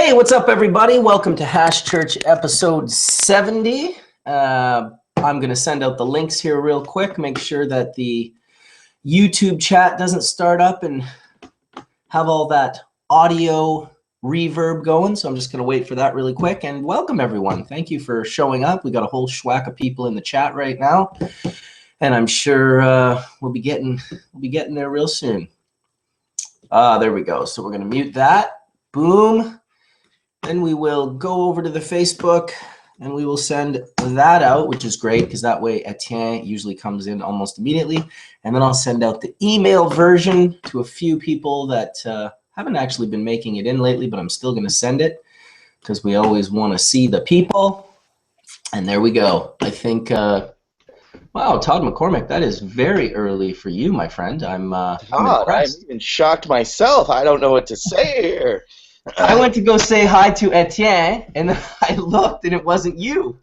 Hey, what's up, everybody? Welcome to Hash Church episode 70. I'm going to send out the links here real quick. Make sure that the YouTube chat doesn't start up and have all that audio reverb going. So I'm just going to wait for that really quick. And welcome, everyone. Thank you for showing up. We got a whole schwack of people in the chat right now, and I'm sure we'll be getting there real soon. There we go. So we're going to mute that. Boom. Then we will go over to the Facebook and we will send that out, which is great because that way Etienne usually comes in almost immediately. And then I'll send out the email version to a few people that haven't actually been making it in lately, but I'm still going to send it because we always want to see the people. And there we go. I think, wow, Todd McCormick, that is very early for you, my friend. I'm impressed. I'm even shocked myself. I don't know what to say here. I went to go say hi to Etienne, and then I looked, and it wasn't you.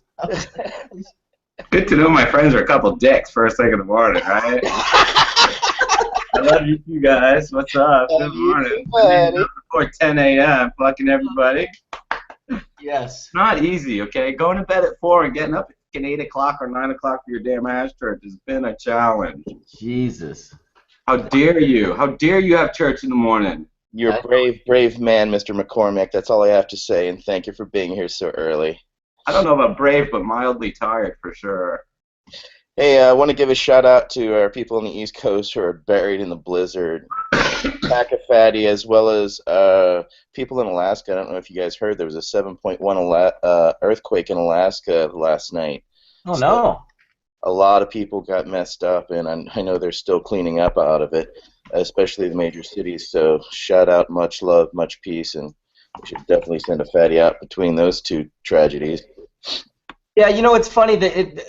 Good to know my friends are a couple dicks first thing in the morning, right? I love you guys. What's up? Good morning. Before 10 a.m., fucking everybody. Yes. It's not easy, okay? Going to bed at 4 and getting up at 8 o'clock or 9 o'clock for your damn hash church has been a challenge. Jesus. How dare you? How dare you have church in the morning? You're a brave man, Mr. McCormick. That's all I have to say, and thank you for being here so early. I don't know about brave, but mildly tired for sure. Hey, I want to give a shout-out to our people on the East Coast who are buried in the blizzard. Fatty, as well as people in Alaska. I don't know if you guys heard, there was a 7.1 earthquake in Alaska last night. Oh, no. A lot of people got messed up, and I know they're still cleaning up out of it, especially the major cities. So shout out, much love, much peace, and we should definitely send a fatty out between those two tragedies. Yeah, you know, it's funny that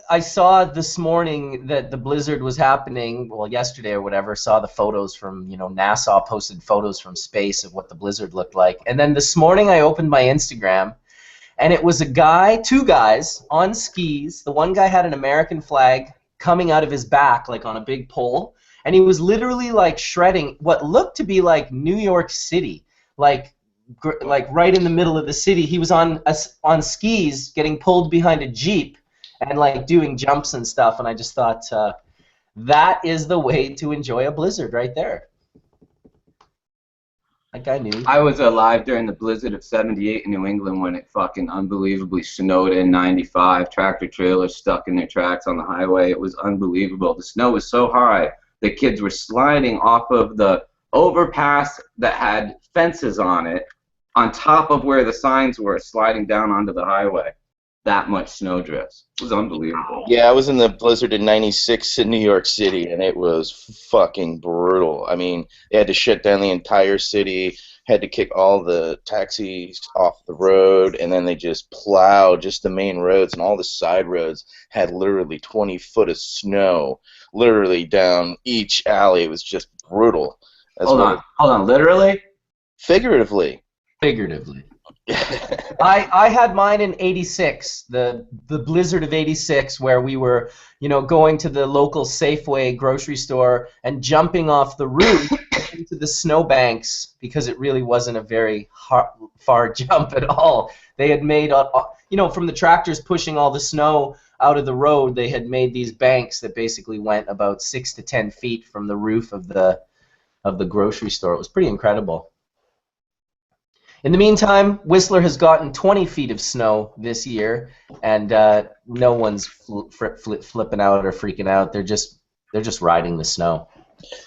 I saw this morning that the blizzard was happening, well, yesterday or whatever, saw the photos from, NASA posted photos from space of what the blizzard looked like. And then this morning I opened my Instagram, and it was two guys on skis. The one guy had an American flag coming out of his back, like on a big pole, and he was literally like shredding what looked to be like New York City, like right in the middle of the city. He was on skis, getting pulled behind a Jeep, and like doing jumps and stuff. And I just thought that is the way to enjoy a blizzard right there. That guy knew. I was alive during the blizzard of '78 in New England when it fucking unbelievably snowed in '95. Tractor trailers stuck in their tracks on the highway. It was unbelievable. The snow was so high the kids were sliding off of the overpass that had fences on it, on top of where the signs were, sliding down onto the highway. That much snowdrifts. It was unbelievable. Yeah, I was in the blizzard in '96 in New York City, and it was fucking brutal. I mean, they had to shut down the entire city, had to kick all the taxis off the road, and then they just plowed just the main roads, and all the side roads had literally 20 foot of snow, literally down each alley. It was just brutal. Hold on, literally? Figuratively. Figuratively. I had mine in '86, the blizzard of '86, where we were, going to the local Safeway grocery store and jumping off the roof into the snowbanks because it really wasn't a very far jump at all. They had made, from the tractors pushing all the snow out of the road, they had made these banks that basically went about 6 to 10 feet from the roof of the grocery store. It was pretty incredible. In the meantime, Whistler has gotten 20 feet of snow this year, and no one's flipping out or freaking out. They're just riding the snow.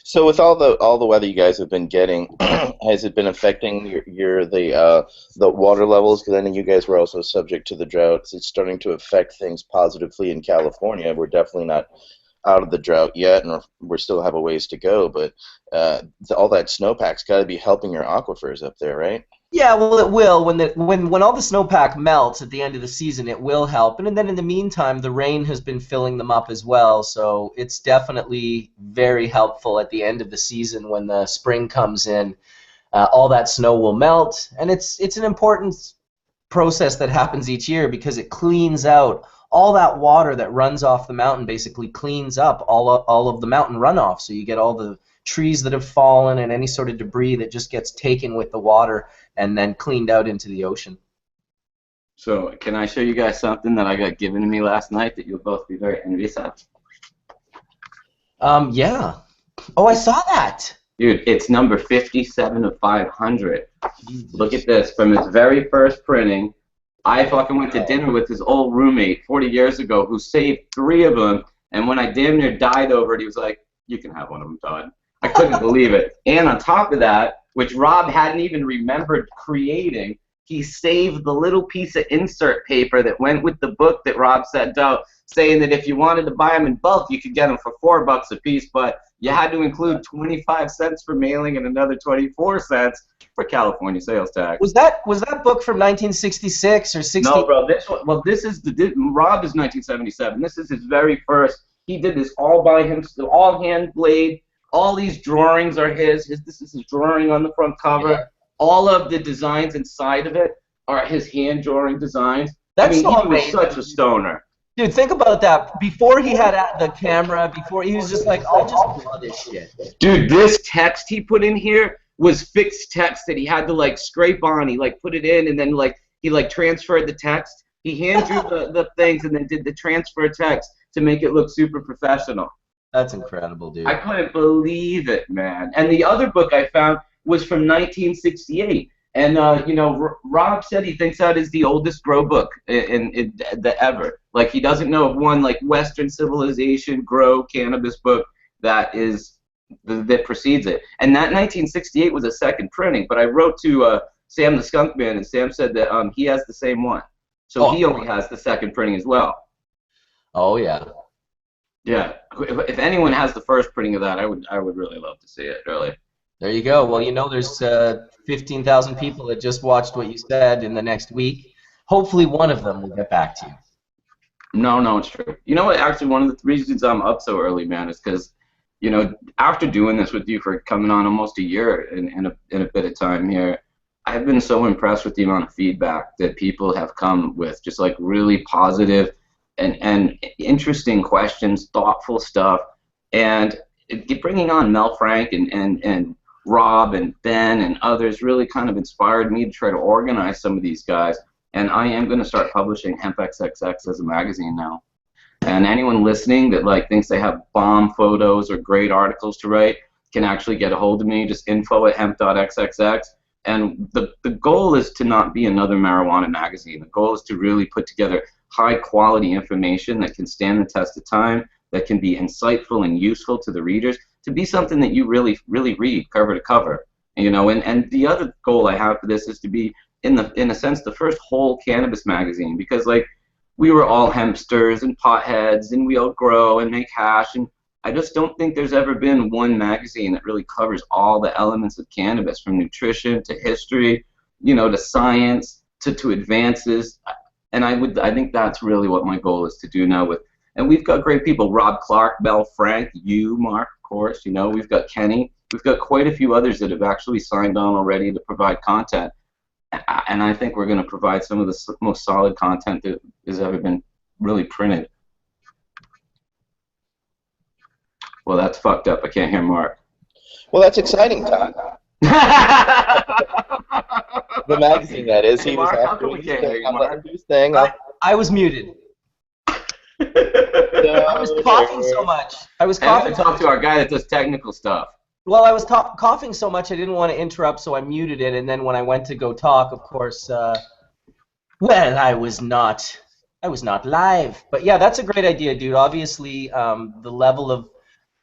So with all the weather you guys have been getting, has it been affecting the water levels? Because I know you guys were also subject to the droughts. It's starting to affect things positively in California. We're definitely not out of the drought yet, and we still have a ways to go. But all that snowpack's got to be helping your aquifers up there, right? Yeah, well, it will. When all the snowpack melts at the end of the season, it will help. And then in the meantime, the rain has been filling them up as well. So it's definitely very helpful at the end of the season when the spring comes in. All that snow will melt, and it's an important process that happens each year because it cleans out all that water that runs off the mountain. Basically, cleans up all of the mountain runoff. So you get all the trees that have fallen and any sort of debris that just gets taken with the water and then cleaned out into the ocean. So can I show you guys something that I got given to me last night that you'll both be very envious of? Yeah. Oh, I saw that. Dude, it's number 57 of 500. Look at this. From his very first printing, I fucking went to dinner with his old roommate 40 years ago who saved 3 of them, and when I damn near died over it, he was like, you can have one of them, Todd. I couldn't believe it. And on top of that, which Rob hadn't even remembered creating, he saved the little piece of insert paper that went with the book that Rob sent out, saying that if you wanted to buy them in bulk, you could get them for $4 a piece, but you had to include 25 cents for mailing and another 24 cents for California sales tax. Was that book from 1966 or 60? No, bro. This one, well, this is Rob is 1977. This is his very first. He did this all by himself, all hand blade. All these drawings are his. This is his drawing on the front cover. Yeah. All of the designs inside of it are his hand drawing designs. That's I mean, so he was amazing. such a stoner. Dude, think about that. Before he had the camera, before he was just like, I'll just draw this shit. Dude, this text he put in here was fixed text that he had to like scrape on. He like put it in and then like he like transferred the text. He hand drew the things and then did the transfer text to make it look super professional. That's incredible, dude. I couldn't believe it, man. And the other book I found was from 1968. And, you know, Rob said he thinks that is the oldest grow book in ever. Like, he doesn't know of one, like, Western civilization grow cannabis book that precedes it. And that 1968 was a second printing. But I wrote to Sam the Skunk Man, and Sam said that he has the same one. So he only has the second printing as well. Oh, yeah. Yeah. If anyone has the first printing of that, I would really love to see it, really. There you go. Well, you know, there's 15,000 people that just watched what you said in the next week. Hopefully one of them will get back to you. No, it's true. You know what? Actually, one of the reasons I'm up so early, man, is because, you know, after doing this with you for coming on almost a year in a bit of time here, I've been so impressed with the amount of feedback that people have come with, just like really positive and interesting questions, thoughtful stuff, and bringing on Mel Frank and Rob and Ben and others really kind of inspired me to try to organize some of these guys. And I am going to start publishing Hemp XXX as a magazine now. And anyone listening that like thinks they have bomb photos or great articles to write can actually get a hold of me. Just info@hemp.xxx. And the goal is to not be another marijuana magazine. The goal is to really put together high quality information that can stand the test of time, that can be insightful and useful to the readers, to be something that you really read cover to cover. You know, and the other goal I have for this is to be in a sense the first whole cannabis magazine, because like we were all hempsters and potheads and we all grow and make hash, and I just don't think there's ever been one magazine that really covers all the elements of cannabis, from nutrition to history, you know, to science to advances. And I think that's really what my goal is to do now with. And we've got great people: Rob Clark, Mel Frank, you, Mark, of course. You know, we've got Kenny. We've got quite a few others that have actually signed on already to provide content. And I think we're going to provide some of the most solid content that has ever been really printed. Well, that's fucked up. I can't hear Mark. Well, that's exciting, Todd. The magazine, that is. He was after his thing. I was muted. I was coughing so much. I was coughing. I talked to our guy that does technical stuff. Well, I was coughing so much I didn't want to interrupt, so I muted it. And then when I went to go talk, of course, well, I was not live. But yeah, that's a great idea, dude. Obviously, the level of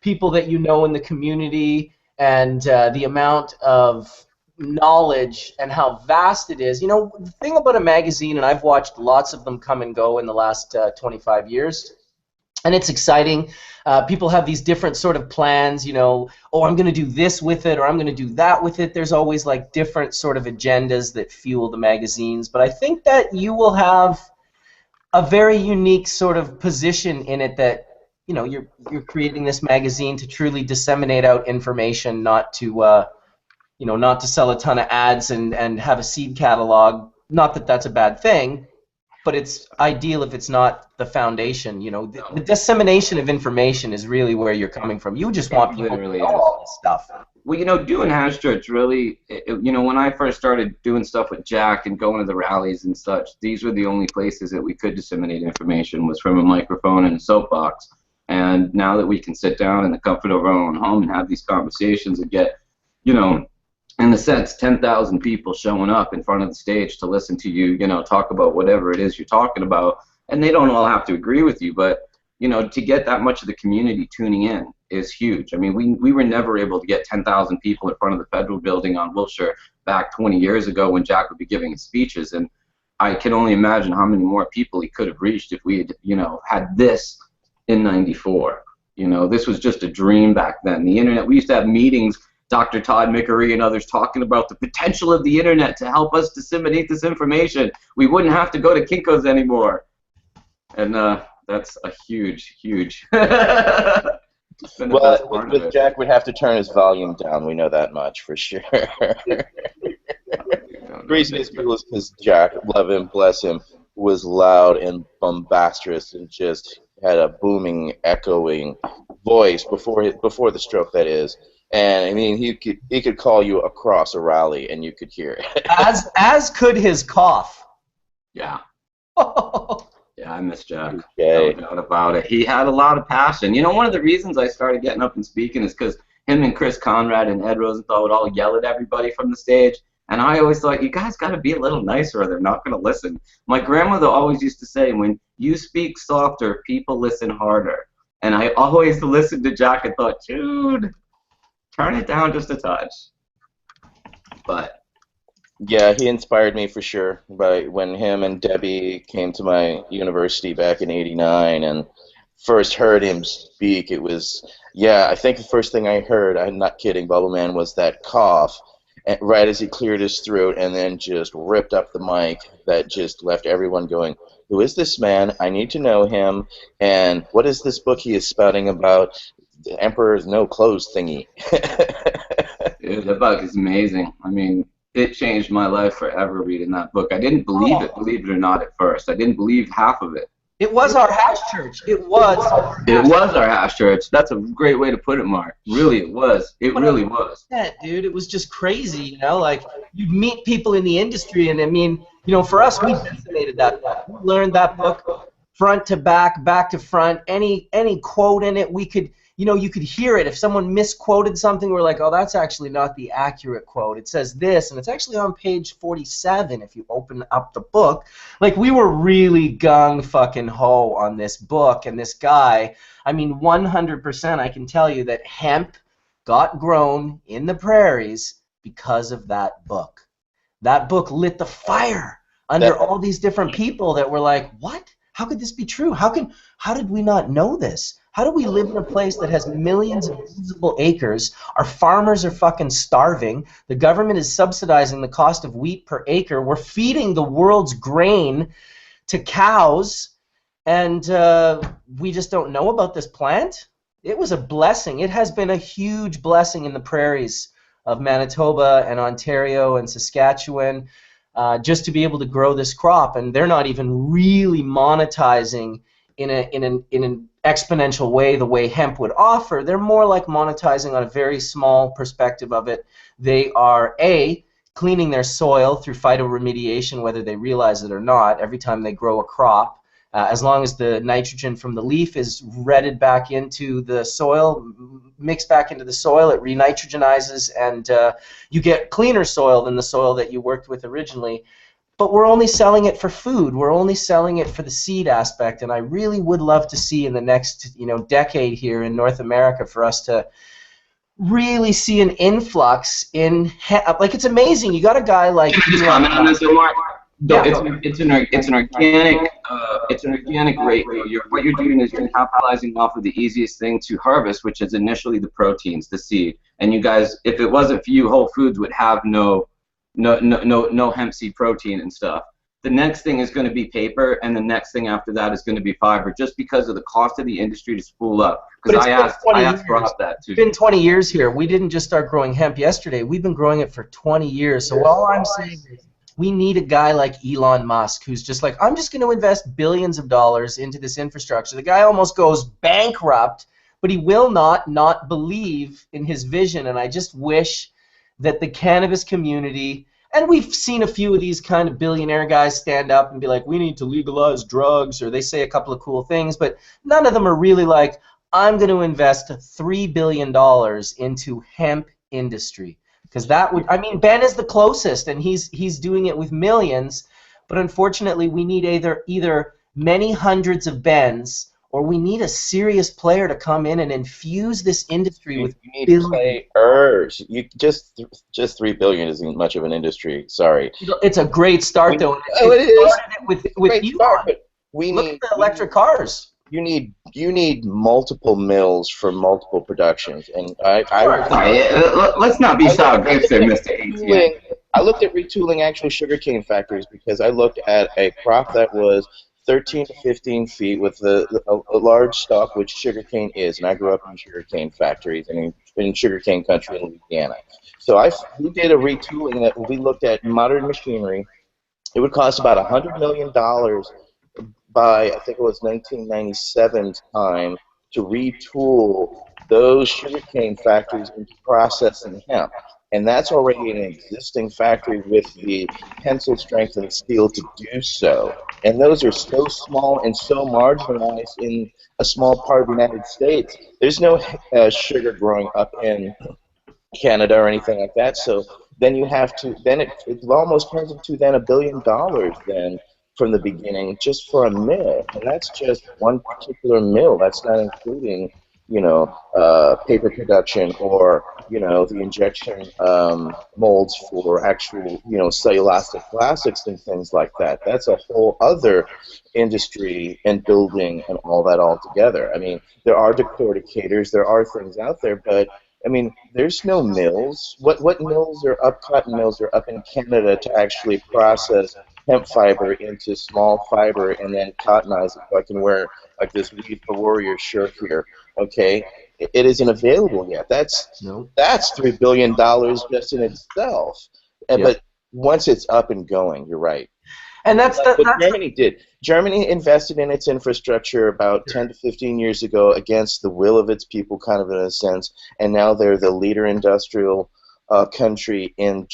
people that you know in the community and the amount of knowledge and how vast it is. You know, the thing about a magazine, and I've watched lots of them come and go in the last 25 years, and it's exciting. People have these different sort of plans, you know, oh, I'm going to do this with it, or I'm going to do that with it. There's always like different sort of agendas that fuel the magazines. But I think that you will have a very unique sort of position in it, that, you know, you're creating this magazine to truly disseminate out information, not to you know, not to sell a ton of ads and have a seed catalog. Not that that's a bad thing, but it's ideal if it's not the foundation. You know, the dissemination of information is really where you're coming from. You just want people to know all this stuff. Well, you know, doing Hash Church really, you know, when I first started doing stuff with Jack and going to the rallies and such, these were the only places that we could disseminate information, was from a microphone and a soapbox. And now that we can sit down in the comfort of our own home and have these conversations and get, you know, in a sense, 10,000 people showing up in front of the stage to listen to you, you know, talk about whatever it is you're talking about, and they don't all have to agree with you, but, you know, to get that much of the community tuning in is huge. I mean, we were never able to get 10,000 people in front of the federal building on Wilshire back 20 years ago when Jack would be giving his speeches, and I can only imagine how many more people he could have reached if we had, you know, had this in '94. You know, this was just a dream back then. The internet, we used to have meetings, Dr. Todd Mickery and others talking about the potential of the internet to help us disseminate this information. We wouldn't have to go to Kinko's anymore. And that's a huge, huge... Well, with Jack, we'd have to turn his volume down. We know that much for sure. The reason is because Jack, love him, bless him, was loud and bombastic and just had a booming, echoing voice before the stroke, that is. And I mean, he could call you across a rally and you could hear it. as could his cough. Yeah. Yeah, I miss Jack. Okay. No doubt about it. He had a lot of passion. You know, one of the reasons I started getting up and speaking is because him and Chris Conrad and Ed Rosenthal would all yell at everybody from the stage. And I always thought, you guys got to be a little nicer or they're not going to listen. My grandmother always used to say, when you speak softer, people listen harder. And I always listened to Jack and thought, dude, turn it down just a touch. But yeah, he inspired me for sure. But when him and Debbie came to my university back in '89 and first heard him speak, it was, yeah, I think the first thing I heard, I'm not kidding, Bubble Man, was that cough right as he cleared his throat and then just ripped up the mic that just left everyone going, who is this man? I need to know him. And what is this book he is spouting about? The Emperor's No Clothes thingy. Dude, that book is amazing. I mean, it changed my life forever reading that book. I didn't believe it, believe it or not, at first. I didn't believe half of it. It was our Hash Church. It was our Hash Church. That's a great way to put it, Mark. Really, it was. It really was. Yeah, dude, it was just crazy, you know? Like, you'd meet people in the industry, and I mean, you know, for us, we decimated that book. We learned that book front to back, back to front. Any quote in it, we could... You know, you could hear it. If someone misquoted something, we're like, oh, that's actually not the accurate quote. It says this, and it's actually on page 47 if you open up the book. Like, we were really gung-fucking-ho on this book, and this guy, I mean, 100% I can tell you that hemp got grown in the prairies because of that book. That book lit the fire under all these different people that were like, what? How could this be true? How did we not know this? How do we live in a place that has millions of usable acres? Our farmers are fucking starving. The government is subsidizing the cost of wheat per acre. We're feeding the world's grain to cows, and we just don't know about this plant? It was a blessing. It has been a huge blessing in the prairies of Manitoba and Ontario and Saskatchewan, just to be able to grow this crop. And they're not even really monetizing in an exponential way the way hemp would offer. They're more like monetizing on a very small perspective of it. They are cleaning their soil through phytoremediation, whether they realize it or not, every time they grow a crop. As long as the nitrogen from the leaf is redded back into the soil, mixed back into the soil, it re-nitrogenizes, and you get cleaner soil than the soil that you worked with originally. But we're only selling it for food. We're only selling it for the seed aspect, and I really would love to see in the next, decade here in North America for us to really see an influx in like, it's amazing. You got a guy like comment on this, Omar? Yeah. It's an organic rate. What you're doing is you're capitalizing off of the easiest thing to harvest, which is initially the proteins, the seed. And you guys, if it wasn't for you, Whole Foods would have no hemp seed protein and stuff. The next thing is going to be paper, and the next thing after that is going to be fiber, just because of the cost of the industry to spool up. Because I asked Rob that too. It's been 20 years here. We didn't just start growing hemp yesterday. We've been growing it for 20 years. So all I'm saying is we need a guy like Elon Musk who's just like, I'm just going to invest billions of dollars into this infrastructure. The guy almost goes bankrupt, but he will not believe in his vision. And I just wish that the cannabis community, and we've seen a few of these kind of billionaire guys stand up and be like, we need to legalize drugs, or they say a couple of cool things, but none of them are really like, I'm going to invest $3 billion into hemp industry. Because that would, I mean, Ben is the closest, and he's doing it with millions, but unfortunately we need either many hundreds of Bens, or we need a serious player to come in and infuse this industry with you need billions. players. You just $3 billion isn't much of an industry. Sorry. It's a great start, though. It is. With Great Elon. start, but Look at the electric cars. You need multiple mills for multiple productions, and let's not be sour grapes there, Mr. ATM. I looked at retooling actual sugarcane factories because I looked at a crop that was 13 to 15 feet with a large stalk, which sugarcane is, and I grew up in sugarcane factories and in sugarcane country in Louisiana. So we did a retooling that we looked at modern machinery. It would cost about $100 million by, I think it was 1997 time, to retool those sugarcane factories into processing hemp. And that's already an existing factory with the tensile strength and steel to do so. And those are so small and so marginalized in a small part of the United States. There's no sugar growing up in Canada or anything like that. So then you have to, then it almost turns into then $1 billion then from the beginning just for a mill. And that's just one particular mill. That's not including, paper production or, the injection molds for actual, cellulosic plastics and things like that. That's a whole other industry and building and all that all together. I mean, there are decorticators, there are things out there, but I mean, there's no mills. What mills are up, cotton mills are up in Canada to actually process hemp fiber into small fiber and then cottonize it so I can wear like this Weave the Warrior shirt here, okay? It isn't available yet. That's $3 billion just in itself. Yep. But once it's up and going, you're right. And that's what Germany did. Germany invested in its infrastructure about 10 to 15 years ago against the will of its people, kind of in a sense, and now they're the leader industrial country in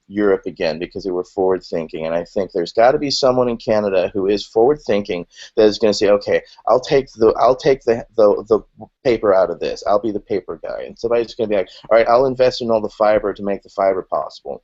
Europe again because they were forward-thinking. And I think there's got to be someone in Canada who is forward-thinking that is going to say, okay, I'll take the paper out of this. I'll be the paper guy. And somebody's going to be like, all right, I'll invest in all the fiber to make the fiber possible.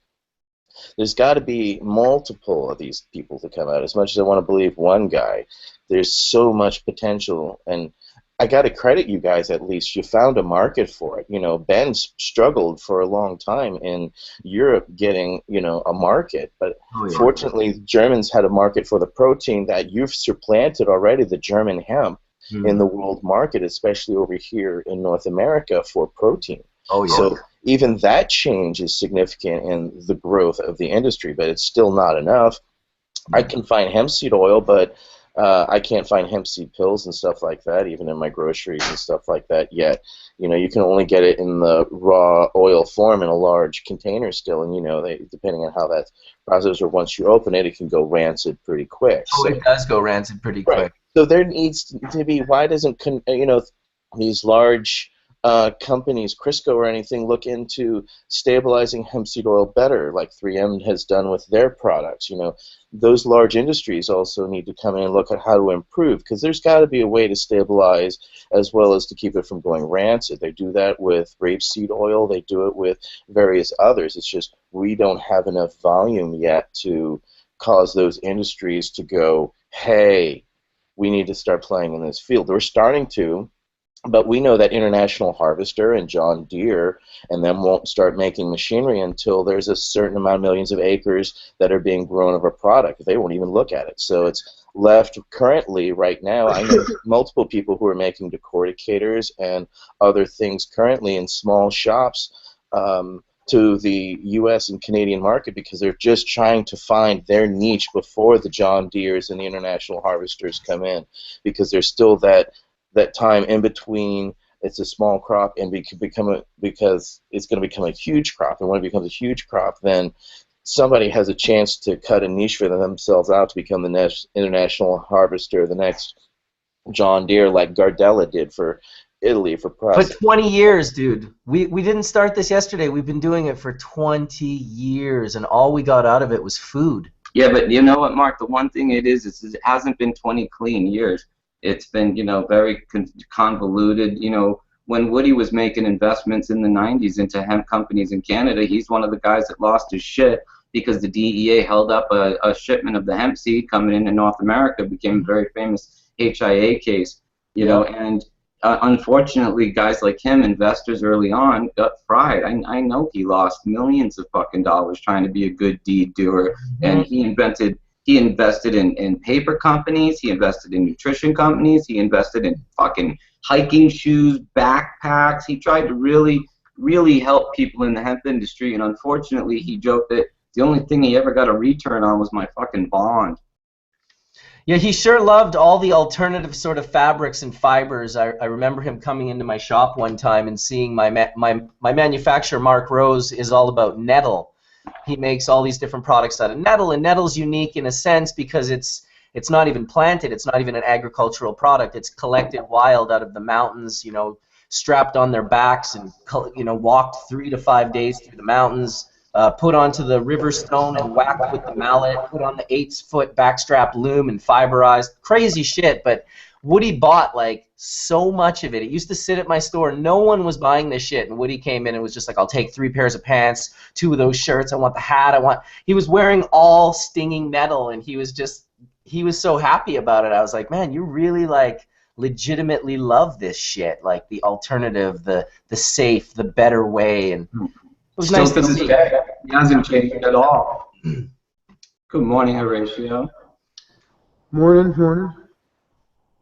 There's got to be multiple of these people to come out. As much as I want to believe one guy, there's so much potential, and I got to credit you guys at least. You found a market for it. Ben struggled for a long time in Europe getting, a market, but fortunately, the Germans had a market for the protein that you've supplanted already the German hemp in the world market, especially over here in North America for protein. Oh, yeah. So even that change is significant in the growth of the industry, but it's still not enough. I can find hemp seed oil, but I can't find hemp seed pills and stuff like that, even in my groceries and stuff like that yet. You can only get it in the raw oil form in a large container still, and depending on how that's processed, or once you open it, it can go rancid pretty quick. Oh, so, it does go rancid pretty quick. So there needs to be, why doesn't, these large companies, Crisco or anything, look into stabilizing hemp seed oil better, like 3M has done with their products? Those large industries also need to come in and look at how to improve, because there's got to be a way to stabilize as well as to keep it from going rancid. They do that with rapeseed oil. They do it with various others. It's just we don't have enough volume yet to cause those industries to go, hey, we need to start playing in this field. We're starting to, but we know that International Harvester and John Deere and them won't start making machinery until there's a certain amount of millions of acres that are being grown of a product. They won't even look at it. So it's left currently right now. I know multiple people who are making decorticators and other things currently in small shops to the U.S. and Canadian market because they're just trying to find their niche before the John Deeres and the International Harvesters come in, because there's still that time in between. It's a small crop and because it's going to become a huge crop, and when it becomes a huge crop, then somebody has a chance to cut a niche for themselves out to become the next international harvester, the next John Deere, like Gardella did for Italy for But process. 20 years, dude. We didn't start this yesterday. We've been doing it for 20 years, and all we got out of it was food. Yeah, but you know what, Mark? The one thing it is it hasn't been 20 clean years. It's been, very convoluted. When Woody was making investments in the 90s into hemp companies in Canada, he's one of the guys that lost his shit because the DEA held up a shipment of the hemp seed coming into North America, became a very famous HIA case, and unfortunately, guys like him, investors early on, got fried. I know he lost millions of fucking dollars trying to be a good deed doer, and he invested in paper companies, he invested in nutrition companies, he invested in fucking hiking shoes, backpacks. He tried to really, really help people in the hemp industry, and unfortunately, he joked that the only thing he ever got a return on was my fucking bond. Yeah, he sure loved all the alternative sort of fabrics and fibers. I remember him coming into my shop one time and seeing my manufacturer, Mark Rose, is all about nettle. He makes all these different products out of nettle, and nettle's unique in a sense because it's not even planted. It's not even an agricultural product. It's collected wild out of the mountains, strapped on their backs and, walked 3 to 5 days through the mountains. Put onto the river stone and whacked with the mallet, put on the 8-foot backstrap loom and fiberized. Crazy shit, but Woody bought so much of it. It used to sit at my store. No one was buying this shit, and Woody came in and was just like, I'll take 3 pairs of pants, 2 of those shirts, I want the hat, He was wearing all stinging metal, and he was so happy about it. I was like, man, you really legitimately love this shit, like the alternative, the safe, the better way, and it was Still nice to this see. day, he hasn't changed at all. Good morning, Horatio. Morning.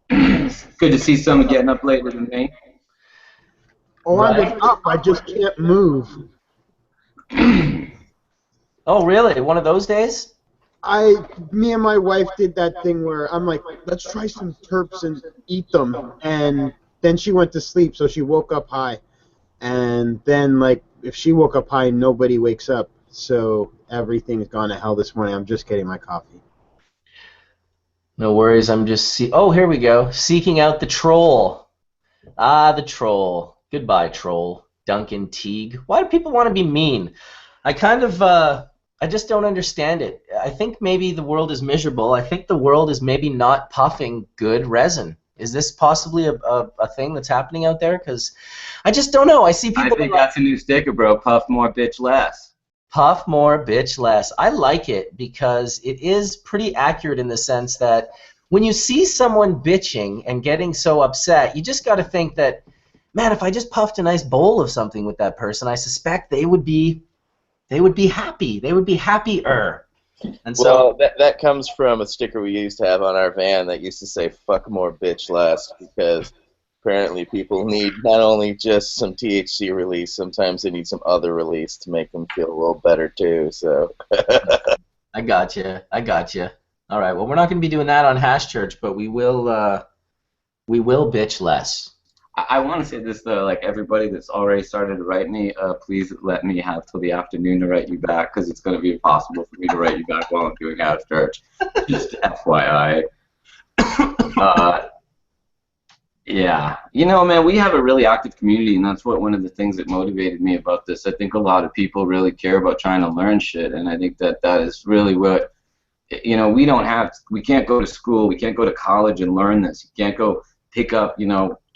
Good to see someone getting up later than me. Oh, I've been up. I just can't move. Oh, really? One of those days? Me and my wife did that thing where I'm like, let's try some terps and eat them. And then she went to sleep, so she woke up high. And then, if she woke up high, nobody wakes up. So everything's gone to hell this morning. I'm just getting my coffee. No worries. I'm just oh, here we go. Seeking out the troll. Ah, the troll. Goodbye, troll. Duncan Teague. Why do people want to be mean? I just don't understand it. I think maybe the world is miserable. I think the world is maybe not puffing good resin. Is this possibly a thing that's happening out there? Because I just don't know. I see people. I think that's a new sticker, bro. Puff more, bitch less. Puff more, bitch less. I like it because it is pretty accurate in the sense that when you see someone bitching and getting so upset, you just got to think that, man, if I just puffed a nice bowl of something with that person, I suspect they would be happy. They would be happier. And so, well, that comes from a sticker we used to have on our van that used to say "fuck more, bitch less," because apparently people need not only just some THC release, sometimes they need some other release to make them feel a little better too. So I gotcha. All right. Well, we're not going to be doing that on Hash Church, but we will bitch less. I want to say this though, everybody that's already started to write me, please let me have till the afternoon to write you back, because it's going to be impossible for me to write you back while I'm doing Hash Church. Just FYI. Yeah. Man, we have a really active community, and that's one of the things that motivated me about this. I think a lot of people really care about trying to learn shit, and I think that is really what, we can't go to school, we can't go to college and learn this. You can't go pick up,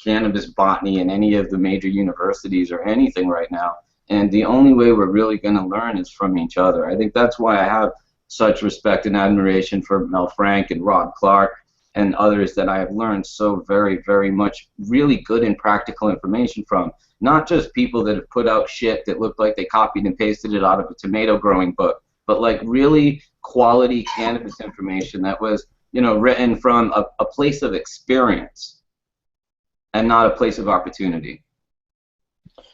cannabis botany in any of the major universities or anything right now. And the only way we're really going to learn is from each other. I think that's why I have such respect and admiration for Mel Frank and Rod Clark and others that I have learned so very, very much really good and practical information from. Not just people that have put out shit that looked like they copied and pasted it out of a tomato growing book, but really quality cannabis information that was, written from a place of experience and not a place of opportunity.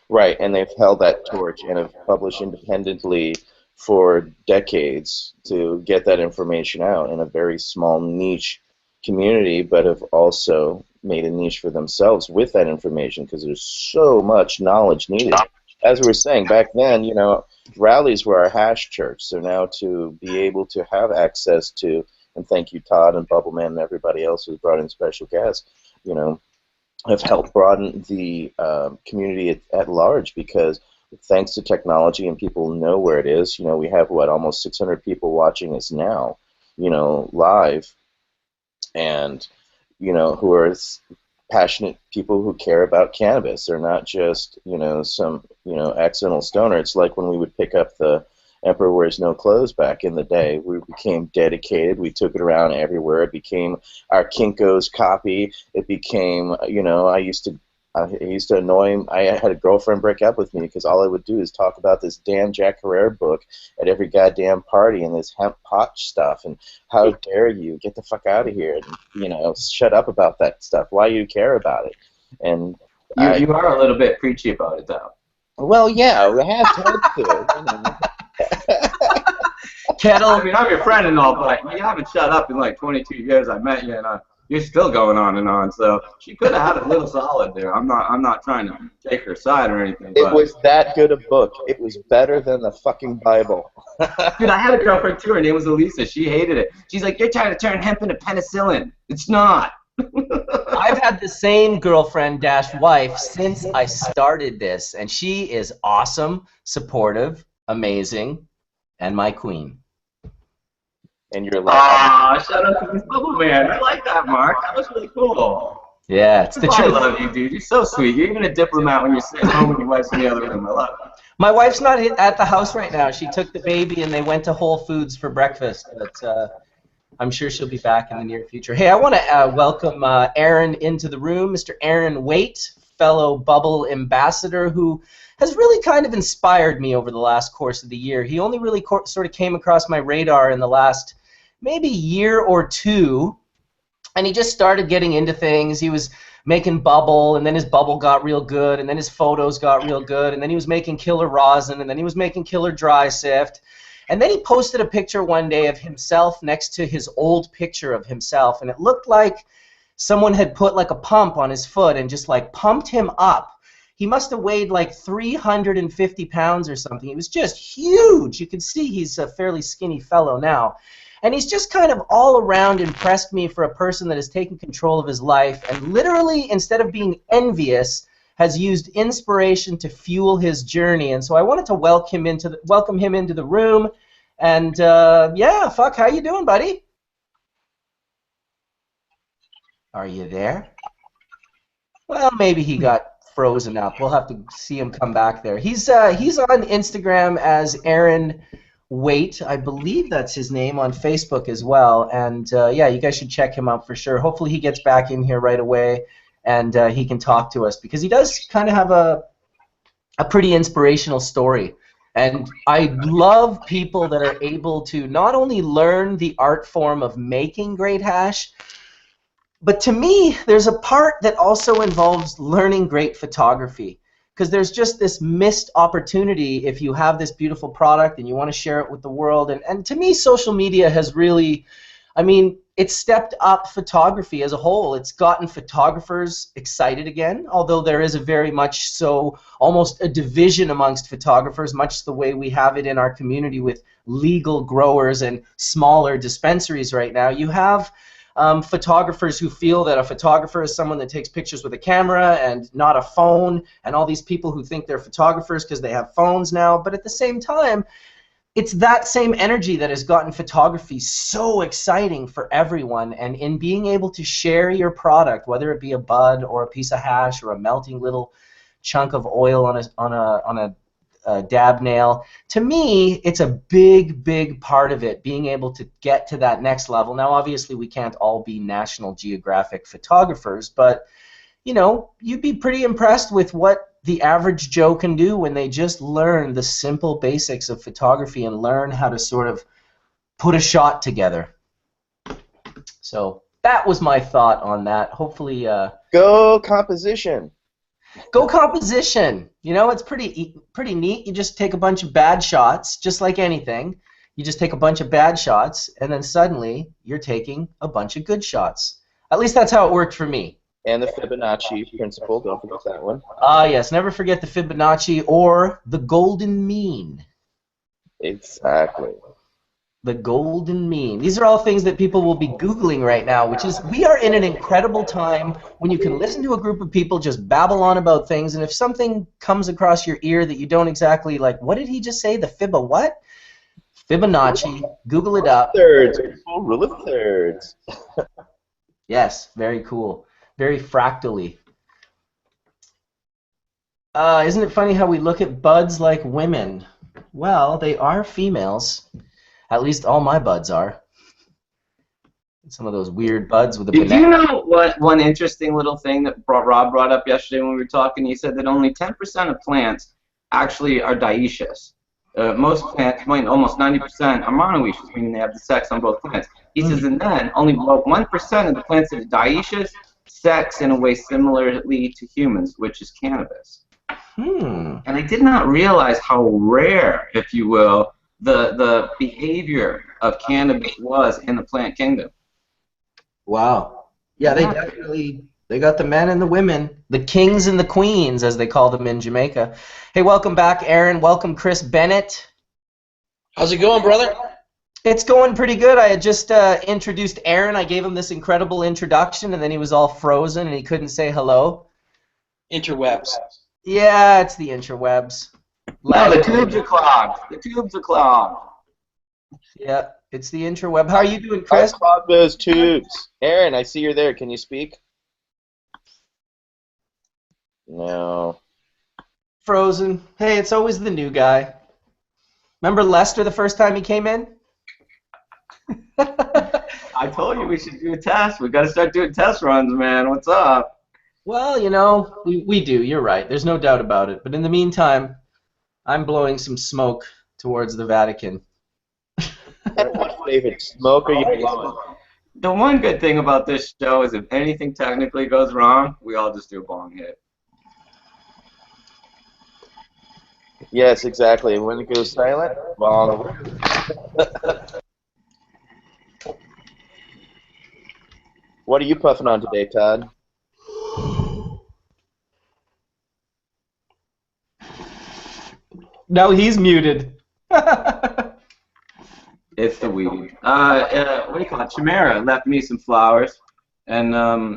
right, and they've held that torch and have published independently for decades to get that information out in a very small niche community, but have also made a niche for themselves with that information because there's so much knowledge needed. as we were saying back then, you know, rallies were our hash church. So now to be able to have access to, and thank you, Todd and Bubbleman and everybody else who's brought in special guests, you know, have helped broaden the community at large, because thanks to technology and people know where it is, you know, we have, what, almost 600 people watching us now, you know, live, and, you know, who are passionate people who care about cannabis. They're not just, you know, some, you know, accidental stoner. It's like when we would pick up the Emperor Wears No Clothes back in the day. We became dedicated. We took it around everywhere. It became our Kinko's copy. It became, you know, I used to annoy him. I had a girlfriend break up with me because all I would do is talk about this damn Jack Herrera book at every goddamn party and this hemp pot stuff, and how dare you get the fuck out of here, and, you know, shut up about that stuff. Why you care about it? And you are a little bit preachy about it, though. Well, yeah, we have to. You know. Kettle, I mean, I'm your friend and all, but you haven't shut up in like 22 years. I met you, and you're still going on and on. So she could have had a little solid there. I'm not trying to take her side or anything. It was that good a book. It was better than the fucking Bible. Dude, I had a girlfriend too. Her name was Elisa. She hated it. She's like, "You're trying to turn hemp into penicillin." It's not. I've had the same girlfriend dash wife since I started this, and she is awesome, supportive, amazing, and my queen. And you're like, ah, shut up to this bubble man. I like that, Mark. That was really cool. Yeah, it's the I truth. love you, dude. You're so sweet. You're even a diplomat when you're sitting home with your wife's in the other room. I love it. My wife's not at the house right now. She took the baby and they went to Whole Foods for breakfast, but I'm sure she'll be back in the near future. Hey, I want to welcome Aaron into the room, Mr. Aaron Waite, fellow Bubble ambassador, who has really kind of inspired me over the last course of the year. He only really sort of came across my radar in the last maybe year or two, and he just started getting into things. He was making bubble, and then his bubble got real good, and then his photos got real good, and then he was making killer rosin, and then he was making killer dry sift. And then he posted a picture one day of himself next to his old picture of himself, and it looked like someone had put like a pump on his foot and just like pumped him up. He must have weighed like 350 pounds or something. He was just huge. You can see he's a fairly skinny fellow now. And he's just kind of all around impressed me for a person that has taken control of his life and literally, instead of being envious, has used inspiration to fuel his journey. And so I wanted to welcome him into the room. And yeah, fuck, how you doing, buddy? Are you there? Well, maybe he got frozen up. We'll have to see him come back there. He's on Instagram as Aaron Waite. I believe that's his name, on Facebook as well. And yeah, you guys should check him out for sure. Hopefully he gets back in here right away and he can talk to us, because he does kind of have a pretty inspirational story. And I love people that are able to not only learn the art form of making great hash, but to me, there's a part that also involves learning great photography, because there's just this missed opportunity if you have this beautiful product and you want to share it with the world. And to me, social media has really, I mean, it's stepped up photography as a whole. It's gotten photographers excited again, although there is a very much so almost a division amongst photographers, much the way we have it in our community with legal growers and smaller dispensaries right now. You have photographers who feel that a photographer is someone that takes pictures with a camera and not a phone, and all these people who think they're photographers because they have phones now. But at the same time, it's that same energy that has gotten photography so exciting for everyone. And in being able to share your product, whether it be a bud or a piece of hash or a melting little chunk of oil on a dab nail, to me, it's a big part of it, being able to get to that next level. Now, obviously, we can't all be National Geographic photographers, but, you know, you'd be pretty impressed with what the average Joe can do when they just learn the simple basics of photography and learn how to sort of put a shot together. So that was my thought on that. Hopefully, go composition. Go composition. You know, it's pretty neat. You just take a bunch of bad shots, just like anything. You just take a bunch of bad shots, and then suddenly you're taking a bunch of good shots. At least that's how it worked for me. And the Fibonacci principle, don't forget that one. Ah, yes, never forget the Fibonacci or the golden mean. Exactly. The golden mean. These are all things that people will be Googling right now, which is, we are in an incredible time when you can listen to a group of people just babble on about things, and if something comes across your ear that you don't exactly like, what did he just say? The Fibba what? Fibonacci. Google it up. Thirds. Rule of thirds. Yes, very cool. Very fractally. Isn't it funny how we look at buds like women? Well, they are females. At least all my buds are. Some of those weird buds with the Did banana. you know what one interesting little thing that Rob brought up yesterday when we were talking? He said that only 10% of plants actually are dioecious. Most plants, almost 90%, are monoecious, meaning they have the sex on both plants. He says, and then only about 1% of the plants that are dioecious sex in a way similarly to humans, which is cannabis. And I did not realize how rare, if you will, the behavior of cannabis was in the plant kingdom. Wow. Yeah, they definitely, they got the men and the women, the kings and the queens, as they call them in Jamaica. Hey, welcome back, Aaron. Welcome, Chris Bennett. How's it going, brother? It's going pretty good. I had just introduced Aaron. I gave him this incredible introduction, and then he was all frozen, and he couldn't say hello. Interwebs. Yeah, it's the interwebs. No, the tubes are clogged. The tubes are clogged. Yeah, it's the interweb. How are you doing, Chris? Clog those tubes. Aaron, I see you're there. Can you speak? No. Frozen. Hey, it's always the new guy. Remember Lester the first time he came in? I told you we should do a test. We got to start doing test runs, man. What's up? Well, you know, we do. You're right. There's no doubt about it. But in the meantime, I'm blowing some smoke towards the Vatican. And what flavored smoke are you blowing? The one good thing about this show is if anything technically goes wrong, we all just do a bong hit. Yes, exactly. And when it goes silent, bong. What are you puffing on today, Todd? No, he's muted. It's the weed. What do you call it? Chimera left me some flowers, and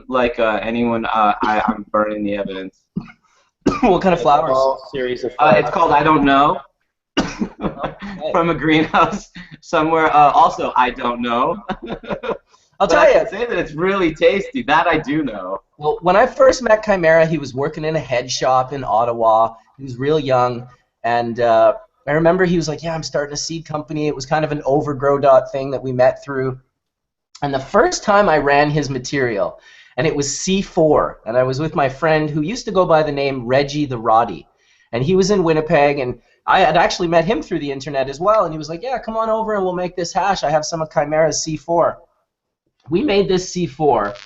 like anyone, I'm burning the evidence. What kind of flowers? All series of flowers. It's called I Don't Know. From a greenhouse somewhere. Also, I don't know. I'll But tell I you. can say that it's really tasty. That I do know. Well, when I first met Chimera, he was working in a head shop in Ottawa. He was real young, and I remember he was like, yeah, I'm starting a seed company. It was kind of an overgrow thing that we met through. And the first time I ran his material, and it was C4, and I was with my friend who used to go by the name Reggie the Roddy, and he was in Winnipeg, and I had actually met him through the internet as well, and he was like, yeah, come on over and we'll make this hash. I have some of Chimera's C4. We made this C4,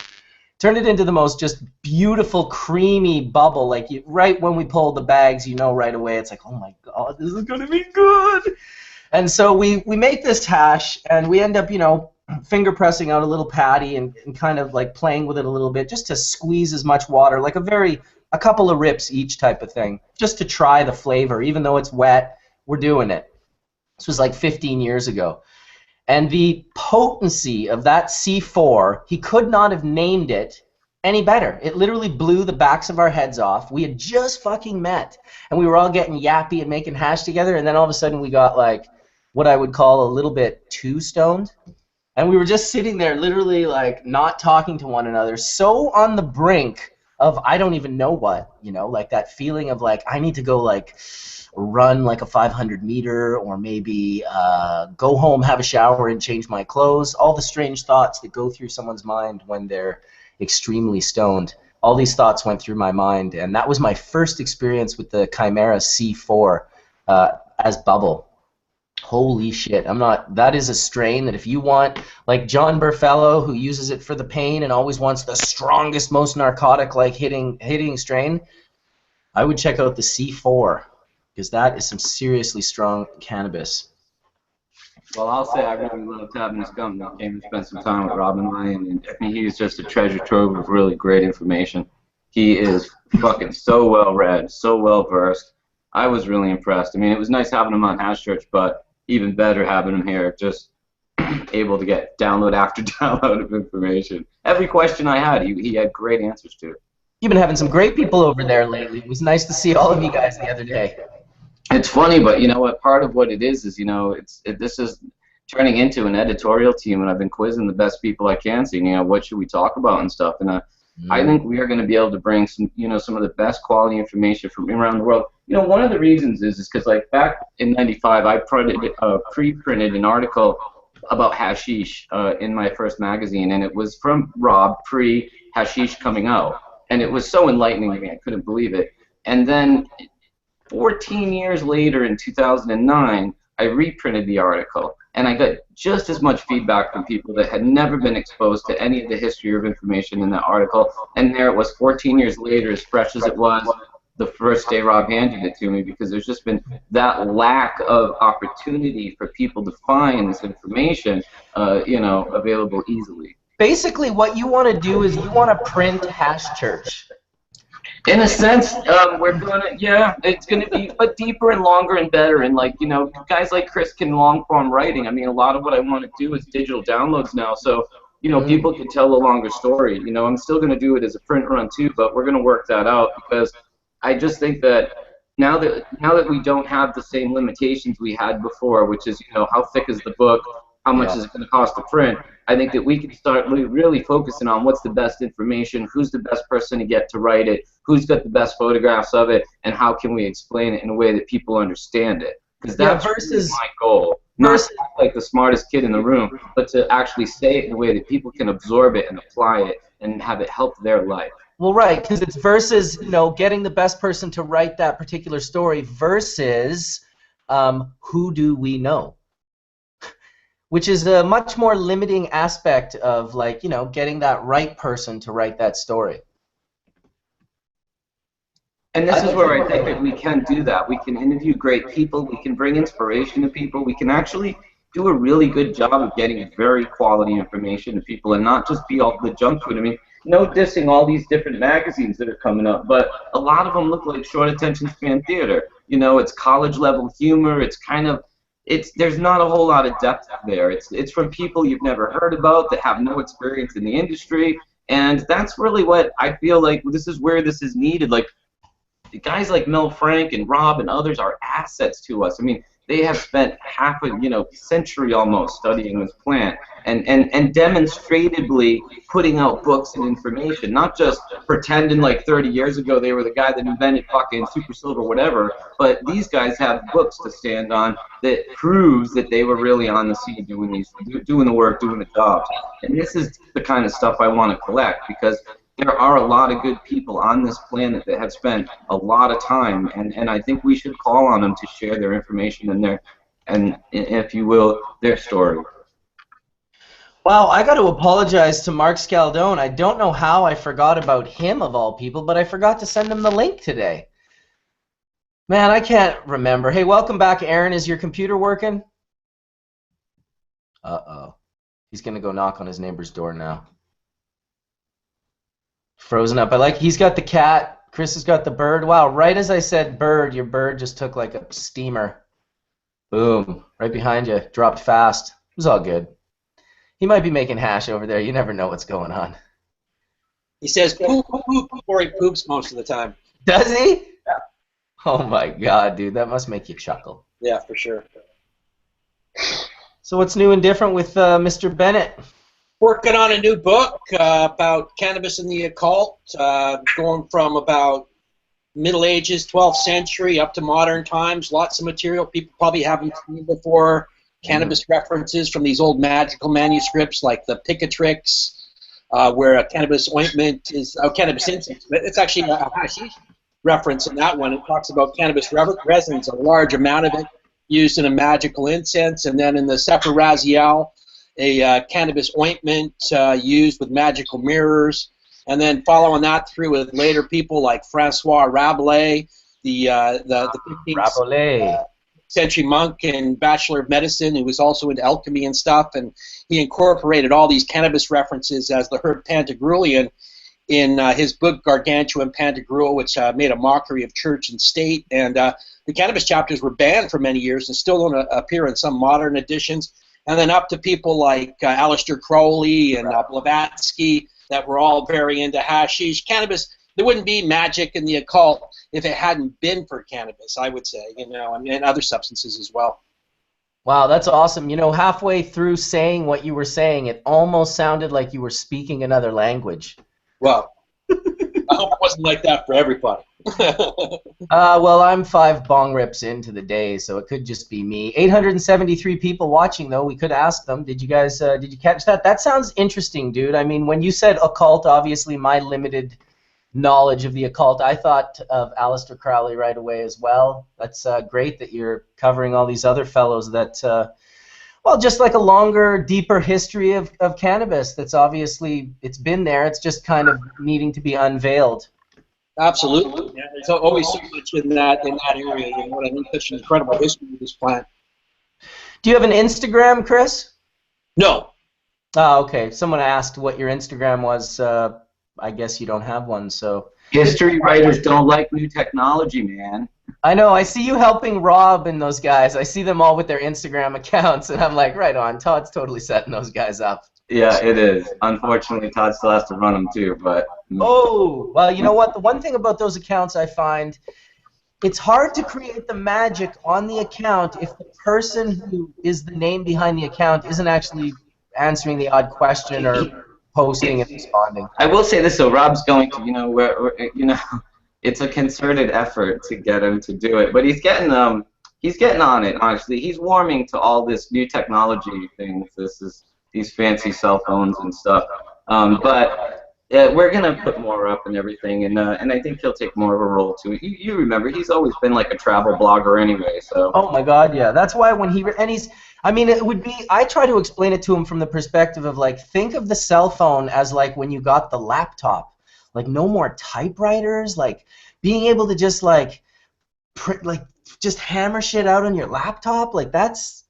turned it into the most just beautiful, creamy bubble. Like right when we pulled the bags, you know right away, it's like, oh my God, this is going to be good. And so we make this hash, and we end up, you know, finger pressing out a little patty and kind of like playing with it a little bit just to squeeze as much water, like a couple of rips each type of thing, just to try the flavor. Even though it's wet, we're doing it. This was like 15 years ago. And the potency of that C4, he could not have named it any better. It literally blew the backs of our heads off. We had just fucking met, and we were all getting yappy and making hash together, and then all of a sudden we got like what I would call a little bit too stoned. And we were just sitting there literally like not talking to one another, so on the brink of I don't even know what, you know, like that feeling of like I need to go like run like a 500 meter, or maybe go home, have a shower, and change my clothes. All the strange thoughts that go through someone's mind when they're extremely stoned. All these thoughts went through my mind, and that was my first experience with the Chimera C4 as bubble. Holy shit, that is a strain that if you want, like John Burfellow, who uses it for the pain and always wants the strongest, most narcotic, like hitting strain, I would check out the C4, because that is some seriously strong cannabis. Well, I'll say I really loved having this company. I came and spent some time with Rob and and I mean, he's just a treasure trove of really great information. He is fucking so well read, so well versed. I was really impressed. I mean, it was nice having him on Hash Church, but even better having him here, just able to get download after download of information. Every question I had, he had great answers to. You've been having some great people over there lately. It was nice to see all of you guys the other day. It's funny, but you know what? Part of what it is you know, this is turning into an editorial team, and I've been quizzing the best people I can, seeing, you know, what should we talk about and stuff. And I think we are going to be able to bring some, you know, some of the best quality information from around the world. You know, one of the reasons is because like back in '95, I pre-printed an article about hashish in my first magazine, and it was from Rob pre-hashish coming out, and it was so enlightening to me. I couldn't believe it. And then 14 years later, in 2009, I reprinted the article, and I got just as much feedback from people that had never been exposed to any of the history of information in that article. And there it was, 14 years later, as fresh as it was the first day Rob handed it to me, because there's just been that lack of opportunity for people to find this information, you know, available easily. Basically, what you want to do is you want to print Hash Church. In a sense, we're gonna, yeah, it's gonna be, but deeper and longer and better. And like, you know, guys like Chris can long form writing. I mean, a lot of what I want to do is digital downloads now, so you know, people can tell a longer story. You know, I'm still gonna do it as a print run too, but we're gonna work that out, because I just think that now that we don't have the same limitations we had before, which is, you know, how thick is the book, how much is it going to cost to print, I think that we can start really focusing on what's the best information, who's the best person to get to write it, who's got the best photographs of it, and how can we explain it in a way that people understand it. Because that's really my goal. Not to act like the smartest kid in the room, but to actually say it in a way that people can absorb it and apply it and have it help their life. Well, right, because it's versus, you know, getting the best person to write that particular story versus who do we know, which is a much more limiting aspect of, like, you know, getting that right person to write that story. And this is where I think that we can do that. We can interview great people. We can bring inspiration to people. We can actually do a really good job of getting very quality information to people and not just be all the junk food. I mean, no dissing all these different magazines that are coming up, but a lot of them look like short attention span theater. You know, it's college level humor. It's kind of, there's not a whole lot of depth there. It's from people you've never heard about that have no experience in the industry, and that's really what I feel like this is where this is needed. Like, guys like Mel Frank and Rob and others are assets to us. I mean, they have spent half a century almost studying this plant and demonstratively putting out books and information, not just pretending like 30 years ago they were the guy that invented fucking super silver or whatever, but these guys have books to stand on that proves that they were really on the scene doing the work, doing the jobs. And this is the kind of stuff I want to collect, because there are a lot of good people on this planet that have spent a lot of time, and I think we should call on them to share their information and if you will, their story. Wow, I got to apologize to Mark Scaldone. I don't know how I forgot about him, of all people, but I forgot to send him the link today. Man, I can't remember. Hey, welcome back, Aaron. Is your computer working? Uh-oh. He's going to go knock on his neighbor's door now. Frozen up. He's got the cat. Chris has got the bird. Wow, right as I said bird, your bird just took like a steamer. Boom. Right behind you. Dropped fast. It was all good. He might be making hash over there. You never know what's going on. He says poop, poop before he poops most of the time. Does he? Yeah. Oh my God, dude. That must make you chuckle. Yeah, for sure. So what's new and different with Mr. Bennett? Working on a new book about cannabis and the occult, going from about Middle Ages, 12th century, up to modern times. Lots of material people probably haven't seen before. Cannabis references from these old magical manuscripts, like the Picatrix, where a cannabis ointment is cannabis incense. It's actually a hashish reference in that one. It talks about cannabis resins, a large amount of it used in a magical incense, and then in the Sefer Raziel, a cannabis ointment used with magical mirrors, and then following that through with later people like Francois Rabelais, the 15th century monk and Bachelor of Medicine who was also into alchemy and stuff, and he incorporated all these cannabis references as the herb Pantagruelian in his book Gargantua and Pantagruel, which made a mockery of church and state. And the cannabis chapters were banned for many years and still don't appear in some modern editions. And then up to people like Aleister Crowley and Blavatsky that were all very into hashish. Cannabis, there wouldn't be magic in the occult if it hadn't been for cannabis, I would say, you know, and other substances as well. Wow, that's awesome. You know, halfway through saying what you were saying, it almost sounded like you were speaking another language. Well, I hope it wasn't like that for everybody. Well, I'm 5 bong rips into the day, so it could just be me. 873 people watching, though. We could ask them. Did you guys, did you catch that? That sounds interesting, dude. I mean, when you said occult, obviously my limited knowledge of the occult, I thought of Aleister Crowley right away as well. That's great that you're covering all these other fellows that, well, just like a longer, deeper history of cannabis that's obviously, it's been there. It's just kind of needing to be unveiled. Absolutely. Yeah, there's always so much in that area. You know what I mean? Such an incredible history of this plant. Do you have an Instagram, Chris? No. Oh, okay. Someone asked what your Instagram was. I guess you don't have one, so. History writers don't like new technology, man. I know. I see you helping Rob and those guys. I see them all with their Instagram accounts, and I'm like, right on. Todd's totally setting those guys up. Yeah, it is. Unfortunately, Todd still has to run them too, but. Oh, well, you know what? The one thing about those accounts I find, it's hard to create the magic on the account if the person who is the name behind the account isn't actually answering the odd question or posting and responding. I will say this, so Rob's going to, you know, it's a concerted effort to get him to do it, but he's getting on it, honestly. He's warming to all this new technology things, these fancy cell phones and stuff. But we're gonna put more up and everything, and I think he'll take more of a role to it. You remember, he's always been like a travel blogger anyway, so. Oh my God, yeah. That's why when he's, I mean, it would be, I try to explain it to him from the perspective of like, think of the cell phone as like when you got the laptop. Like no more typewriters, like being able to just like print, like just hammer shit out on your laptop, like that's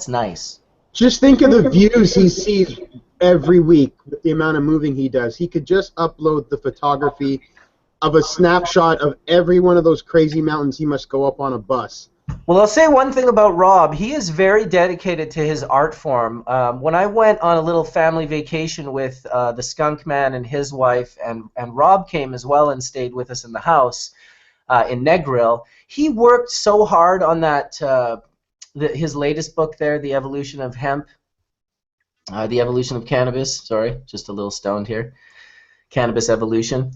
nice. Just think of the views he sees every week with the amount of moving he does. He could just upload the photography of a snapshot of every one of those crazy mountains he must go up on a bus. Well, I'll say one thing about Rob. He is very dedicated to his art form. When I went on a little family vacation with the Skunk Man and his wife, and Rob came as well and stayed with us in the house in Negril, he worked so hard on that, his latest book there, The Evolution of Hemp, The Evolution of Cannabis, sorry, just a little stoned here, Cannabis Evolution.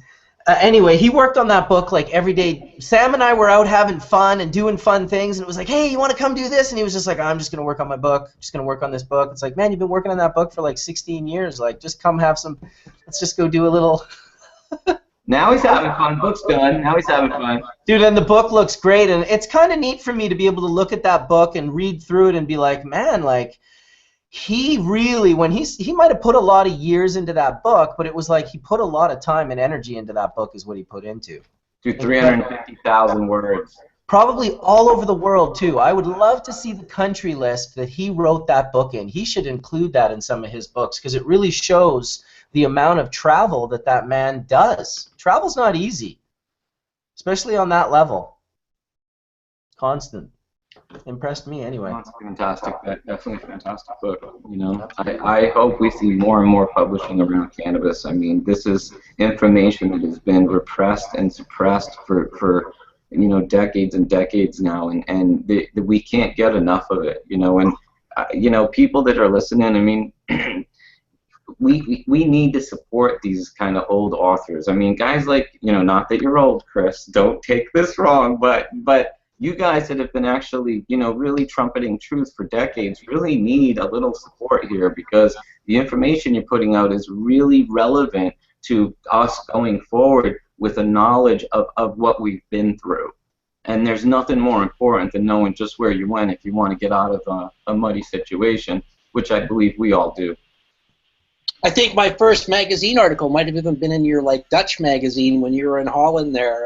Anyway, he worked on that book like every day. Sam and I were out having fun and doing fun things, and it was like, hey, you want to come do this? And he was just like, I'm just going to work on my book. I'm just going to work on this book. It's like, man, you've been working on that book for like 16 years. Like, just come have some, let's just go do a little. Now he's having fun. Book's done. Now he's having fun. Dude, and the book looks great, and it's kind of neat for me to be able to look at that book and read through it and be like, man, like, he really, when he might have put a lot of years into that book, but it was like he put a lot of time and energy into that book is what he put into. Dude, 350,000 words. Probably all over the world, too. I would love to see the country list that he wrote that book in. He should include that in some of his books because it really shows the amount of travel that man does. Travel's not easy, especially on that level. Constant. Impressed me anyway. Oh, it's fantastic. Definitely a fantastic book. You know, I hope we see more and more publishing around cannabis. I mean, this is information that has been repressed and suppressed for you know, decades and decades now, and we can't get enough of it. You know, and you know, people that are listening, I mean, we need to support these kind of old authors. I mean, guys like, you know, not that you're old, Chris. Don't take this wrong, but you guys that have been actually, you know, really trumpeting truth for decades really need a little support here because the information you're putting out is really relevant to us going forward with a knowledge of what we've been through. And there's nothing more important than knowing just where you went if you want to get out of a muddy situation, which I believe we all do. I think my first magazine article might have even been in your like Dutch magazine when you were in Holland there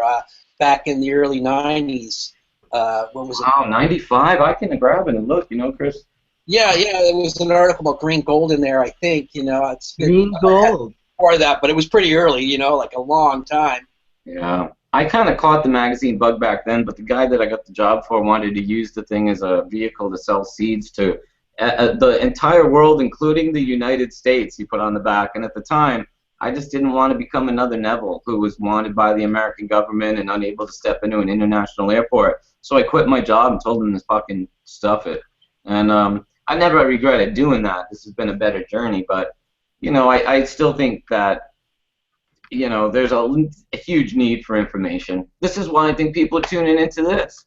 back in the early 90s. What was it? Wow, 95. I can grab it and look. You know, Chris. Yeah, there was an article about green gold in there, I think. It's Green gold. before that, but it was pretty early. Like a long time. Yeah. I kind of caught the magazine bug back then, but the guy that I got the job for wanted to use the thing as a vehicle to sell seeds to the entire world, including the United States, he put on the back. And at the time, I just didn't want to become another Neville who was wanted by the American government and unable to step into an international airport. So I quit my job and told him to fucking stuff it. And I never regretted doing that. This has been a better journey. But, I still think that there's a huge need for information. This is why I think people are tuning into this.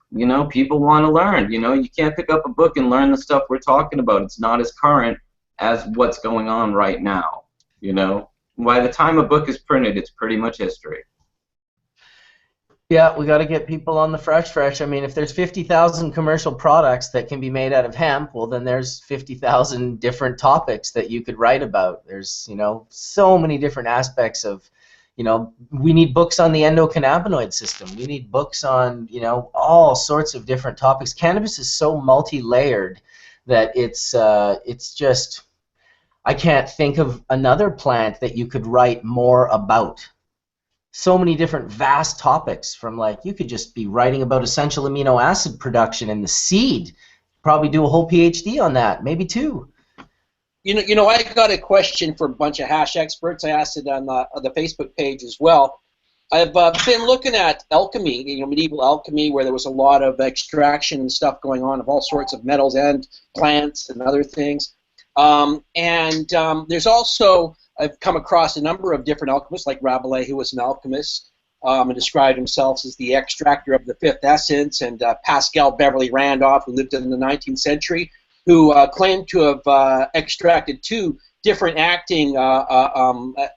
People want to learn. You can't pick up a book and learn the stuff we're talking about. It's not as current as what's going on right now. By the time a book is printed, it's pretty much history. Yeah, we got to get people on the fresh. I mean, if there's 50,000 commercial products that can be made out of hemp, well, then there's 50,000 different topics that you could write about. There's, so many different aspects of, we need books on the endocannabinoid system. We need books on, all sorts of different topics. Cannabis is so multi-layered that it's just, I can't think of another plant that you could write more about. So many different vast topics from you could just be writing about essential amino acid production in the seed. Probably do a whole PhD on that, maybe two. I got a question for a bunch of hash experts. I asked it on the Facebook page as well. I've been looking at alchemy, medieval alchemy, where there was a lot of extraction and stuff going on of all sorts of metals and plants and other things. There's also, I've come across a number of different alchemists, like Rabelais, who was an alchemist and described himself as the extractor of the fifth essence, and Pascal Beverly Randolph, who lived in the 19th century, who claimed to have extracted 2 different acting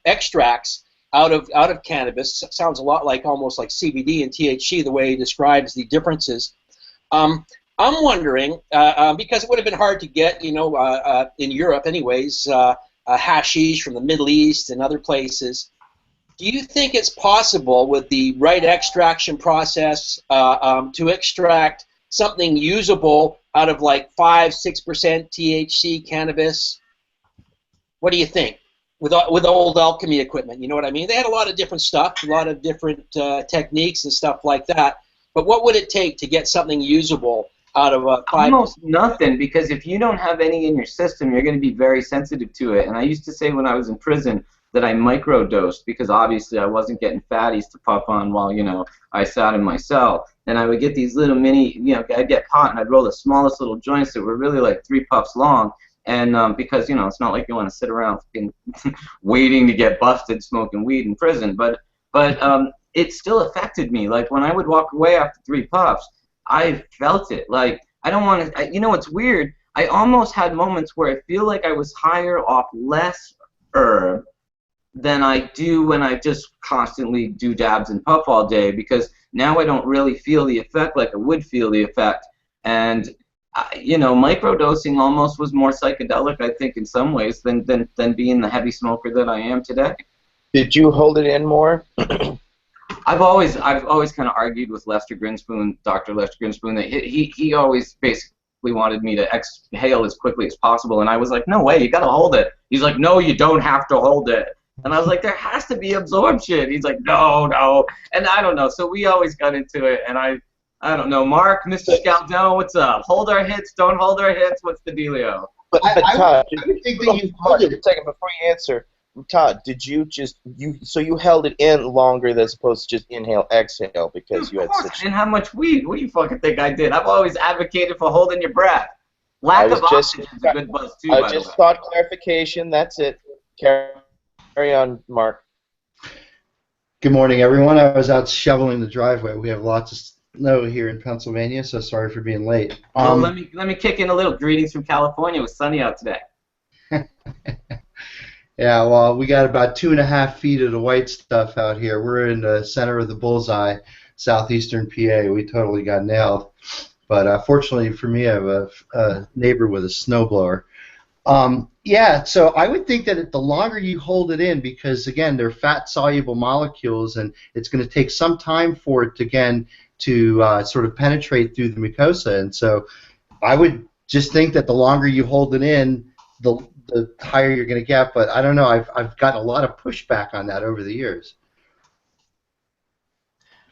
extracts out of cannabis. Sounds a lot almost like CBD and THC, the way he describes the differences. I'm wondering, because it would have been hard to get, in Europe anyways, hashish from the Middle East and other places. Do you think it's possible with the right extraction process to extract something usable out of 5-6% THC cannabis? What do you think with old alchemy equipment? You know what I mean? They had a lot of different stuff, a lot of different techniques and stuff like that. But what would it take to get something usable out of a 5? Almost nothing, because if you don't have any in your system, you're going to be very sensitive to it. And I used to say when I was in prison that I microdosed, because obviously I wasn't getting fatties to puff on while, I sat in my cell. And I would get these little mini, I'd get pot and I'd roll the smallest little joints that were really 3 puffs long. And because, it's not like you want to sit around waiting to get busted smoking weed in prison. But it still affected me. When I would walk away after 3 puffs, I felt it. I don't want to, it's weird. I almost had moments where I feel like I was higher off less herb than I do when I just constantly do dabs and puff all day, because now I don't really feel the effect like I would feel the effect. And, microdosing almost was more psychedelic, I think, in some ways than being the heavy smoker that I am today. Did you hold it in more? I've always kind of argued with Lester Grinspoon, Dr. Lester Grinspoon, that he always basically wanted me to exhale as quickly as possible, and I was like, no way, you gotta hold it. He's like, no, you don't have to hold it. And I was like, there has to be absorption. He's like, no. And I don't know. So we always got into it, and I don't know. Mark, Mr. Scaldone, what's up? Hold our hits, don't hold our hits. What's the dealio? But Todd, I would think that you held a it. second before you answer. Todd, did you so you held it in longer as opposed to just inhale, exhale, because you had I such... didn't have much weed. What do you fucking think I did? I've always advocated for holding your breath. Lack of oxygen is a good buzz too, I just thought clarification, that's it. Carry on, Mark. Good morning, everyone. I was out shoveling the driveway. We have lots of snow here in Pennsylvania, so sorry for being late. Well, let me kick in a little greetings from California. It was sunny out today. Yeah, well, we got about 2.5 feet of the white stuff out here. We're in the center of the bullseye, southeastern PA. We totally got nailed. But fortunately for me, I have a neighbor with a snowblower. Yeah, so I would think that the longer you hold it in, because again, they're fat-soluble molecules, and it's going to take some time for it to, again, to sort of penetrate through the mucosa. And so I would just think that the longer you hold it in, the higher you're going to get. But I don't know. I've gotten a lot of pushback on that over the years.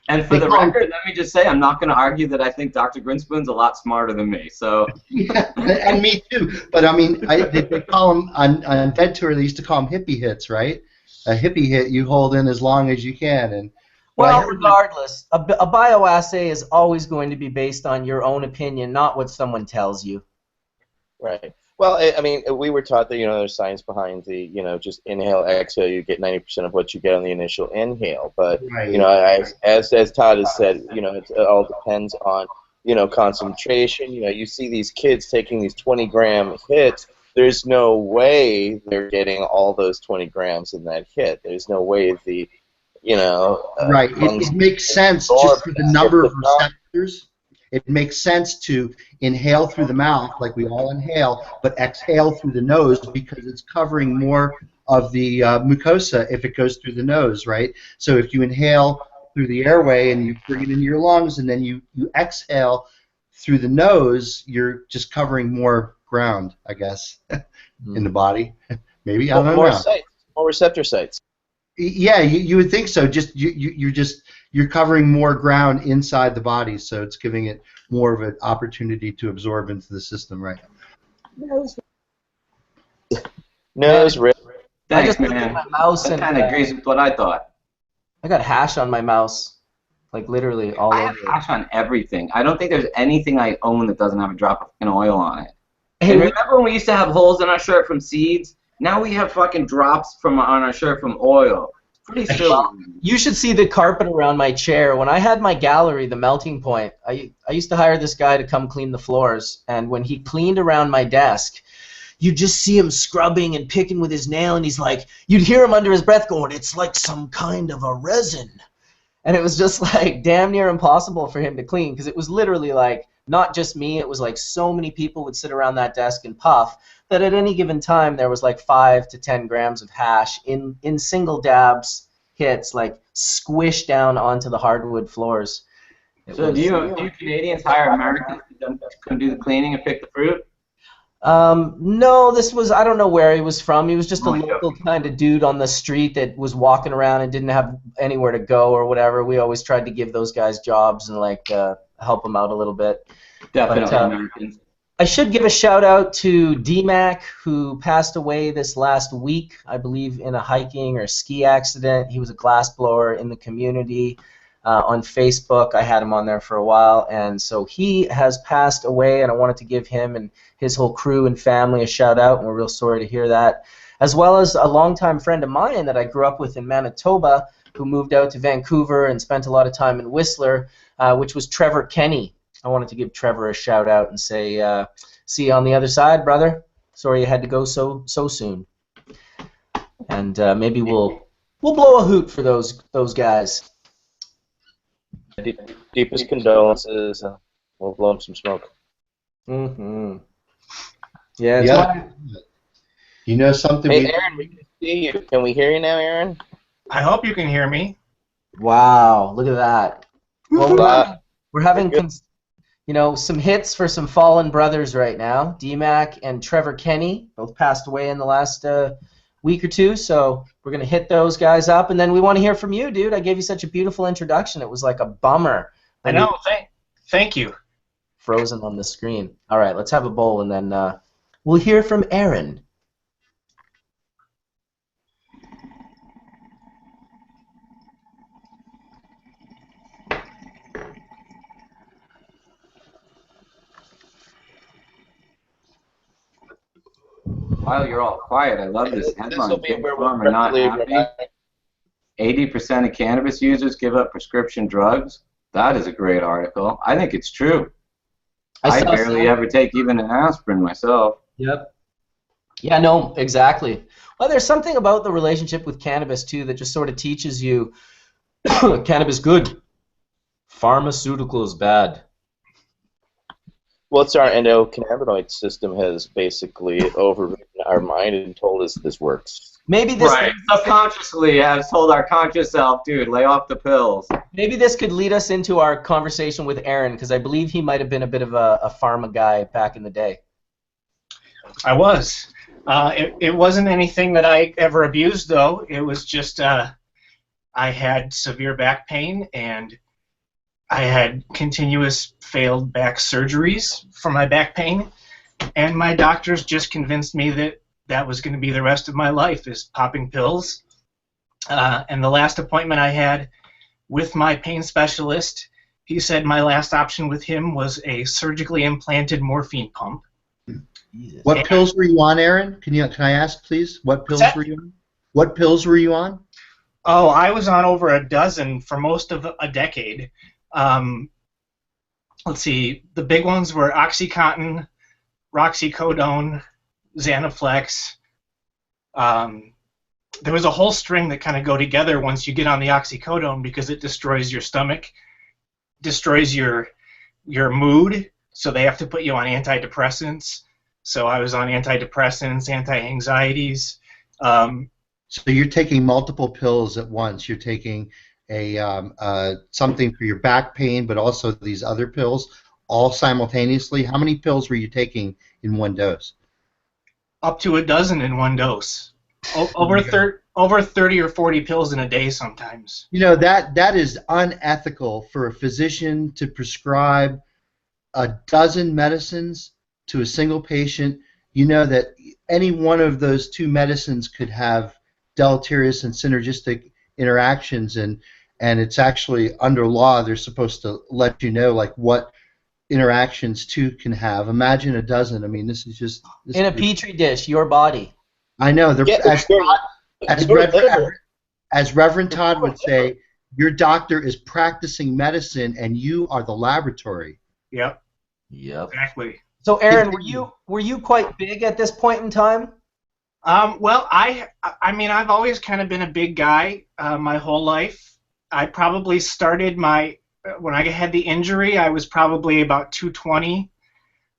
And for the record, let me just say, I'm not going to argue that I think Dr. Grinspoon's a lot smarter than me. So. Yeah, and me too. But I mean, they call them on Dead Tour. They used to call them hippie hits, right? A hippie hit you hold in as long as you can. And well, regardless, a bioassay is always going to be based on your own opinion, not what someone tells you. Right. Well, I mean, we were taught that, there's science behind the, just inhale, exhale, you get 90% of what you get on the initial inhale. But, right. As Todd has said, it all depends on, concentration. You see these kids taking these 20-gram hits. There's no way they're getting all those 20 grams in that hit. There's no way the, right. It makes sense just for the number of receptors. It makes sense to inhale through the mouth, like we all inhale, but exhale through the nose because it's covering more of the mucosa if it goes through the nose, right? So if you inhale through the airway and you bring it into your lungs and then you exhale through the nose, you're just covering more ground, I guess, in the body. Maybe, I don't know. Sites, more receptor sites. Yeah, you would think so. Just you're covering more ground inside the body, so it's giving it more of an opportunity to absorb into the system, right? Nose rip. I just looked at my mouse that and kind of agrees with what I thought. I got hash on my mouse, like literally all over. I have hash on everything. I don't think there's anything I own that doesn't have a drop of fucking oil on it. Hey, and remember when we used to have holes in our shirt from seeds? Now we have fucking drops on our shirt from oil. Pretty silly. You should see the carpet around my chair. When I had my gallery, the Melting Point, I used to hire this guy to come clean the floors, and when he cleaned around my desk, you just see him scrubbing and picking with his nail, and he's like, you'd hear him under his breath going, it's like some kind of a resin. And it was just like damn near impossible for him to clean because it was literally like not just me, it was like so many people would sit around that desk and puff that at any given time there was like 5 to 10 grams of hash in single dabs hits, like squished down onto the hardwood floors. So do you Canadians hire Americans to come do the cleaning and pick the fruit? No, this was, I don't know where he was from. He was just a local kind of dude on the street that was walking around and didn't have anywhere to go or whatever. We always tried to give those guys jobs and like help them out a little bit. Definitely Americans. I should give a shout out to DMAC, who passed away this last week, I believe, in a hiking or ski accident. He was a glassblower in the community on Facebook. I had him on there for a while, and so he has passed away, and I wanted to give him and his whole crew and family a shout out, and we're real sorry to hear that. As well as a longtime friend of mine that I grew up with in Manitoba, who moved out to Vancouver and spent a lot of time in Whistler, which was Trevor Kenny. I wanted to give Trevor a shout out and say, see you on the other side, brother. Sorry you had to go so soon. And maybe we'll blow a hoot for those guys. Deepest condolences. We'll blow them some smoke. Mm-hmm. Yeah. Yeah. You know something? Hey, Aaron, we can see you. Can we hear you now, Aaron? I hope you can hear me. Wow, look at that. Well, we're having some hits for some fallen brothers right now. DMAC and Trevor Kenny both passed away in the last week or two, so we're going to hit those guys up, and then we want to hear from you, dude. I gave you such a beautiful introduction. It was like a bummer. I know. Thank you. Frozen on the screen. All right, let's have a bowl, and then we'll hear from Aaron. While you're all quiet, I love this headline. This will be where Farmer not happy. 80% of cannabis users give up prescription drugs. That is a great article. I think it's true. I barely ever take even an aspirin myself. Yep. Yeah, no, exactly. Well, there's something about the relationship with cannabis, too, that just sort of teaches you cannabis good, pharmaceutical is bad. Well, it's our endocannabinoid system has basically overridden our mind and told us this works. Maybe this Right. Subconsciously has told our conscious self, dude, lay off the pills. maybe this could lead us into our conversation with Aaron, because I believe he might have been a bit of a pharma guy back in the day. I was. It wasn't anything that I ever abused, though. It was just I had severe back pain, and I had continuous failed back surgeries for my back pain, and my doctors just convinced me that that was going to be the rest of my life, is popping pills. And the last appointment I had with my pain specialist, he said my last option with him was a surgically implanted morphine pump. What pills were you on, Aaron? Can I ask, please? What pills were you on? What pills were you on? Oh, I was on over a dozen for most of a decade. Let's see, the big ones were OxyContin, Roxicodone, Xanaflex. There was a whole string that kind of go together once you get on the oxycodone, because it destroys your stomach, destroys your mood, so they have to put you on antidepressants. So I was on antidepressants, anti-anxieties. So you're taking multiple pills at once. You're taking something for your back pain, but also these other pills, all simultaneously. How many pills were you taking in one dose? Up to a dozen in one dose. Over 30 or 40 pills in a day sometimes. You know, that is unethical for a physician to prescribe a dozen medicines to a single patient. You know that any one of those two medicines could have deleterious and synergistic interactions, and it's actually under law they're supposed to let you know like what interactions two can have. Imagine a dozen. I mean, this is just In a petri dish, your body. I know. They're, Yeah, as Reverend Todd would say, your doctor is practicing medicine and you are the laboratory. Yep. Yep. Exactly. So, Aaron, were you quite big at this point in time? Well, I mean, I've always kind of been a big guy my whole life. I probably started when I had the injury, I was probably about 220.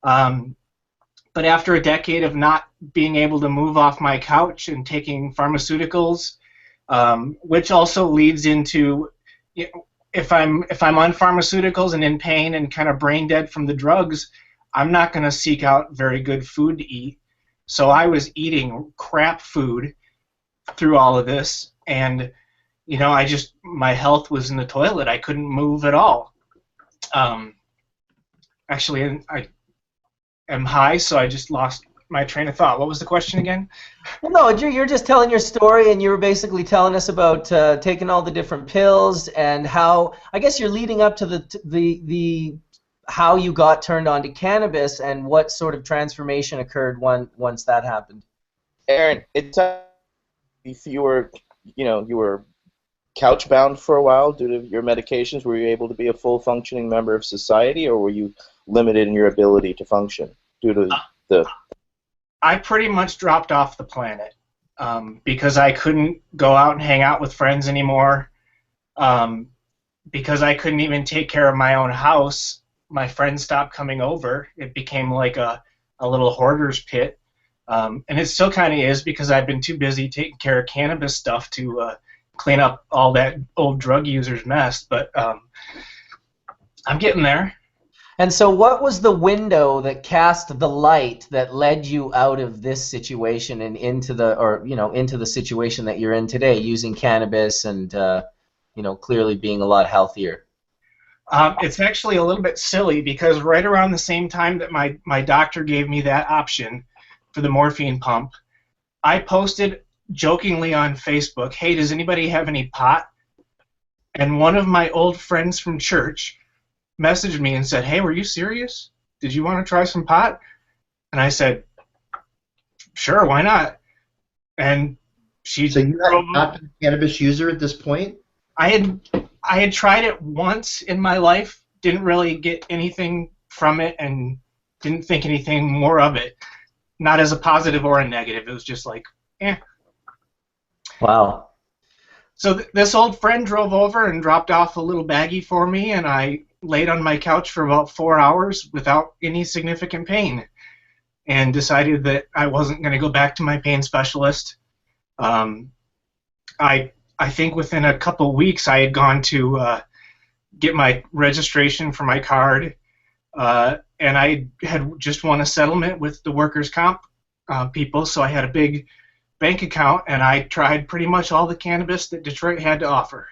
But after a decade of not being able to move off my couch and taking pharmaceuticals, which also leads into, if I'm on pharmaceuticals and in pain and kind of brain dead from the drugs, I'm not going to seek out very good food to eat. So I was eating crap food through all of this, and my health was in the toilet. I couldn't move at all. Actually, I am high, so I just lost my train of thought. What was the question again? Well, no, you're just telling your story, and you were basically telling us about taking all the different pills and how, I guess you're leading up to the how you got turned on to cannabis and what sort of transformation occurred once that happened. Aaron, it's if you were couch bound for a while due to your medications. Were you able to be a full functioning member of society, or were you limited in your ability to function due to the? I pretty much dropped off the planet because I couldn't go out and hang out with friends anymore. Because I couldn't even take care of my own house. My friends stopped coming over. It became like a little hoarder's pit. And it still kind of is, because I've been too busy taking care of cannabis stuff to clean up all that old drug users' mess. But I'm getting there. And so what was the window that cast the light that led you out of this situation and into the situation that you're in today, using cannabis and clearly being a lot healthier? It's actually a little bit silly, because right around the same time that my doctor gave me that option for the morphine pump, I posted jokingly on Facebook, "Hey, does anybody have any pot?" And one of my old friends from church messaged me and said, "Hey, were you serious? Did you want to try some pot?" And I said, "Sure, why not?" And she. So you had not been a cannabis user at this point? I had tried it once in my life, didn't really get anything from it, and didn't think anything more of it. Not as a positive or a negative. It was just like, eh. Wow. So this old friend drove over and dropped off a little baggie for me, and I laid on my couch for about 4 hours without any significant pain, and decided that I wasn't going to go back to my pain specialist. I think within a couple weeks I had gone to get my registration for my card, and I had just won a settlement with the workers' comp people, so I had a big bank account, and I tried pretty much all the cannabis that Detroit had to offer.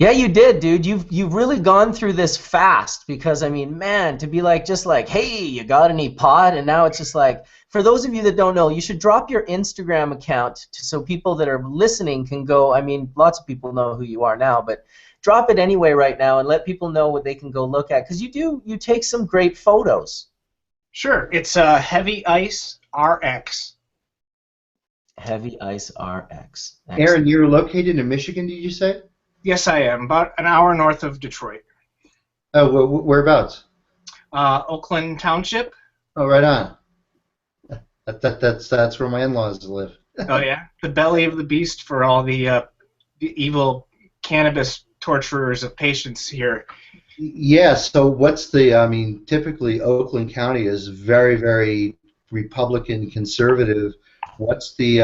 Yeah, you did, dude. You've really gone through this fast, because I mean, man, to be like just like, hey, you got any pot? And now it's just like, for those of you that don't know, you should drop your Instagram account so people that are listening can go. I mean, lots of people know who you are now, but drop it anyway right now and let people know what they can go look at, because you take some great photos. Sure, it's Heavy Ice RX. Heavy Ice RX. Aaron, you're located in Michigan, did you say? Yes, I am. About an hour north of Detroit. Oh, whereabouts? Oakland Township. Oh, right on. That's where my in-laws live. Oh yeah, the belly of the beast for all the evil cannabis torturers of patients here. Yeah. So what's I mean, typically Oakland County is very, very Republican conservative. What's the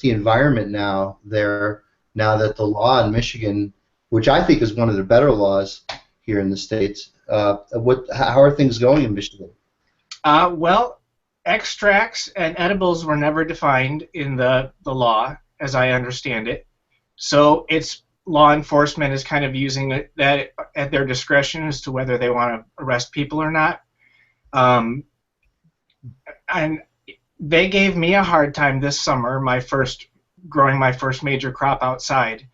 environment now there? Now that the law in Michigan, which I think is one of the better laws here in the States, how are things going in Michigan? Well, extracts and edibles were never defined in the law, as I understand it. So it's law enforcement is kind of using that at their discretion as to whether they want to arrest people or not. And they gave me a hard time this summer, growing my first major crop outside,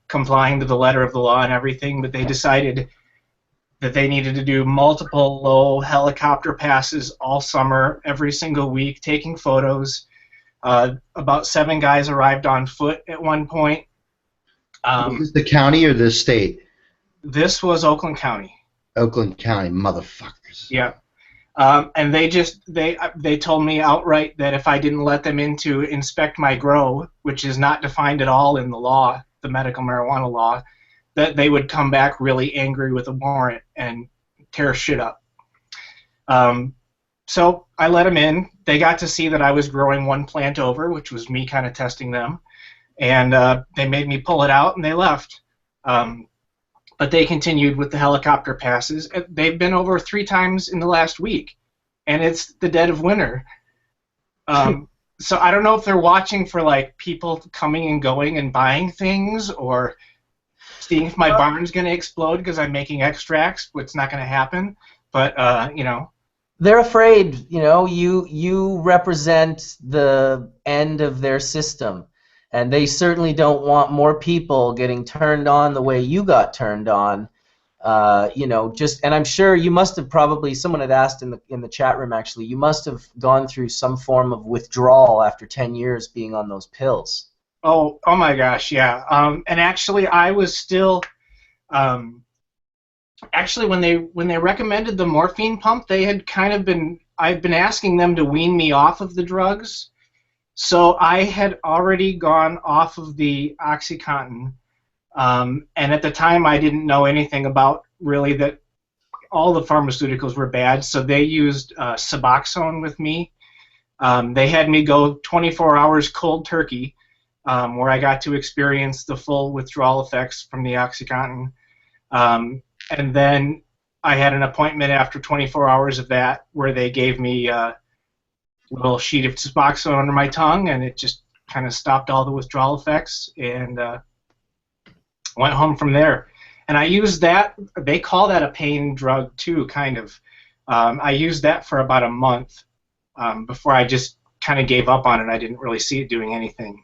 complying to the letter of the law and everything, but they decided that they needed to do multiple low helicopter passes all summer, every single week, taking photos. About 7 guys arrived on foot at one point. Is this the county or the state? This was Oakland County. Oakland County, motherfuckers. Yeah. And they told me outright that if I didn't let them in to inspect my grow, which is not defined at all in the law, the medical marijuana law, that they would come back really angry with a warrant and tear shit up. So I let them in. They got to see that I was growing one plant over, which was me kind of testing them, and they made me pull it out, and they left. But they continued with the helicopter passes. They've been over 3 times in the last week, and it's the dead of winter. So I don't know if they're watching for like people coming and going and buying things, or seeing if my barn's going to explode because I'm making extracts, which is not going to happen. But they're afraid. You represent the end of their system. And they certainly don't want more people getting turned on the way you got turned on. And I'm sure you must have probably, someone had asked in the chat room actually, you must have gone through some form of withdrawal after 10 years being on those pills. Oh my gosh, yeah. And actually, I was still, actually when they recommended the morphine pump, they had I've been asking them to wean me off of the drugs. So I had already gone off of the OxyContin, and at the time I didn't know anything about really that all the pharmaceuticals were bad, so they used Suboxone with me. They had me go 24 hours cold turkey, where I got to experience the full withdrawal effects from the OxyContin. And then I had an appointment after 24 hours of that where they gave me little sheet of Suboxone under my tongue, and it just kind of stopped all the withdrawal effects, and went home from there. And I used that, they call that a pain drug too, kind of. I used that for about a month before I just kind of gave up on it. I didn't really see it doing anything.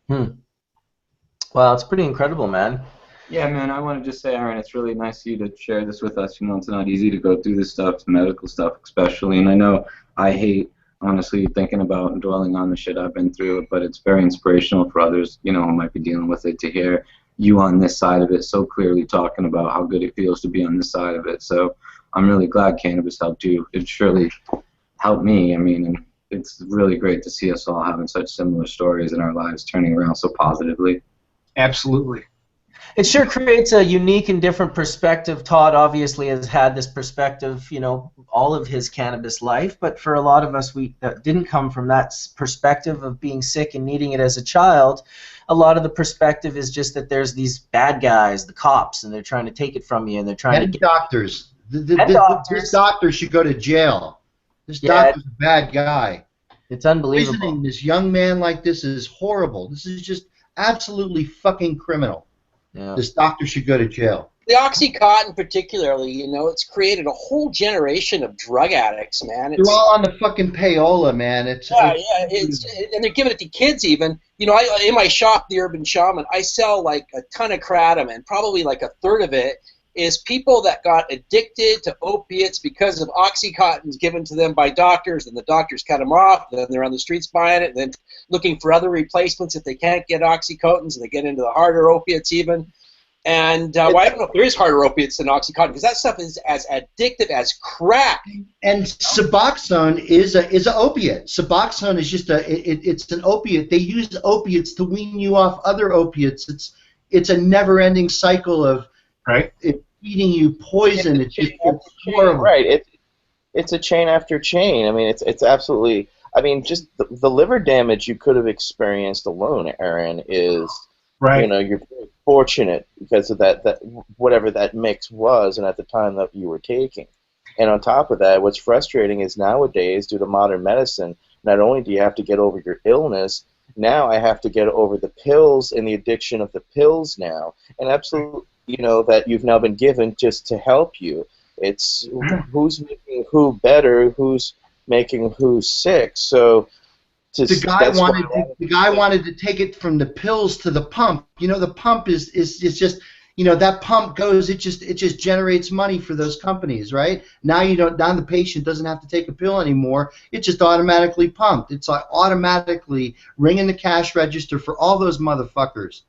Well, it's pretty incredible, man. Yeah, man, I want to just say, Aaron, it's really nice of you to share this with us. It's not easy to go through this stuff, the medical stuff especially, and I know I hate, honestly, thinking about and dwelling on the shit I've been through, but it's very inspirational for others, who might be dealing with it, to hear you on this side of it so clearly talking about how good it feels to be on this side of it. So I'm really glad cannabis helped you. It surely helped me. I mean, and it's really great to see us all having such similar stories in our lives turning around so positively. Absolutely. It sure creates a unique and different perspective. Todd obviously has had this perspective, you know, all of his cannabis life, but for a lot of us that didn't come from that perspective of being sick and needing it as a child, a lot of the perspective is just that there's these bad guys, the cops, and they're trying to take it from you, and they're trying And to get doctors. and doctors. This doctor should go to jail. This Yeah. doctor's a bad guy. It's unbelievable. Poisoning this young man like this is horrible. This is just absolutely fucking criminal. Yeah. This doctor should go to jail. The Oxycontin particularly, you know, it's created a whole generation of drug addicts, man. They're all on the fucking payola, man. And they're giving it to kids even. You know, in my shop, the Urban Shaman, I sell like a ton of kratom, and probably like a third of it is people that got addicted to opiates because of Oxycontins given to them by doctors, and the doctors cut them off, then they're on the streets buying it, and then looking for other replacements if they can't get Oxycontins, and they get into the harder opiates even. And well, I don't know if there is harder opiates than Oxycontin, because that stuff is as addictive as crack. And Suboxone is an opiate. Suboxone is just it's an opiate. They use opiates to wean you off other opiates. It's a never-ending cycle of feeding you poison. It's horrible. Right. It's a chain after chain. I mean, it's absolutely. I mean, just the liver damage you could have experienced alone, Aaron, is Right. You know, you're very fortunate because of that whatever that mix was, and at the time that you were taking. And on top of that, what's frustrating is nowadays, due to modern medicine, not only do you have to get over your illness, now I have to get over the pills and the addiction of the pills now, and absolutely, you know, that you've now been given just to help you. It's who's making who better, who's making who sick. So the guy wanted to take it from the pills to the pump. You know, the pump is just, you know, that pump goes, it just generates money for those companies, right? Now the patient doesn't have to take a pill anymore. It's just automatically pumped. It's like automatically ringing the cash register for all those motherfuckers.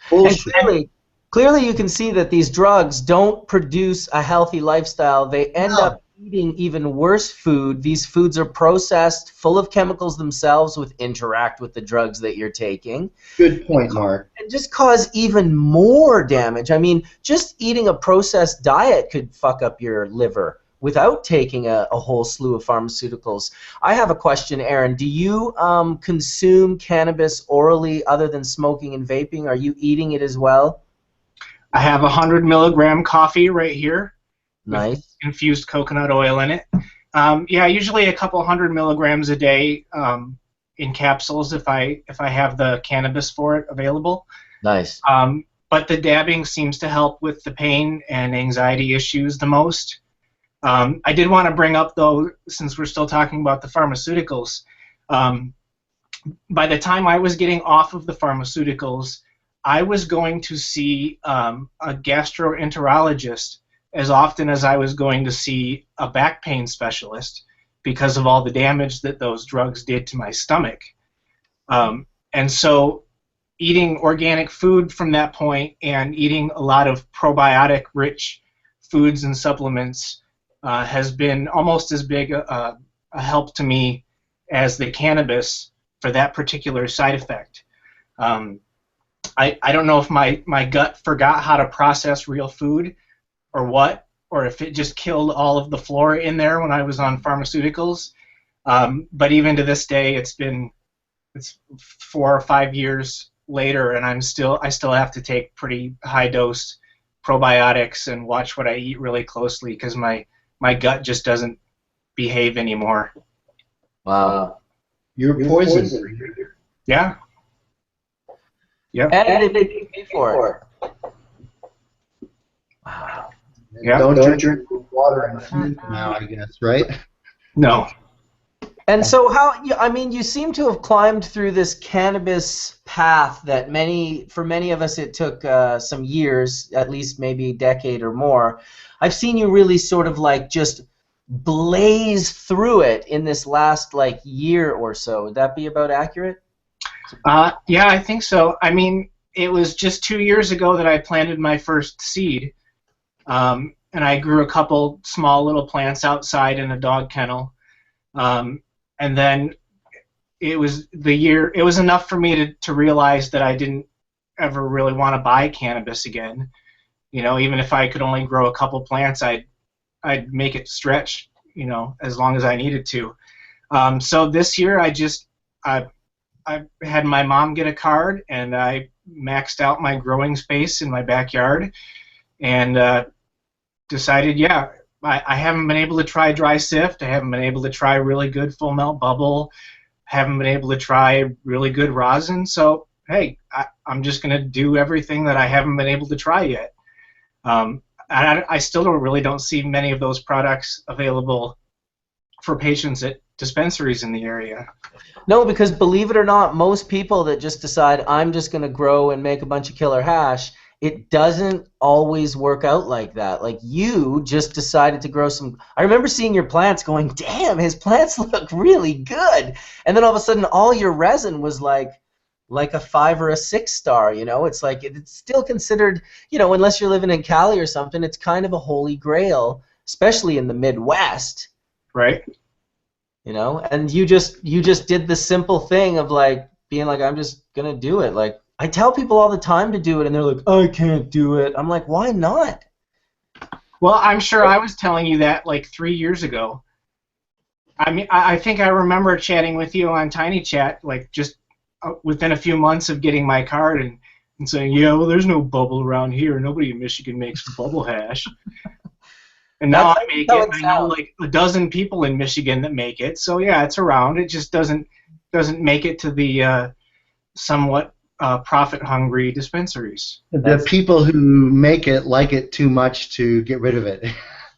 Bullshit. And clearly you can see that these drugs don't produce a healthy lifestyle. They end up eating even worse food. These foods are processed, full of chemicals themselves, which interact with the drugs that you're taking. Good point, Mark. And just cause even more damage. I mean, just eating a processed diet could fuck up your liver without taking a whole slew of pharmaceuticals. I have a question, Aaron. Do you consume cannabis orally other than smoking and vaping? Are you eating it as well? I have 100 milligram coffee right here. Nice. Infused coconut oil in it. Yeah, usually a couple 100 milligrams a day in capsules if I have the cannabis for it available. Nice. But the dabbing seems to help with the pain and anxiety issues the most. I did want to bring up, though, since we're still talking about the pharmaceuticals, by the time I was getting off of the pharmaceuticals, I was going to see a gastroenterologist as often as I was going to see a back pain specialist because of all the damage that those drugs did to my stomach. And so eating organic food from that point and eating a lot of probiotic-rich foods and supplements has been almost as big a help to me as the cannabis for that particular side effect. I don't know if my gut forgot how to process real food or what, or if it just killed all of the flora in there when I was on pharmaceuticals. But even to this day, it's 4 or 5 years later, and I still have to take pretty high dose probiotics and watch what I eat really closely because my gut just doesn't behave anymore. Wow. You're poisoned. Yeah. Yeah. And did they pay for it? Wow. Yeah. Don't drink water and food now, I guess, right? No. And so I mean, you seem to have climbed through this cannabis path that for many of us it took some years, at least maybe a decade or more. I've seen you really sort of like just blaze through it in this last like year or so. Would that be about accurate? Yeah, I think so. I mean, it was just 2 years ago that I planted my first seed. And I grew a couple small little plants outside in a dog kennel. And then it was enough for me to realize that ever really want to buy cannabis again. You know, even if I could only grow a couple plants, I'd make it stretch, you know, as long as I needed to. So this year I had my mom get a card, and I maxed out my growing space in my backyard, and decided, yeah, I haven't been able to try dry sift. I haven't been able to try really good full melt bubble. Haven't been able to try really good rosin. So hey, I'm just gonna do everything that I haven't been able to try yet. I still don't see many of those products available for patients at dispensaries in the area. No, because believe it or not, most people that just decide I'm just going to grow and make a bunch of killer hash, it doesn't always work out like that. Like you just decided to grow some. I remember seeing your plants going, damn, his plants look really good. And then all of a sudden all your resin was like a 5 or a 6 star, you know? It's like it's still considered, you know, unless you're living in Cali or something, it's kind of a holy grail, especially in the Midwest. Right. You know, and you just did the simple thing of like being like, I'm just gonna do it. Like I tell people all the time to do it, and they're like, I can't do it. I'm like, why not? Well, I'm sure I was telling you that like 3 years ago. I mean, I think I remember chatting with you on Tiny Chat, like just within a few months of getting my card, and saying, yeah, well, there's no bubble around here. Nobody in Michigan makes bubble hash. And now I make it. I know like a dozen people in Michigan that make it. So yeah, it's around. It just doesn't make it to the somewhat profit-hungry dispensaries. The people who make it like it too much to get rid of it.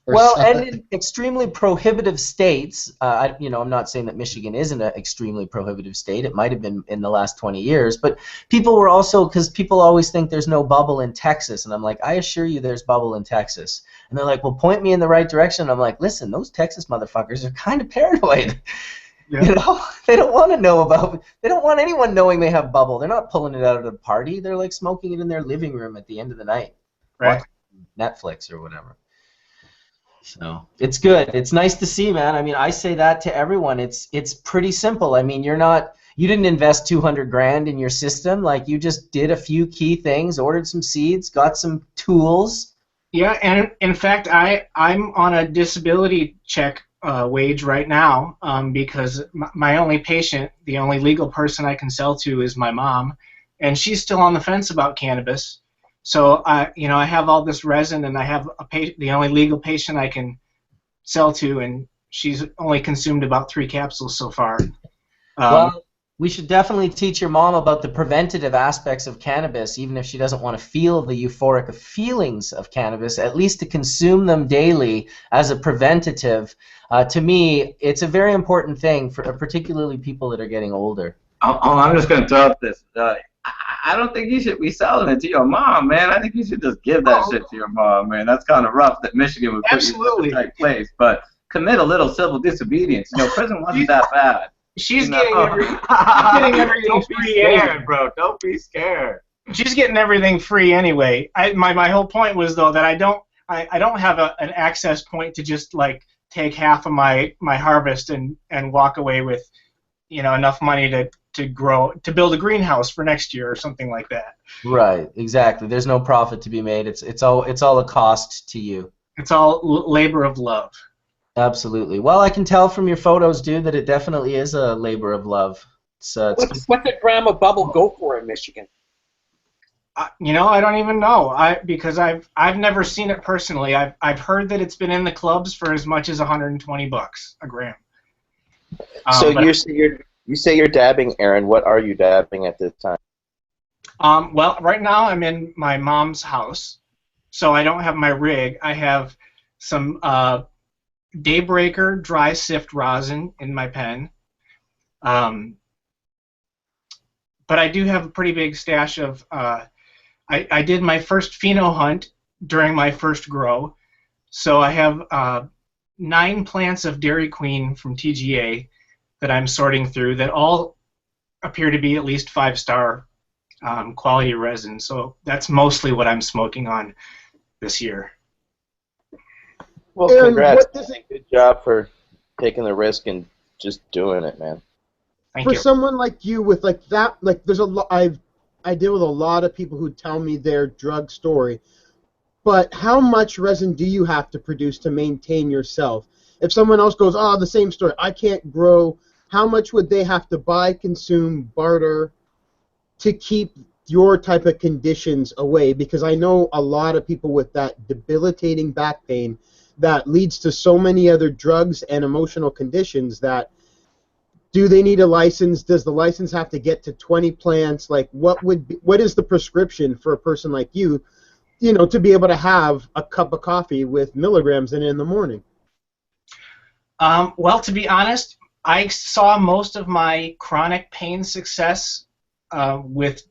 Well, and in extremely prohibitive states, you know, I'm not saying that Michigan isn't an extremely prohibitive state. It might have been in the last 20 years. But people were also, because people always think there's no bubble in Texas. And I'm like, I assure you there's bubble in Texas. And they're like, well, point me in the right direction. And I'm like, listen, those Texas motherfuckers are kind of paranoid. Yeah. You know, they don't want to know about, they don't want anyone knowing they have bubble. They're not pulling it out of the party. They're like smoking it in their living room at the end of the night. Right. Netflix or whatever. So it's good. It's nice to see, man. I mean, I say that to everyone. It's pretty simple. I mean, you didn't invest 200 grand in your system. Like you just did a few key things, ordered some seeds, got some tools. Yeah, and in fact, I'm on a disability check wage right now because my only patient, the only legal person I can sell to is my mom, and she's still on the fence about cannabis. So I have all this resin, and I have the only legal patient I can sell to, and she's only consumed about 3 capsules so far. Well, we should definitely teach your mom about the preventative aspects of cannabis, even if she doesn't want to feel the euphoric feelings of cannabis, at least to consume them daily as a preventative. To me, it's a very important thing for particularly people that are getting older. I'm just going to throw out this. I don't think you should be selling it to your mom, man. I think you should just give that shit to your mom, man. That's kind of rough that Michigan would put you in the right place. But commit a little civil disobedience. You know, prison wasn't that bad. She's getting everything free anyway, bro. Don't be scared. She's getting everything free anyway. My whole point was though that I don't have an access point to just like take half of my harvest and walk away with, you know, enough money to build a greenhouse for next year or something like that. Right, exactly. There's no profit to be made. It's all a cost to you. It's all labor of love. Absolutely. Well, I can tell from your photos, dude, that it definitely is a labor of love. What's a gram of bubble go for in Michigan? You know, I don't even know. Because I've never seen it personally. I've heard that it's been in the clubs for as much as $120 a gram. So you say you're dabbing, Aaron. What are you dabbing at this time? Well, right now I'm in my mom's house, so I don't have my rig. I have some Daybreaker dry sift rosin in my pen. But I do have a pretty big stash of, I did my first pheno hunt during my first grow, so I have 9 plants of Dairy Queen from TGA that I'm sorting through that all appear to be at least 5-star quality resin, so that's mostly what I'm smoking on this year. Well, Aaron, congrats. Good job for taking the risk and just doing it, man. Thank you. For someone like you with like that, like there's a lot. I deal with a lot of people who tell me their drug story. But how much resin do you have to produce to maintain yourself? If someone else goes, oh, the same story, I can't grow, how much would they have to buy, consume, barter to keep your type of conditions away? Because I know a lot of people with that debilitating back pain that leads to so many other drugs and emotional conditions that do they need a license? Does the license have to get to 20 plants? Like, what is the prescription for a person like you, to be able to have a cup of coffee with milligrams in it in the morning? Well, to be honest, I saw most of my chronic pain success with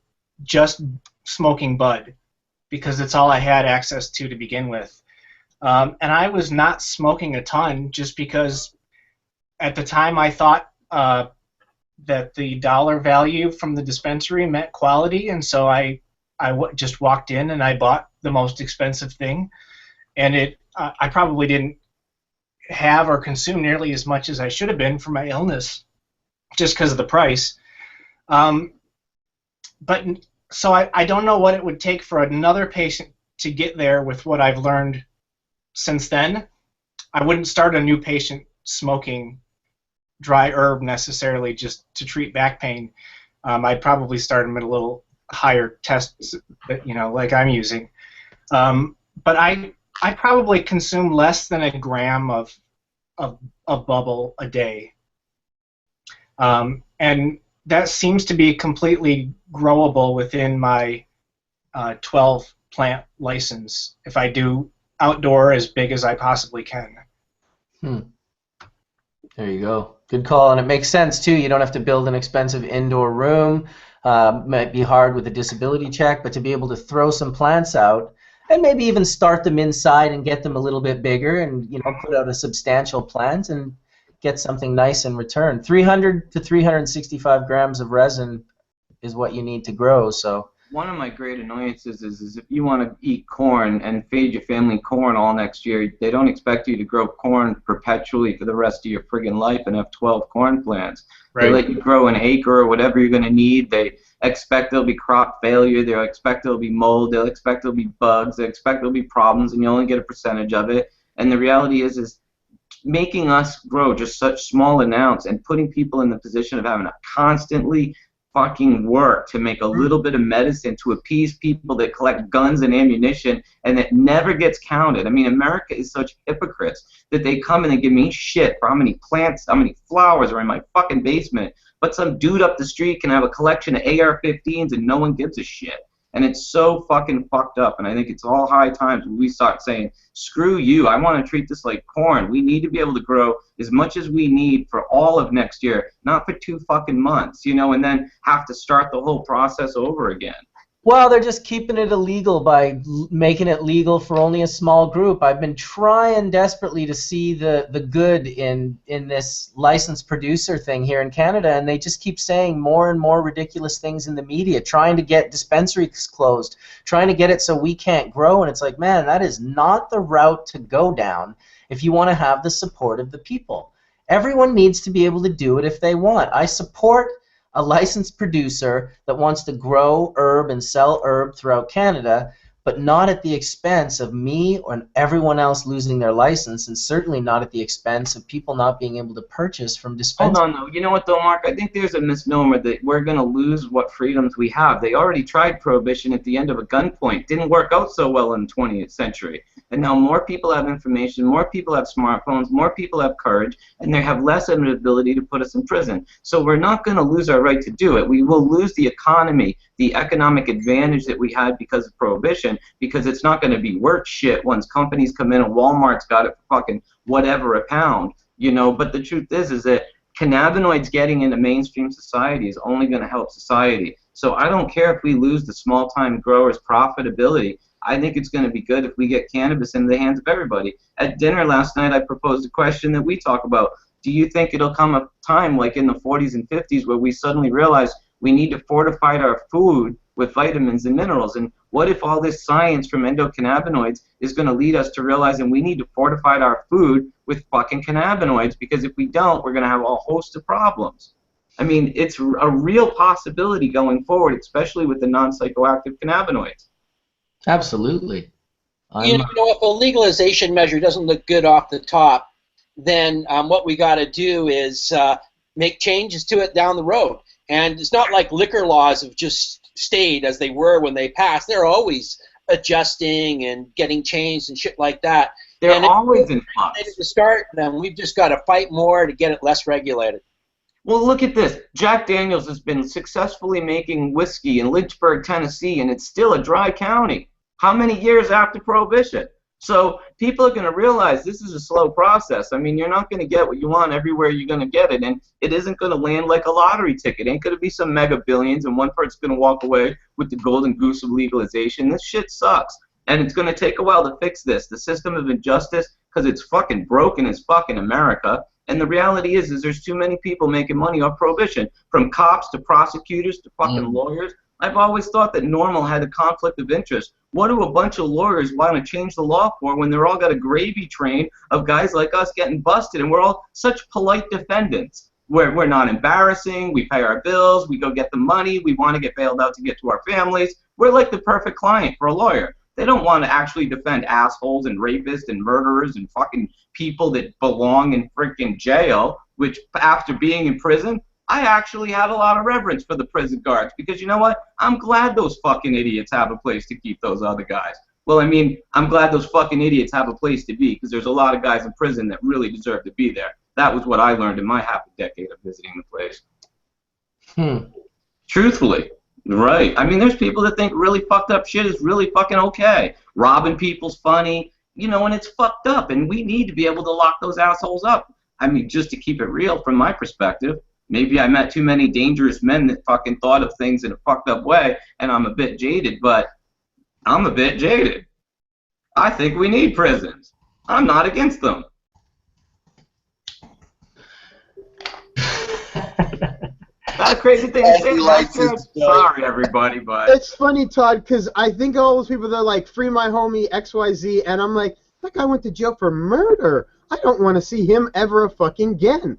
just smoking bud, because it's all I had access to begin with. And I was not smoking a ton just because at the time I thought that the dollar value from the dispensary meant quality, and so I just walked in and I bought the most expensive thing, and I probably didn't have or consume nearly as much as I should have been for my illness just because of the price. But so I don't know what it would take for another patient to get there with what I've learned since then. I wouldn't start a new patient smoking dry herb necessarily just to treat back pain. I'd probably start them at a little higher tests that, like I'm using. But I probably consume less than a gram of bubble a day. And that seems to be completely growable within my 12 plant license if I do outdoor as big as I possibly can. There you go. Good call. And it makes sense, too. You don't have to build an expensive indoor room. Might be hard with a disability check, but to be able to throw some plants out and maybe even start them inside and get them a little bit bigger and, put out a substantial plant and get something nice in return. 300 to 365 grams of resin is what you need to grow. So one of my great annoyances is if you want to eat corn and feed your family corn all next year, they don't expect you to grow corn perpetually for the rest of your friggin' life and have 12 corn plants. Right. They let you grow an acre or whatever you're going to need. They expect there'll be crop failure. They'll expect there'll be mold. They'll expect there'll be bugs. They expect there'll be problems, and you only get a percentage of it. And the reality is making us grow just such small amounts and putting people in the position of having to constantly fucking work to make a little bit of medicine to appease people that collect guns and ammunition, and that never gets counted. I mean, America is such hypocrites that they come and they give me shit for how many plants, how many flowers are in my fucking basement, but some dude up the street can have a collection of AR-15s and no one gives a shit. And it's so fucking fucked up, and I think it's all high times when we start saying, screw you, I want to treat this like corn. We need to be able to grow as much as we need for all of next year, not for 2 fucking months, and then have to start the whole process over again. Well, they're just keeping it illegal by making it legal for only a small group. I've been trying desperately to see the good in this licensed producer thing here in Canada, and they just keep saying more and more ridiculous things in the media, trying to get dispensaries closed, trying to get it so we can't grow, and it's like, man, that is not the route to go down if you want to have the support of the people. Everyone needs to be able to do it if they want. I support a licensed producer that wants to grow herb and sell herb throughout Canada, but not at the expense of me or everyone else losing their license, and certainly not at the expense of people not being able to purchase from dispensaries. Hold on, though. You know what, though, Mark? I think there's a misnomer that we're going to lose what freedoms we have. They already tried prohibition at the end of a gunpoint. Didn't work out so well in the 20th century. And now more people have information, more people have smartphones, more people have courage, and they have less of an ability to put us in prison. So we're not going to lose our right to do it. We will lose the economy, the economic advantage that we had because of prohibition, because it's not going to be worth shit once companies come in and Walmart's got it for fucking whatever a pound, But the truth is that cannabinoids getting into mainstream society is only going to help society. So I don't care if we lose the small-time growers' profitability. I think it's going to be good if we get cannabis in the hands of everybody. At dinner last night, I proposed a question that we talk about. Do you think it'll come a time like in the 40s and 50s where we suddenly realize we need to fortify our food with vitamins and minerals? And what if all this science from endocannabinoids is going to lead us to realizing we need to fortify our food with fucking cannabinoids? Because if we don't, we're going to have a host of problems. I mean, it's a real possibility going forward, especially with the non-psychoactive cannabinoids. Absolutely. You know, if a legalization measure doesn't look good off the top, then what we got to do is make changes to it down the road. And it's not like liquor laws have just stayed as they were when they passed. They're always adjusting and getting changed and shit like that. They're always in flux. To start, then we've just got to fight more to get it less regulated. Well, look at this. Jack Daniels has been successfully making whiskey in Lynchburg, Tennessee, and it's still a dry county. How many years after Prohibition? So people are going to realize this is a slow process. I mean, you're not going to get what you want everywhere you're going to get it, and it isn't going to land like a lottery ticket. It ain't going to be some mega billions, and one person's going to walk away with the golden goose of legalization. This shit sucks, and it's going to take a while to fix this. The system of injustice, because it's fucking broken as fuck in America. And the reality is there's too many people making money off prohibition, from cops to prosecutors to fucking lawyers. I've always thought that NORML had a conflict of interest. What do a bunch of lawyers want to change the law for when they're all got a gravy train of guys like us getting busted, and we're all such polite defendants? We're not embarrassing, we pay our bills, we go get the money, we want to get bailed out to get to our families. We're like the perfect client for a lawyer. They don't want to actually defend assholes and rapists and murderers and fucking people that belong in freaking jail, which after being in prison, I actually had a lot of reverence for the prison guards, because you know what? I'm glad those fucking idiots have a place to keep those other guys. Well, I mean, I'm glad those fucking idiots have a place to be, because there's a lot of guys in prison that really deserve to be there. That was what I learned in my half a decade of visiting the place. Truthfully. Right. I mean, there's people that think really fucked up shit is really fucking okay. Robbing people's funny, you know, and it's fucked up, and we need to be able to lock those assholes up. I mean, just to keep it real from my perspective, maybe I met too many dangerous men that fucking thought of things in a fucked up way, and I'm a bit jaded, but I'm a bit jaded. I think we need prisons. I'm not against them. That's a crazy thing to say. Sorry, everybody, but it's funny, Todd, because I think all those people that are like, free my homie XYZ, and I'm like, that guy went to jail for murder. I don't want to see him ever fucking again.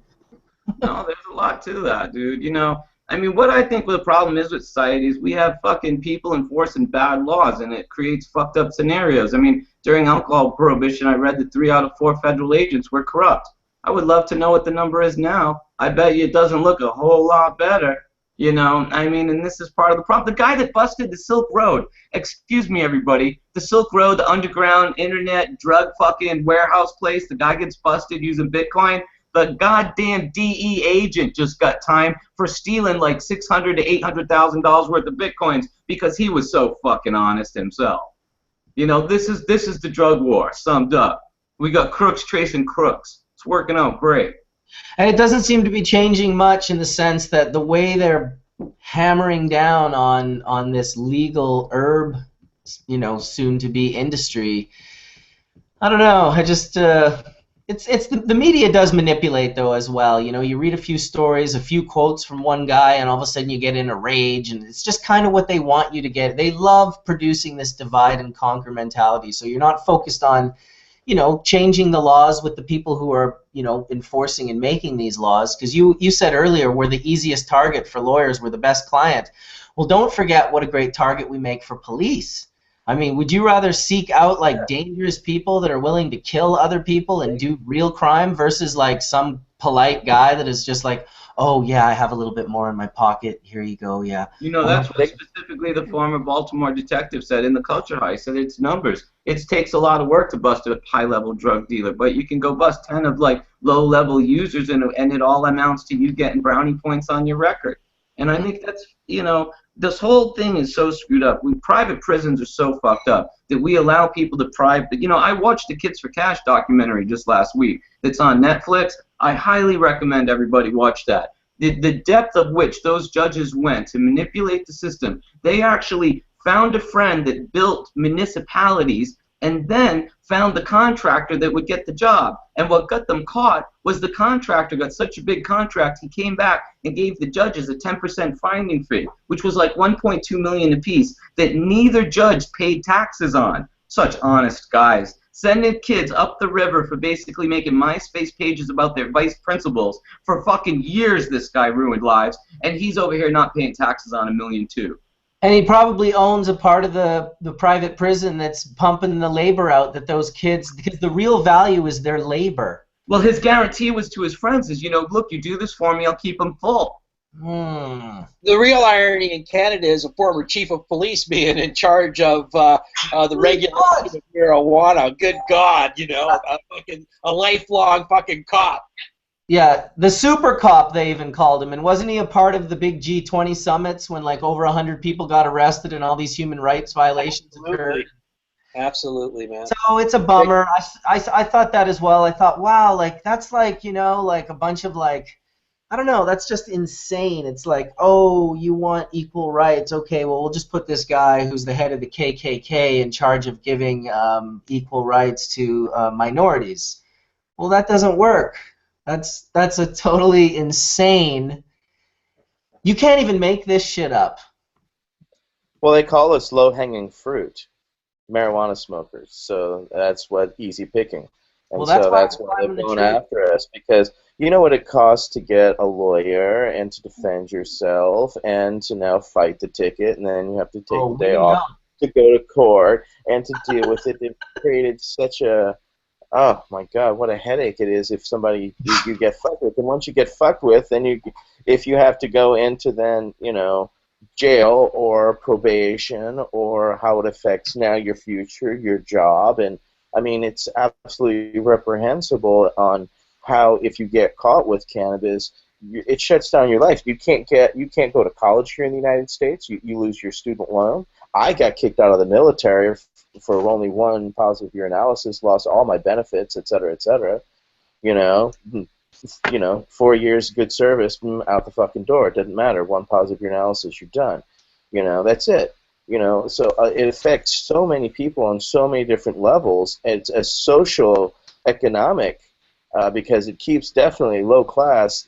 No, there's a lot to that, dude. You know, I mean, what I think the problem is with society is we have fucking people enforcing bad laws, and it creates fucked up scenarios. I mean, during alcohol prohibition, I read that 3 out of 4 federal agents were corrupt. I would love to know what the number is now. I bet you it doesn't look a whole lot better. You know, I mean, and this is part of the problem. The guy that busted the Silk Road, excuse me, everybody, the Silk Road, the underground internet drug fucking warehouse place, the guy gets busted using Bitcoin. The goddamn DE agent just got time for stealing like $600,000 to $800,000 worth of Bitcoins because he was so fucking honest himself. You know, this is the drug war summed up. We got crooks tracing crooks. It's working out great. And it doesn't seem to be changing much in the sense that the way they're hammering down on this legal herb, you know, soon-to-be industry, I don't know. I just it's the media does manipulate though as well. You know, you read a few stories, a few quotes from one guy, and all of a sudden you get in a rage, and it's just kind of what they want you to get. They love producing this divide and conquer mentality. So you're not focused on, you know, changing the laws with the people who are, you know, enforcing and making these laws. Because you said earlier we're the easiest target for lawyers, we're the best client. Well, don't forget what a great target we make for police. I mean, would you rather seek out like dangerous people that are willing to kill other people and do real crime versus like some polite guy that is just like, oh yeah, I have a little bit more in my pocket, here you go, yeah. You know, that's what specifically the former Baltimore detective said in the Culture High. He said it's numbers. It takes a lot of work to bust a high-level drug dealer, but you can go bust 10 of like low-level users, and it all amounts to you getting brownie points on your record. And I think that's, you know, this whole thing is so screwed up. Private prisons are so fucked up that we allow people to you know, I watched the Kids for Cash documentary just last week. It's on Netflix. I highly recommend everybody watch that. The depth of which those judges went to manipulate the system. They actually found a friend that built municipalities and then found the contractor that would get the job. And what got them caught was the contractor got such a big contract, he came back and gave the judges a 10% finding fee, which was like $1.2 million apiece, that neither judge paid taxes on. Such honest guys. sending kids up the river for basically making MySpace pages about their vice principals for fucking years. This guy ruined lives, and he's over here not paying taxes on $1.2 million. And he probably owns a part of the private prison that's pumping the labor out that those kids, because the real value is their labor. Well, his guarantee was to his friends is, look, you do this for me, I'll keep them full. The real irony in Canada is a former chief of police being in charge of the regulation of marijuana. Good God, a lifelong fucking cop. Yeah, the super cop, they even called him. And wasn't he a part of the big G20 summits when like over 100 people got arrested and all these human rights violations occurred? Absolutely, man. So it's a bummer. I thought that as well. I thought, wow, like that's like, like a bunch of like, I don't know, that's just insane. It's like, oh, you want equal rights. Okay, well, we'll just put this guy who's the head of the KKK in charge of giving equal rights to minorities. Well, that doesn't work. That's a totally insane. You can't even make this shit up. Well, they call us low-hanging fruit, marijuana smokers. So that's what easy picking. And well, so that's why they're going after us, because you know what it costs to get a lawyer and to defend yourself and to now fight the ticket, and then you have to take the day off to go to court and to deal with it. They've created such a, oh my God, what a headache it is if somebody you get fucked with. And once you get fucked with, then if you have to go into then, jail or probation, or how it affects now your future, your job. And I mean, it's absolutely reprehensible on how, if you get caught with cannabis, it shuts down your life. You can't go to college here in the United States. You lose your student loan. I got kicked out of the military for only one positive urinalysis, lost all my benefits, et cetera, et cetera. 4 years good service, out the fucking door. It doesn't matter. One positive urinalysis, you're done. That's it. So it affects so many people on so many different levels. It's a social, economic, because it keeps definitely low class,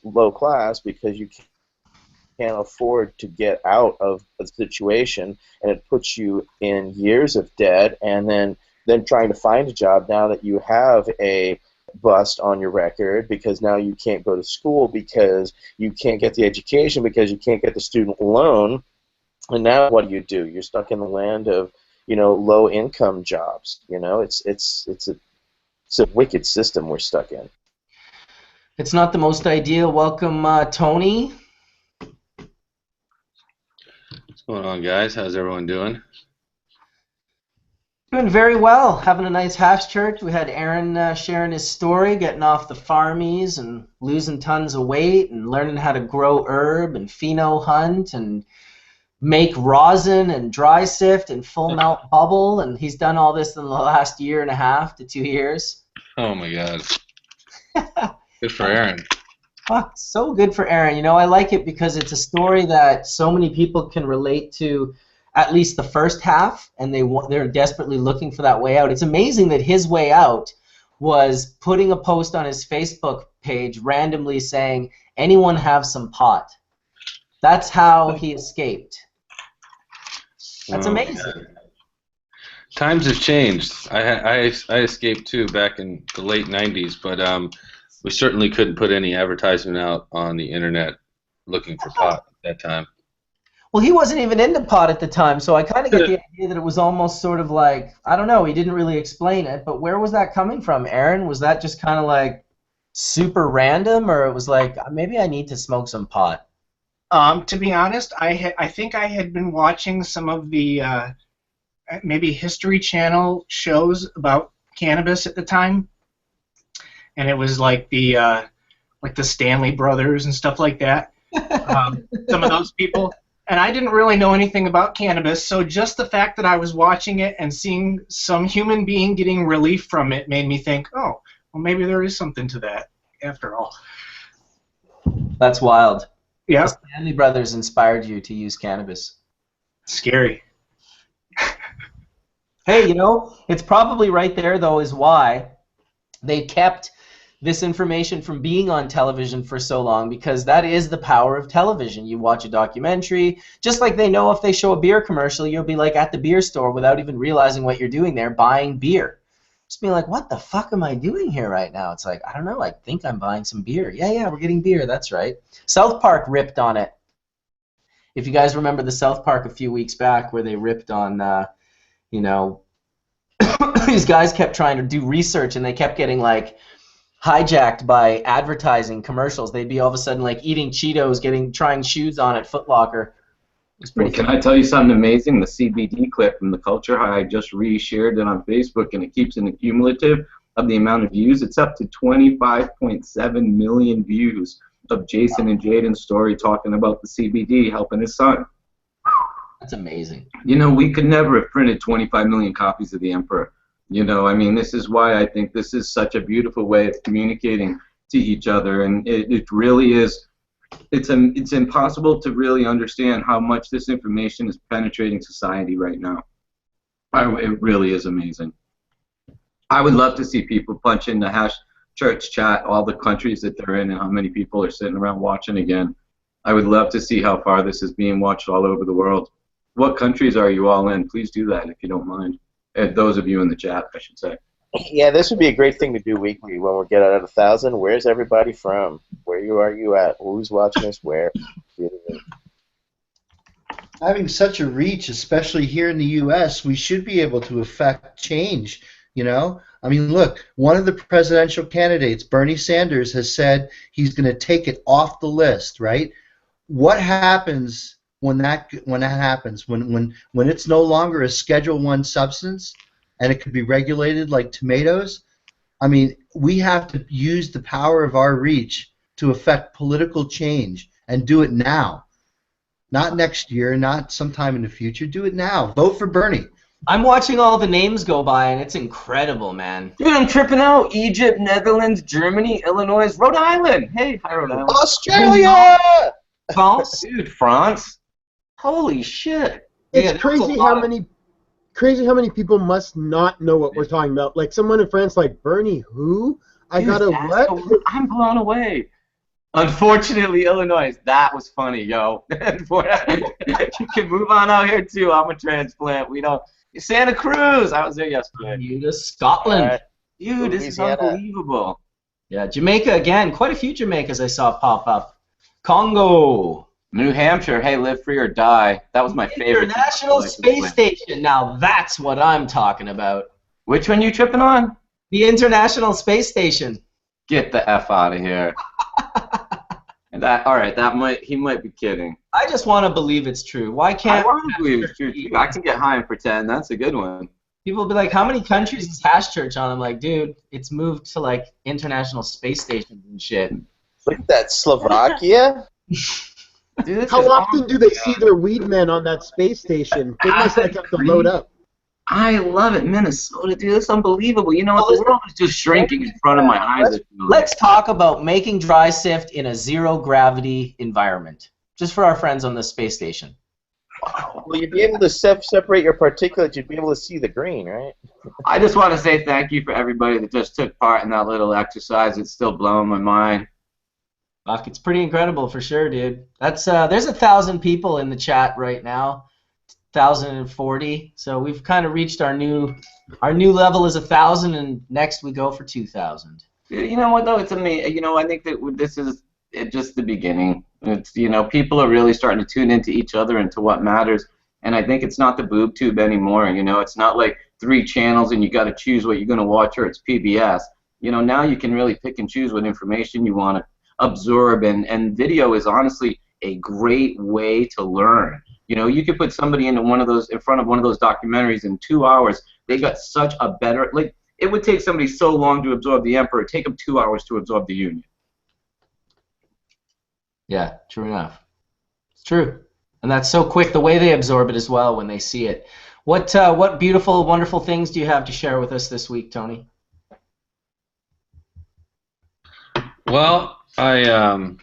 because you can't afford to get out of a situation, and it puts you in years of debt, and then trying to find a job now that you have a bust on your record, because now you can't go to school because you can't get the education, because you can't get the student loan. And now what do? You're stuck in the land of, low income jobs. It's a wicked system we're stuck in. It's not the most ideal. Welcome, Tony. What's going on, guys? How's everyone doing? Doing very well. Having a nice hash church. We had Aaron sharing his story, getting off the farmies and losing tons of weight and learning how to grow herb and pheno hunt and make rosin and dry sift and full melt bubble. And he's done all this in the last 1.5 to 2 years. Oh my God. Good for Aaron. Oh, so good for Aaron. I like it because it's a story that so many people can relate to, at least the first half, and they're desperately looking for that way out. It's amazing that his way out was putting a post on his Facebook page randomly saying, anyone have some pot? That's how he escaped. That's amazing. Times have changed. I escaped too back in the late 90s, but we certainly couldn't put any advertisement out on the internet looking for pot at that time. Well, he wasn't even into pot at the time, so I kind of get the idea that it was almost sort of like, I don't know, he didn't really explain it, but where was that coming from, Aaron? Was that just kind of like super random, or it was like, maybe I need to smoke some pot? To be honest, I think I had been watching some of the maybe History Channel shows about cannabis at the time, and it was like the Stanley Brothers and stuff like that. Some of those people. And I didn't really know anything about cannabis, so just the fact that I was watching it and seeing some human being getting relief from it made me think, oh, well, maybe there is something to that after all. That's wild. Yeah. The Stanley Brothers inspired you to use cannabis. Scary. Hey, it's probably right there, though, is why they kept this information from being on television for so long, because that is the power of television. You watch a documentary, just like they know if they show a beer commercial, you'll be like at the beer store without even realizing what you're doing there, buying beer. Just being like, what the fuck am I doing here right now? It's like, I don't know, I think I'm buying some beer. Yeah, we're getting beer, that's right. South Park ripped on it. If you guys remember the South Park a few weeks back where they ripped on, you know, these guys kept trying to do research and they kept getting like hijacked by advertising commercials. They'd be all of a sudden like eating Cheetos, trying shoes on at Foot Locker. It's pretty Can I tell you something amazing? The CBD clip from the Culture High, I just re-shared it on Facebook, and it keeps an accumulative of the amount of views. It's up to 25.7 million views of Jason and Jaden's story talking about the CBD helping his son. That's amazing. You know, we could never have printed 25 million copies of The Emperor. You know, I mean, this is why I think this is such a beautiful way of communicating to each other, and it really is. It's impossible to really understand how much this information is penetrating society right now. It really is amazing. I would love to see people punch in the hash church chat, all the countries that they're in and how many people are sitting around watching again. I would love to see how far this is being watched all over the world. What countries are you all in? Please do that if you don't mind. Those of you in the chat, I should say. Yeah, this would be a great thing to do weekly when we get out of 1,000. Where's everybody from? Where are you at? Who's watching us? Where? Having such a reach, especially here in the U.S., we should be able to affect change, you know? I mean, look, one of the presidential candidates, Bernie Sanders, has said he's going to take it off the list, right? What happens when that happens? When it's no longer a Schedule I substance and it could be regulated like tomatoes? I mean, we have to use the power of our reach to affect political change and do it now. Not next year, not sometime in the future. Do it now. Vote for Bernie. I'm watching all the names go by, and it's incredible, man. Dude, I'm tripping out. Egypt, Netherlands, Germany, Illinois, Rhode Island. Hey, hi, Rhode Island. Australia! France? Dude, France. Holy shit. It's crazy how many people must not know what we're talking about. Like someone in France, like Bernie, who? I Dude, got a what? I'm blown away. Unfortunately, Illinois. That was funny, yo. You can move on out here too. I'm a transplant. We don't. Santa Cruz. I was there yesterday. You to Scotland. Dude, this is Louisiana. unbelievable. Yeah, Jamaica again. Quite a few Jamaicas I saw pop up. Congo. New Hampshire. Hey, live free or die. That was my favorite. International Space Station. Now that's what I'm talking about. Which one you tripping on? The International Space Station. Get the F out of here. And all right, he might be kidding. I just want to believe it's true. Why can't I want to believe it's true too. I can get high and pretend. That's a good one. people will be like, how many countries is Hash Church on? I'm like, dude, it's moved to like International Space Stations and shit. Look at that, Slovakia. Dude, How often do they see their weed men on that space station? They must have to load up. I love it. Minnesota, dude, that's unbelievable. You know what? The world is just shrinking in front of my eyes. Let's talk about making dry sift in a zero gravity environment, just for our friends on the space station. Well, you'd be able to separate your particulates. You'd be able to see the green, right? I just want to say thank you for everybody that just took part in that little exercise. It's still blowing my mind. Fuck, it's pretty incredible for sure, dude. That's there's 1,000 people in the chat right now, 1,040. So we've kind of reached our new level is 1,000, and next we go for 2,000. You know what though? It's amazing. You know, I think that this is just the beginning. It's, you know, people are really starting to tune into each other and to what matters. And I think it's not the boob tube anymore. You know, it's not like 3 channels and you got to choose what you're going to watch, or it's PBS. You know, now you can really pick and choose what information you want to absorb, and video is honestly a great way to learn. You know, you could put somebody in front of one of those documentaries in 2 hours. They got such a better, like, it would take somebody so long to absorb the Emperor, it'd take them 2 hours to absorb the Union. Yeah, true enough. It's true. And that's so quick, the way they absorb it as well when they see it. What beautiful, wonderful things do you have to share with us this week, Tony? Well, I've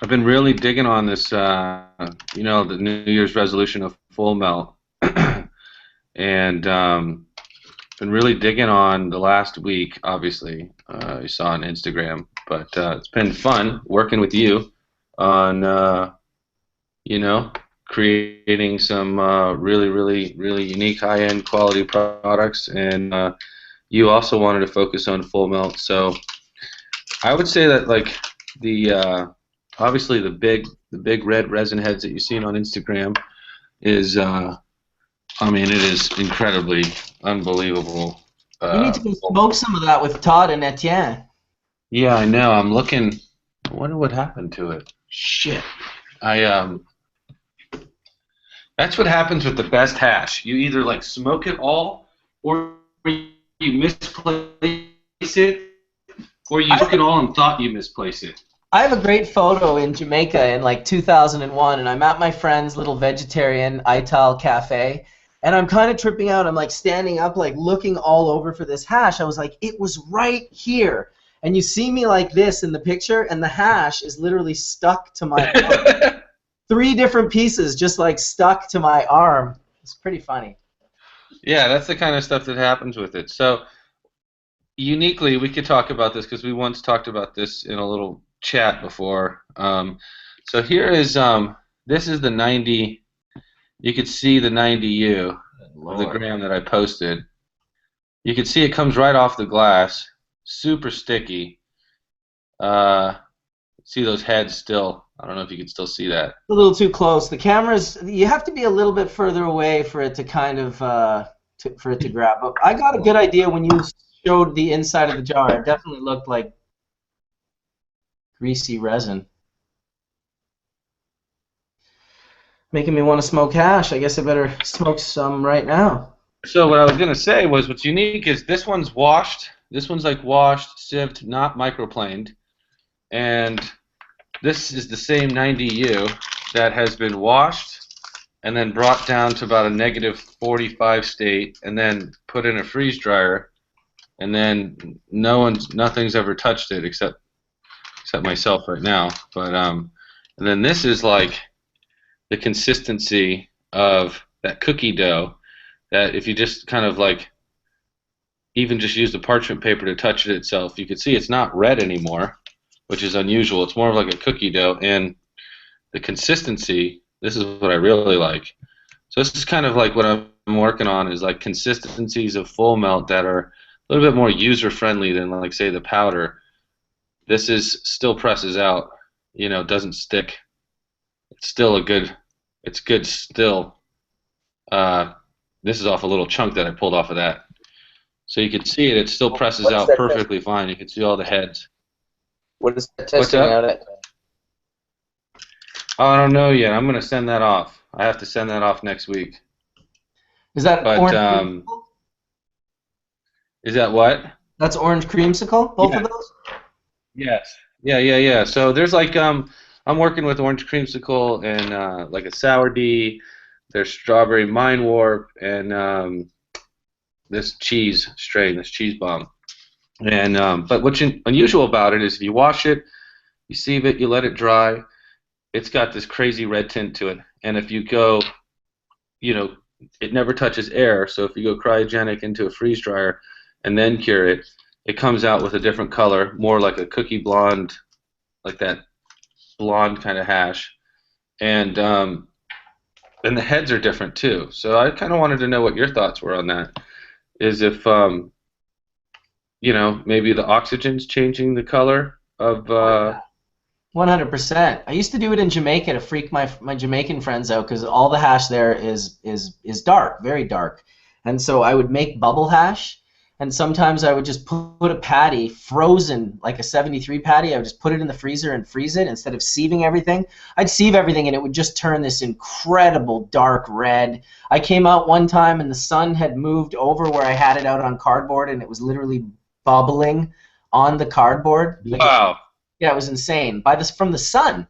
been really digging on this, you know, the New Year's resolution of full melt, and been really digging on the last week. Obviously, you saw on Instagram, but it's been fun working with you on, you know, creating some really unique, high-end quality products, and you also wanted to focus on full melt. So I would say that like the obviously the big red resin heads that you've seen on Instagram is I mean, it is incredibly unbelievable. You need to go smoke some of that with Todd and Etienne. Yeah, I know. I'm looking. I wonder what happened to it. Shit. That's what happens with the best hash. You either like smoke it all, or you misplace it, or you took it all and thought you misplaced it. I have a great photo in Jamaica in like 2001, and I'm at my friend's little vegetarian Ital cafe, and I'm kind of tripping out. I'm like standing up, like looking all over for this hash. I was like, it was right here. And you see me like this in the picture, and the hash is literally stuck to my arm. 3 different pieces just like stuck to my arm. It's pretty funny. Yeah, that's the kind of stuff that happens with it. So uniquely, we could talk about this because we once talked about this in a little chat before. So here is this is the 90. You could see the 90U, the gram that I posted. You can see it comes right off the glass, super sticky. See those heads still. I don't know if you can still see that. A little too close. The camera's, you have to be a little bit further away for it to kind of for it to grab. But I got a good idea when you showed the inside of the jar. It definitely looked like greasy resin. Making me want to smoke hash. I guess I better smoke some right now. So what I was gonna say was, what's unique is this one's washed. This one's like washed, sieved, not microplaned, and this is the same 90U that has been washed and then brought down to about a -45 state, and then put in a freeze dryer, and then nothing's ever touched it except myself right now. But and then this is like the consistency of that cookie dough, that if you just kind of like even just use the parchment paper to touch it itself, you can see it's not red anymore, which is unusual. It's more of like a cookie dough, and the consistency, this is what I really like. So this is kind of like what I'm working on, is like consistencies of full melt that are a little bit more user friendly than like say the powder. This is still presses out, you know, doesn't stick. It's still it's good still. This is off a little chunk that I pulled off of that. So you can see it still presses out perfectly fine. You can see all the heads. What is that testing out at? Oh, I don't know yet. I'm going to send that off. I have to send that off next week. Is that orange creamsicle? Is that what? That's orange creamsicle, both of those? Yes. Yeah. So there's like I'm working with orange creamsicle and like a sour D. There's strawberry mind warp and this cheese strain, this cheese bomb. And but what's unusual about it is if you wash it, you sieve it, you let it dry, it's got this crazy red tint to it. And if you go, you know, it never touches air. So if you go cryogenic into a freeze dryer and then cure it, it comes out with a different color, more like a cookie blonde, like that blonde kind of hash. And the heads are different too. So I kind of wanted to know what your thoughts were on that. Is if you know, maybe the oxygen's changing the color of 100%. I used to do it in Jamaica to freak my Jamaican friends out, because all the hash there is dark, very dark. And so I would make bubble hash, and sometimes I would just put a patty frozen, like a 73 patty. I would just put it in the freezer and freeze it instead of sieving everything. I'd sieve everything and it would just turn this incredible dark red. I came out one time and the sun had moved over where I had it out on cardboard, and it was literally bubbling on the cardboard. Wow. Yeah, it was insane. From the sun.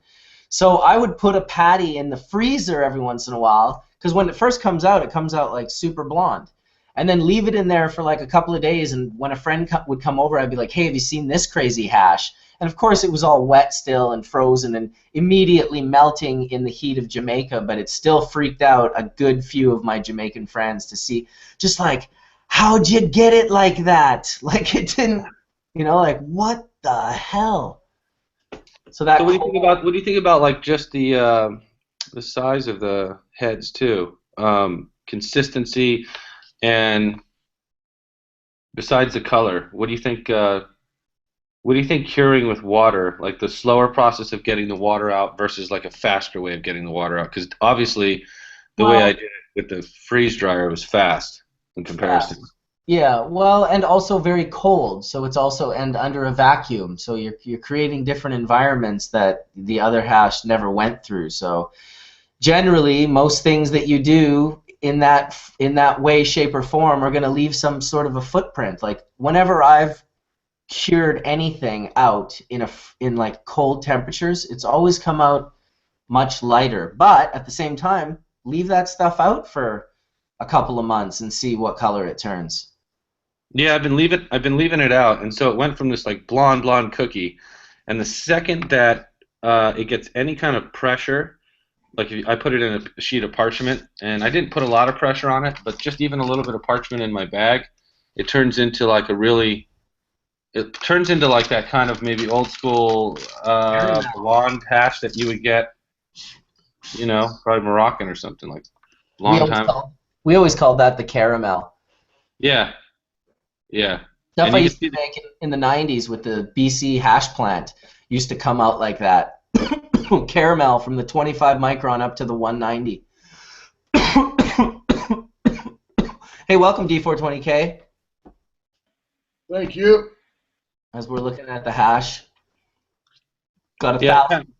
So I would put a patty in the freezer every once in a while, because when it first comes out, it comes out like super blonde. And then leave it in there for like a couple of days, and when a friend would come over, I'd be like, hey, have you seen this crazy hash? And of course it was all wet still and frozen and immediately melting in the heat of Jamaica, but it still freaked out a good few of my Jamaican friends to see, just like, how'd you get it like that? Like it didn't, you know, like what the hell? So that. So what do you think about like just the size of the heads too? Consistency and besides the color, what do you think? What do you think curing with water, like the slower process of getting the water out versus like a faster way of getting the water out? Because obviously, the way Well, I did it with the freeze dryer was fast in comparison. fast. Yeah, well, and also very cold, so it's also and under a vacuum, so you're creating different environments that the other hash never went through. So generally, most things that you do in that way, shape, or form are going to leave some sort of a footprint. Like whenever I've cured anything out in like cold temperatures, it's always come out much lighter. But at the same time, leave that stuff out for a couple of months and see what color it turns. Yeah, I've been leaving it out, and so it went from this like blonde cookie, and the second that it gets any kind of pressure, like if I put it in a sheet of parchment, and I didn't put a lot of pressure on it, but just even a little bit of parchment in my bag, it turns into like it turns into like that kind of maybe old school blonde hash that you would get, probably Moroccan or something like We long always time. call we always called that the caramel. Yeah, yeah, Stuff and I you can used to see make in the 90s with the BC hash plant used to come out like that. Caramel from the 25 micron up to the 190. Hey, welcome D420K. Thank you. As we're looking at the hash, got a yeah. thousand.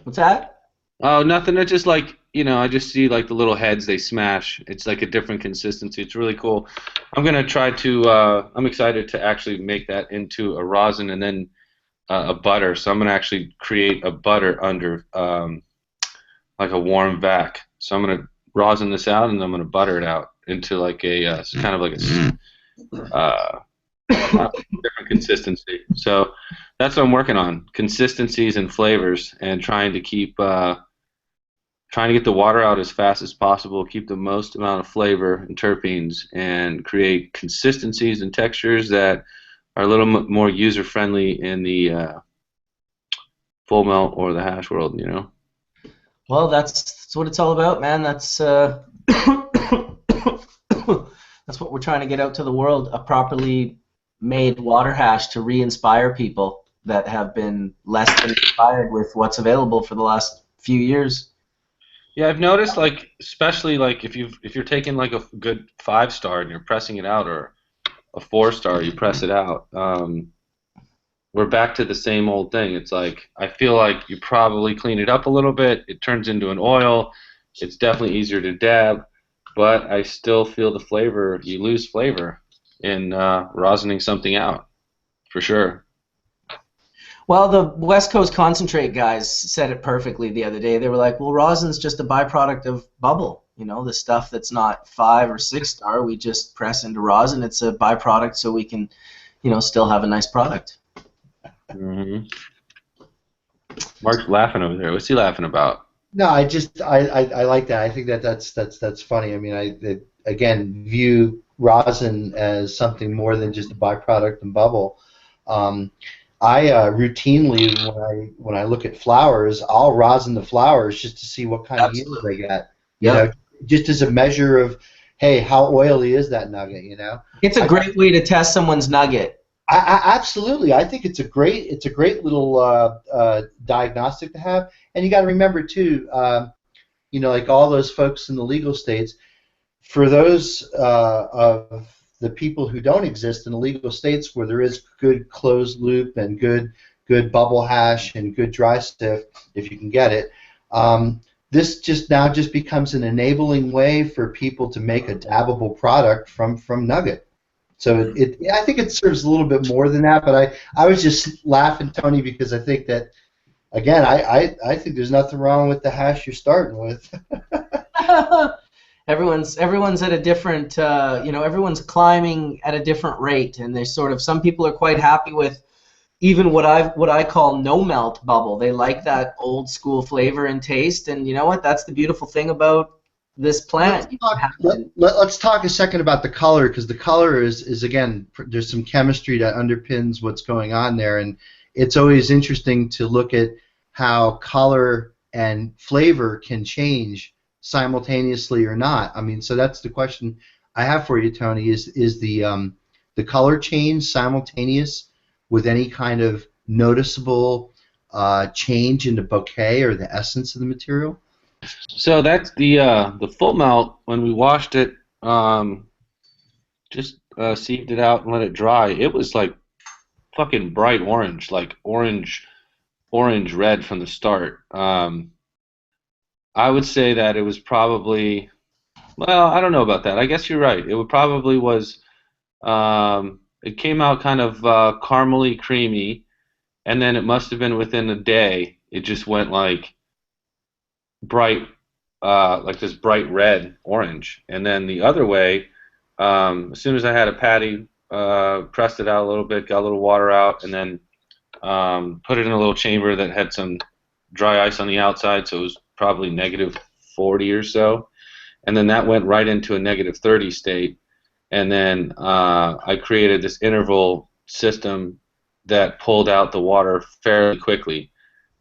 What's that? Oh, nothing. It's just like, I just see like the little heads they smash. It's like a different consistency. It's really cool. I'm gonna try to. I'm excited to actually make that into a rosin and then a butter. So I'm gonna actually create a butter under like a warm vac. So I'm gonna rosin this out and I'm gonna butter it out into like a kind of like a different consistency. So that's what I'm working on: consistencies and flavors, and trying to get the water out as fast as possible, keep the most amount of flavor and terpenes, and create consistencies and textures that are a little more user-friendly in the full melt or the hash world, Well, that's what it's all about, man. That's that's what we're trying to get out to the world, a properly made water hash to re-inspire people that have been less than inspired with what's available for the last few years. Yeah, I've noticed, like, especially like if you're taking like a good 5-star and you're pressing it out, or a 4-star, you press it out. We're back to the same old thing. It's like I feel like you probably clean it up a little bit. It turns into an oil. It's definitely easier to dab, but I still feel the flavor. You lose flavor in rosining something out, for sure. Well, the West Coast concentrate guys said it perfectly the other day. They were like, well, rosin's just a byproduct of bubble. The stuff that's not 5 or 6-star, we just press into rosin. It's a byproduct so we can, still have a nice product. Mm-hmm. Mark's laughing over there. What's he laughing about? No, I like that. I think that's funny. I mean, again view rosin as something more than just a byproduct and bubble. I routinely, when I look at flowers, I'll rosin the flowers just to see what kind of yield they get. Just as a measure of, hey, how oily is that nugget? It's a great way to test someone's nugget. Absolutely, I think it's a great little diagnostic to have. And you got to remember too, like all those folks in the legal states, for those of the people who don't exist in the legal states where there is good closed loop and good bubble hash and good dry stiff, if you can get it, this just becomes an enabling way for people to make a dabbable product from nugget. So I think it serves a little bit more than that, but I was just laughing, Tony, because I think that, again, I think there's nothing wrong with the hash you're starting with. Everyone's at a different, everyone's climbing at a different rate, and they some people are quite happy with even what I call no melt bubble. They like that old school flavor and taste, and you know what? That's the beautiful thing about this plant. Let's talk a second about the color, because the color is again, there's some chemistry that underpins what's going on there, and it's always interesting to look at how color and flavor can change simultaneously or not. I mean, so that's the question I have for you, Tony, is the color change simultaneous with any kind of noticeable change in the bouquet or the essence of the material? So that's the full melt. When we washed it, just sieved it out and let it dry. It was like fucking bright orange, like orange red from the start. I would say that it was probably, well, I don't know about that. I guess you're right. It would probably was. It came out kind of caramely creamy, and then it must have been within a day. It just went bright, like this bright red orange. And then the other way, as soon as I had a patty, pressed it out a little bit, got a little water out, and then put it in a little chamber that had some dry ice on the outside, so it was probably -40 or so. And then that went right into a -30 state. And then I created this interval system that pulled out the water fairly quickly,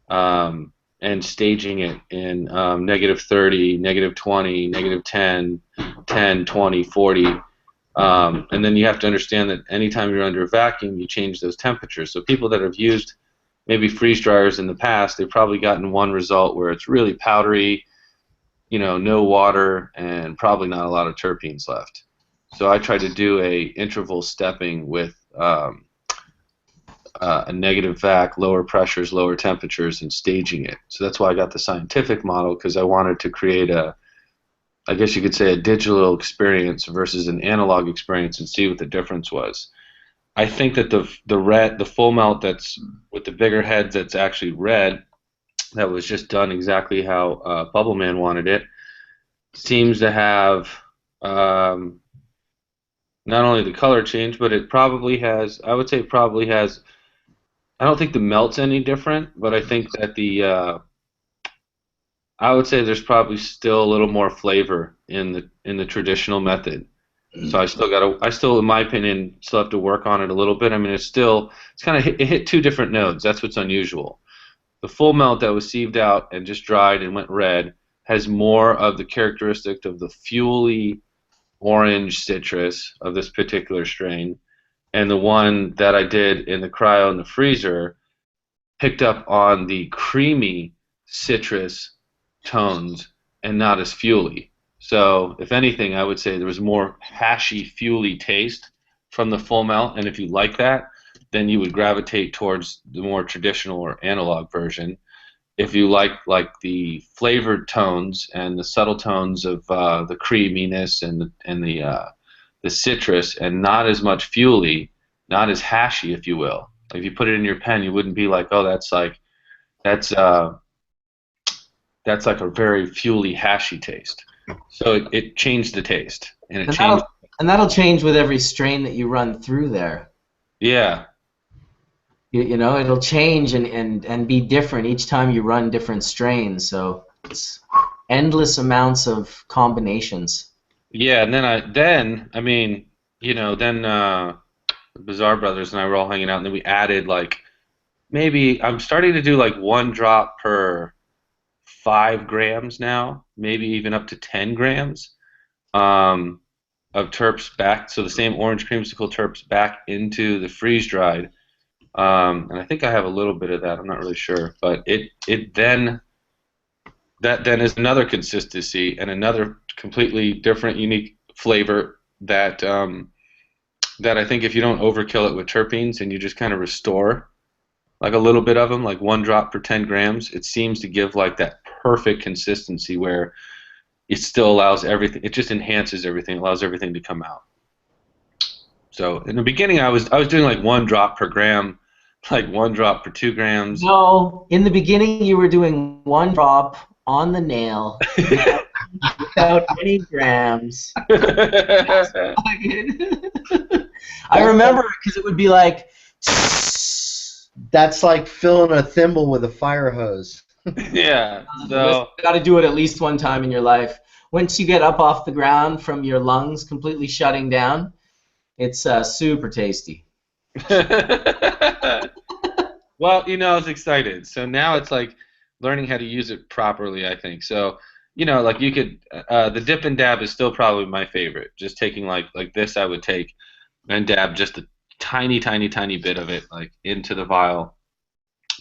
and staging it in -30, -20, -10, 10, 20, 40. And then you have to understand that anytime you're under a vacuum, you change those temperatures. So people that have used maybe freeze dryers in the past, they've probably gotten one result where it's really powdery, no water, and probably not a lot of terpenes left. So I tried to do a interval stepping with a negative vac, lower pressures, lower temperatures, and staging it. So that's why I got the scientific model, because I wanted to create I guess you could say, a digital experience versus an analog experience and see what the difference was. I think that the full melt that's with the bigger heads that's actually red, that was just done exactly how Bubble Man wanted it, seems to have not only the color change, but it probably has, I would say it probably has, I don't think the melt's any different, but I think that I would say there's probably still a little more flavor in the traditional method. So I still, in my opinion, still have to work on it a little bit. I mean, it hit two different nodes. That's what's unusual. The full melt that was sieved out and just dried and went red has more of the characteristic of the fuely orange citrus of this particular strain, and the one that I did in the cryo in the freezer picked up on the creamy citrus tones and not as fuely. So if anything, I would say there was more hashy, fuely taste from the full melt, and if you like that, then you would gravitate towards the more traditional or analog version. If you like the flavored tones and the subtle tones of the creaminess and the citrus, and not as much fuely, not as hashy, if you will. Like if you put it in your pen, you wouldn't be like, oh, that's like a very fuely, hashy taste. So it changed the taste, and it changed. That'll change with every strain that you run through there. Yeah. It'll change and be different each time you run different strains. So it's endless amounts of combinations. Yeah, and then the Bizarre Brothers and I were all hanging out, and then we added maybe I'm starting to do 1 drop per 5 grams now, maybe even up to 10 grams of terps back. So the same orange creamsicle terps back into the freeze dried. And I think I have a little bit of that. I'm not really sure, but that then is another consistency and another completely different, unique flavor that I think if you don't overkill it with terpenes and you just kind of restore a little bit of them, 1 drop per 10 grams, it seems to give that perfect consistency where it still allows everything. It just enhances everything, allows everything to come out. So in the beginning, I was doing 1 drop per gram. 1 drop per 2 grams. No, in the beginning you were doing 1 drop on the nail without any grams. I remember because it would be like. That's like filling a thimble with a fire hose. Yeah. So you got to do it at least 1 time in your life. Once you get up off the ground from your lungs completely shutting down, it's super tasty. Well, I was excited. So now it's learning how to use it properly, I think. So you know, like you could, the dip and dab is still probably my favorite. Just taking like this, I would take and dab just a tiny, tiny, tiny bit of it like into the vial,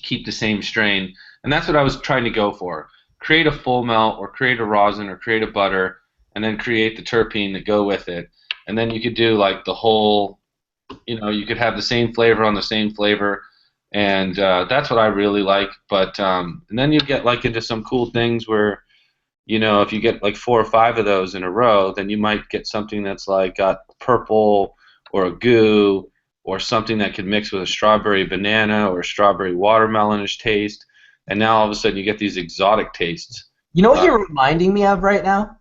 keep the same strain, and that's what I was trying to go for. Create a full melt, or create a rosin, or create a butter, and then create the terpene that go with it. And then you could do like the whole, you know, you could have the same flavor on the same flavor, and that's what I really like. But and then you get like into some cool things where, you know, if you get like 4 or 5 of those in a row, then you might get something that's like got purple or a goo or something that could mix with a strawberry banana or a strawberry watermelonish taste. And now all of a sudden you get these exotic tastes. You know what you're reminding me of right now?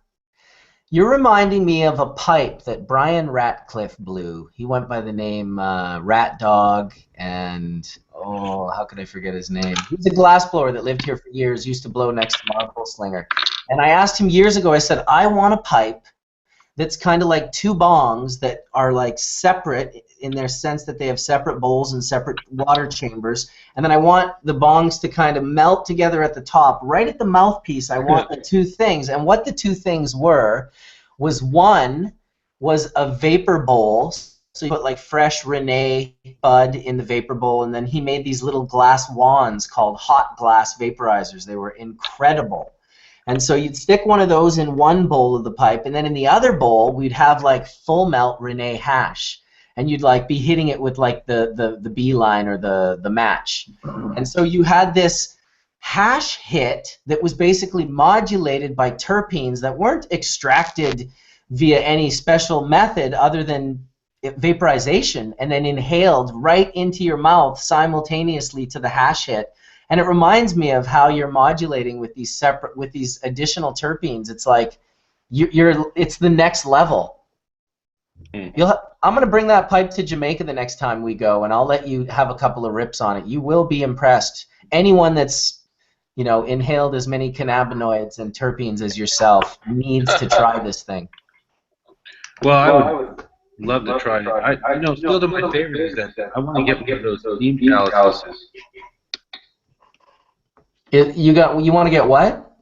You're reminding me of a pipe that Brian Ratcliffe blew. He went by the name Rat Dog, and oh, how could I forget his name? He's a glassblower that lived here for years, used to blow next to Marble Slinger. And I asked him years ago, I said, I want a pipe that's kind of like 2 bongs that are like separate in their sense that they have separate bowls and separate water chambers, and then I want the bongs to kind of melt together at the top. Right at the mouthpiece, I want the 2 things, and what the 2 things was one was a vapor bowl. So you put like fresh Rene bud in the vapor bowl, and then he made these little glass wands called hot glass vaporizers. They were incredible. And so you'd stick one of those in one bowl of the pipe, and then in the other bowl we'd have like full melt Rene hash, and you'd like be hitting it with like the beeline or the match. And so you had this hash hit that was basically modulated by terpenes that weren't extracted via any special method other than vaporization, and then inhaled right into your mouth simultaneously to the hash hit. And it reminds me of how you're modulating with these additional terpenes. It's like it's the next level. I'm going to bring that pipe to Jamaica the next time we go, and I'll let you have a couple of rips on it. You will be impressed. Anyone that's, you know, inhaled as many cannabinoids and terpenes as yourself needs to try this thing. Well, I would love to try it. I know still to my favorite is that I want to get one of those steam chalices. You want to get what?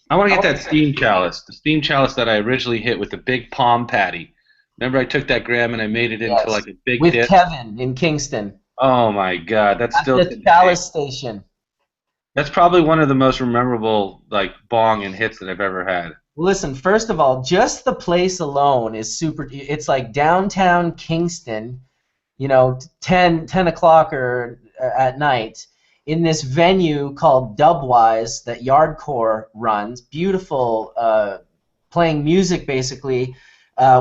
I want to get that steam chalice, the steam chalice that I originally hit with the big palm patty. Remember, I took that gram and I made it into like a big with dip? Kevin in Kingston. Oh my God, that's still at the chalice station. That's probably one of the most memorable like bong and hits that I've ever had. Listen, first of all, just the place alone is super. It's like downtown Kingston, you know, 10 o'clock or at night, in this venue called Dubwise that Yardcore runs. Beautiful, playing music basically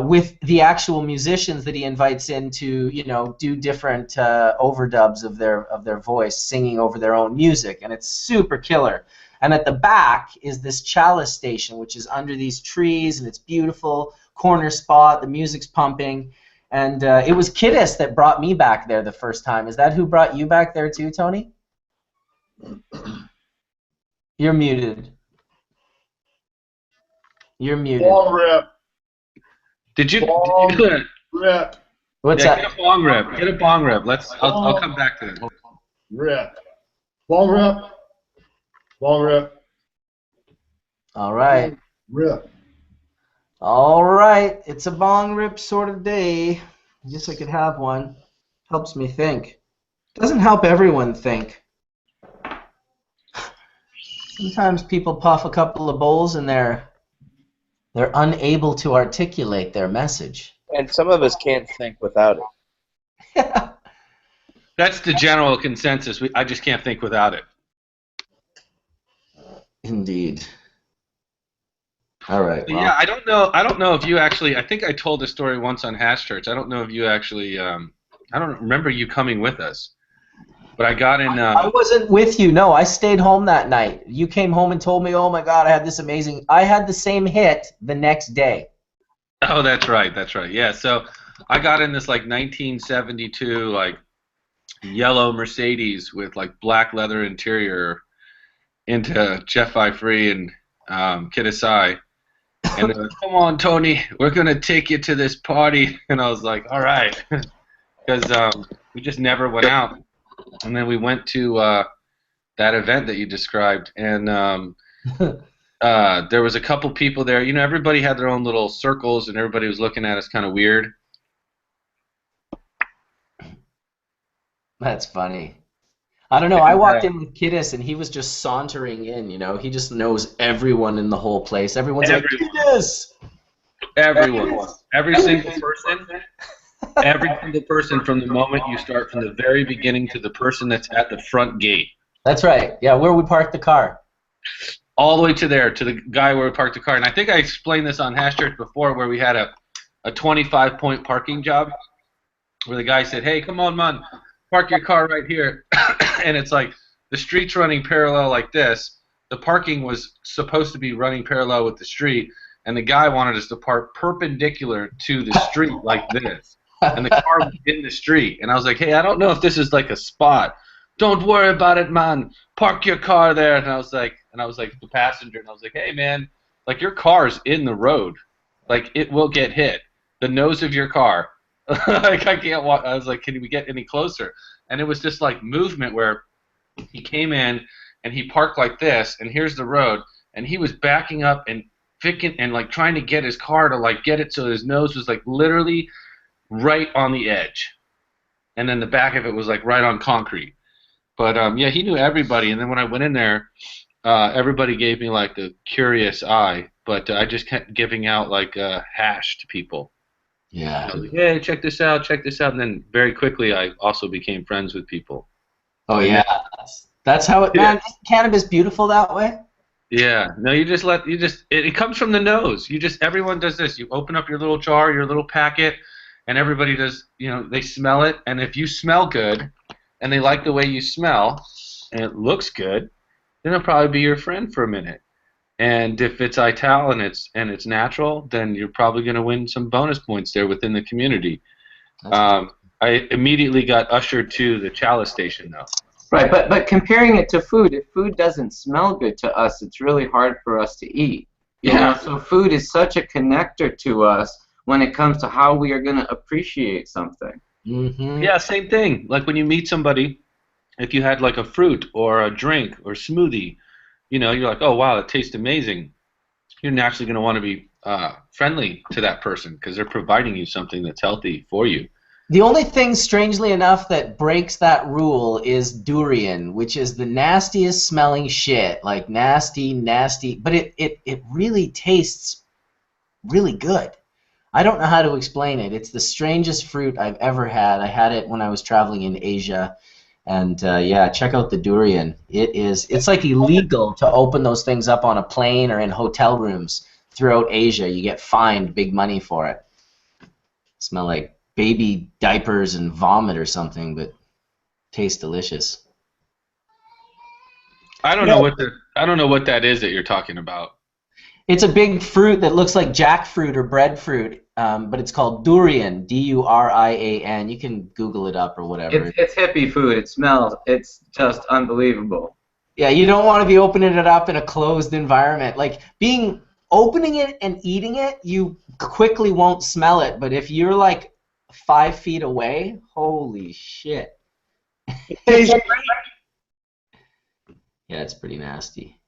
with the actual musicians that he invites in to, you know, do different overdubs of their voice, singing over their own music, and it's super killer. And at the back is this chalice station, which is under these trees, and it's beautiful, corner spot, the music's pumping. And it was Kiddis that brought me back there the first time. Is that who brought you back there too, Tony? You're muted. You're muted. Bong rip. Did you Rip. What's that? that? Get a bong rip. Get a bong rip. I'll come back to that. Rip. Bong rip. Bong rip. All right. Rip. All right. It's a bong rip sort of day. I guess I could have one. Helps me think. Doesn't help everyone think. Sometimes people puff a couple of bowls and they're unable to articulate their message. And some of us can't think without it. That's the general consensus. I just can't think without it. Indeed. All right. Well. Yeah, I don't know if you actually. I think I told this story once on Hash Church. I don't know if you actually. I don't remember you coming with us. But I got in. I wasn't with you. No, I stayed home that night. You came home and told me, "Oh my God, I had this amazing." I had the same hit the next day. Oh, that's right. That's right. Yeah. So I got in this like 1972 like yellow Mercedes with like black leather interior into Jeff I. Free and Kiddisai. And they're like, "Come on, Tony, we're gonna take you to this party." And I was like, "All right," because we just never went out. And then we went to that event that you described, and there was a couple people there. You know, everybody had their own little circles, and everybody was looking at us kind of weird. That's funny. I don't know. I walked in with Kiddis, and he was just sauntering in. You know, he just knows everyone in the whole place. Everyone's like, Kiddis! Everyone. Every single person. Every single person from the moment you start, from the very beginning to the person that's at the front gate. That's right. Yeah, where we parked the car. All the way to there, to the guy where we parked the car. And I think I explained this on Hash Church before, where we had a 25-point parking job, where the guy said, hey, come on, man, park your car right here. And it's like the street's running parallel like this. The parking was supposed to be running parallel with the street, and the guy wanted us to park perpendicular to the street like this. And the car was in the street. And I was like, hey, I don't know if this is like a spot. Don't worry about it, man. Park your car there. And I was like the passenger, and I was like, hey, man, like your car's in the road. Like it will get hit. The nose of your car. Like I can't walk. I was like, can we get any closer? And it was just like movement where he came in and he parked like this, and here's the road, and he was backing up and like trying to get his car to like get it so his nose was like literally right on the edge, and then the back of it was like right on concrete. But yeah, he knew everybody, and then when I went in there, everybody gave me like the curious eye, but I just kept giving out like hash to people. Yeah. I was like, hey, check this out, and then very quickly I also became friends with people. Oh yeah, that's how it. Man, isn't cannabis beautiful that way? Yeah. No, it comes from the nose. Everyone does this. You open up your little jar, your little packet, and everybody does. You know, they smell it, and if you smell good, and they like the way you smell, and it looks good, then it'll probably be your friend for a minute. And if it's ital and it's natural, then you're probably going to win some bonus points there within the community. I immediately got ushered to the chalice station, though. Right, but comparing it to food, if food doesn't smell good to us, it's really hard for us to eat. You know, so food is such a connector to us when it comes to how we are going to appreciate something. Mm-hmm. Yeah, same thing. Like when you meet somebody, if you had like a fruit or a drink or smoothie, you know, you're like, oh wow, it tastes amazing. You're naturally going to want to be friendly to that person because they're providing you something that's healthy for you. The only thing, strangely enough, that breaks that rule is durian, which is the nastiest smelling shit. Like nasty, but it really tastes really good. I don't know how to explain it. It's the strangest fruit I've ever had. I had it when I was traveling in Asia. And yeah, check out the durian. It's like illegal to open those things up on a plane or in hotel rooms throughout Asia. You get fined big money for it. Smell like baby diapers and vomit or something, but tastes delicious. I don't know what that is that you're talking about. It's a big fruit that looks like jackfruit or breadfruit, but it's called durian, D-U-R-I-A-N. You can Google it up or whatever. It's hippie food. It smells. It's just unbelievable. Yeah, you don't want to be opening it up in a closed environment. Like opening it and eating it, you quickly won't smell it. But if you're like 5 feet away, holy shit. Tastes Yeah, it's pretty nasty.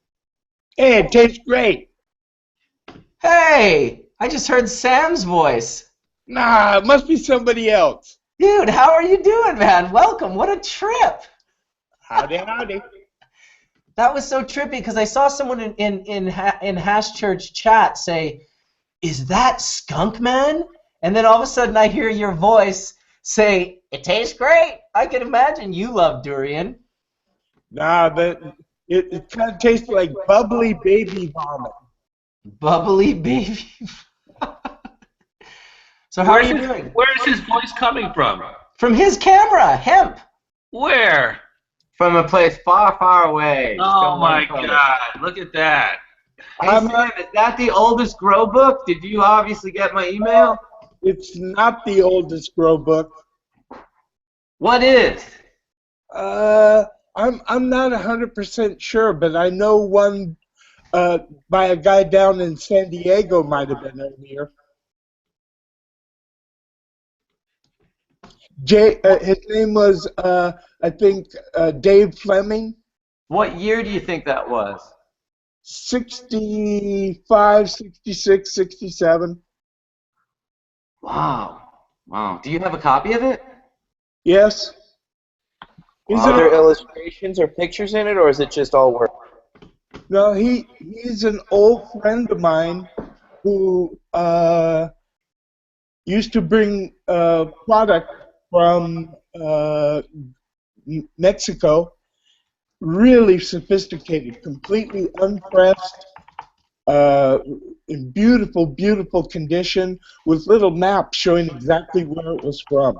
Hey, it tastes great. Hey, I just heard Sam's voice. Nah, it must be somebody else. Dude, how are you doing, man? Welcome. What a trip. Howdy, howdy. That was so trippy because I saw someone in Hash Church chat say, "Is that Skunk Man?" And then all of a sudden I hear your voice say, "It tastes great." I can imagine you love durian. Nah, but it kind of tastes like bubbly baby vomit. Bubbly baby. So how are you doing? Where is his voice coming from? From his camera, hemp. Where? From a place far, far away. Oh my God! Look at that. Hey, Sam, is that the oldest grow book? Did you obviously get my email? It's not the oldest grow book. What is? I'm not 100% sure, but I know one by a guy down in San Diego might have been earlier. His name was, I think, Dave Fleming. What year do you think that was? 65, 66, 67. Wow. Wow. Do you have a copy of it? Yes. He's Are there a, illustrations or pictures in it, or is it just all work? no, he's an old friend of mine who used to bring product from Mexico, really sophisticated, completely unpressed, in beautiful, beautiful condition, with little maps showing exactly where it was from.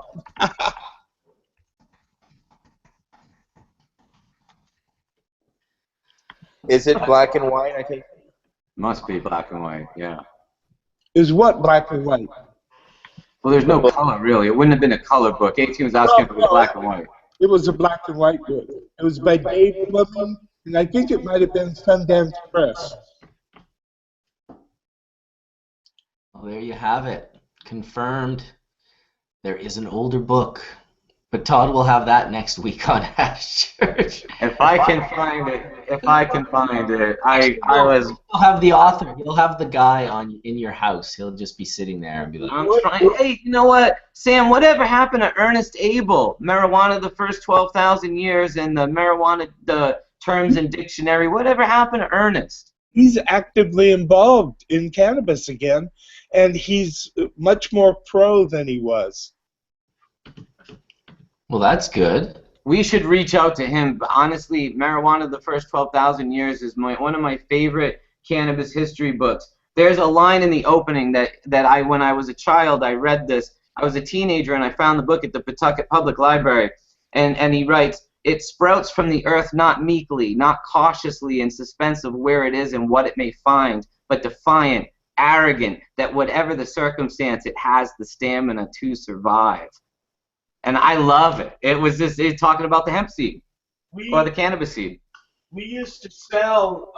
Is it black and white? I think. Must be black and white, yeah. Is what black and white? Well, there's no color, really. It wouldn't have been a color book. 18 was asking if it was black and white. It was a black and white book. It was by Dave Fleming, and I think it might have been Sundance Press. Well, there you have it. Confirmed. There is an older book. But Todd will have that next week on Hash Church. If I can find it, I was. He'll have the author. He'll have the guy in your house. He'll just be sitting there and be like, I'm trying. Hey, you know what, Sam? Whatever happened to Ernest Abel? Marijuana, the first 12,000 years, and the marijuana, the terms and dictionary. Whatever happened to Ernest? He's actively involved in cannabis again, and he's much more pro than he was. well, that's good. We should reach out to him. But honestly, Marijuana, the first 12,000 years is one of my favorite cannabis history books. There's a line in the opening that when I was a child, I read this. I was a teenager and I found the book at the Pawtucket Public Library. And he writes, "It sprouts from the earth not meekly, not cautiously in suspense of where it is and what it may find, but defiant, arrogant, that whatever the circumstance, it has the stamina to survive." And I love it. It was just talking about the hemp seed or the cannabis seed. We used to sell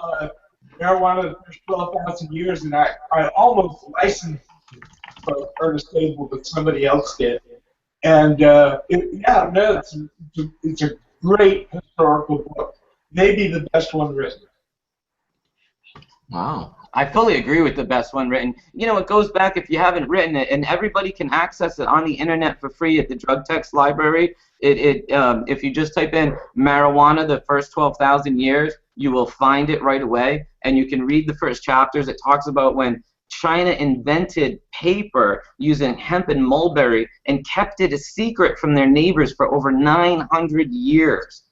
marijuana the first 12,000 years, and I almost licensed it from Ernest Abel, but somebody else did. And it's a great historical book. Maybe the best one written. Wow. I fully agree with the best one written. You know, it goes back if you haven't written it, and everybody can access it on the internet for free at the Drug Text Library. If you just type in marijuana, the first 12,000 years, you will find it right away, and you can read the first chapters. It talks about when China invented paper using hemp and mulberry and kept it a secret from their neighbors for over 900 years.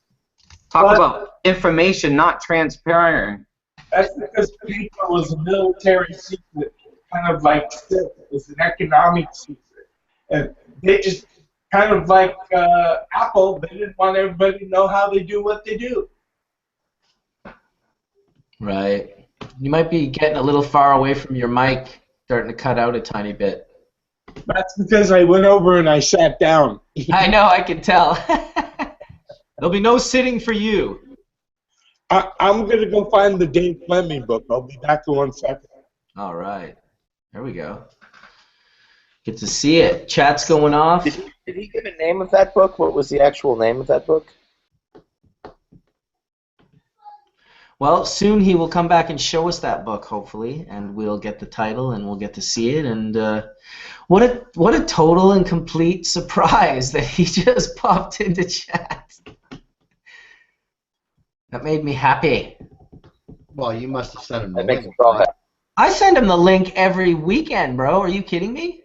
Talk about information not transparent. That's because paper was a military secret, kind of like silk. It was an economic secret. And they just, kind of like Apple, they didn't want everybody to know how they do what they do. Right. You might be getting a little far away from your mic, starting to cut out a tiny bit. That's because I went over and I sat down. I know, I can tell. There'll be no sitting for you. I'm going to go find the Dave Fleming book. I'll be back in 1 second. All right. There we go. Get to see it. Chat's going off. Did he give a name of that book? What was the actual name of that book? Well, soon he will come back and show us that book, hopefully, and we'll get the title and we'll get to see it. And what a total and complete surprise that he just popped into chat. That made me happy. Well, you must have sent him the That makes link. us all happy. I send him the link every weekend, bro. Are you kidding me?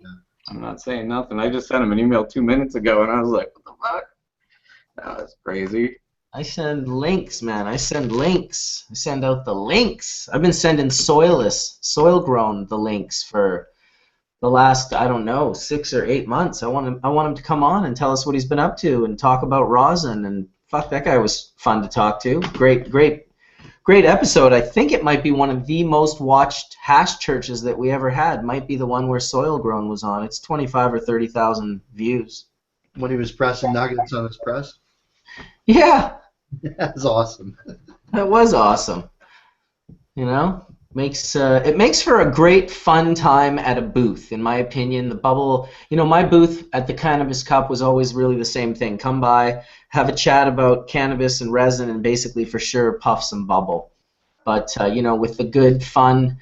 I'm not saying nothing. I just sent him an email 2 minutes ago, and I was like, what the fuck? That was crazy. I send links, man. I send links. I send out the links. I've been sending soil-grown the links for the last, I don't know, 6 or 8 months. I want him to come on and tell us what he's been up to and talk about rosin. And fuck, that guy was fun to talk to. Great episode. I think it might be one of the most watched hash churches that we ever had. Might be the one where Soil Grown was on. It's 25 or 30,000 views. When he was pressing nuggets on his press. Yeah. That's awesome. That was awesome. You know, it makes for a great fun time at a booth, in my opinion. The bubble, you know, my booth at the Cannabis Cup was always really the same thing. Come by, have a chat about cannabis and resin, and basically for sure puff some bubble. But you know, with the good fun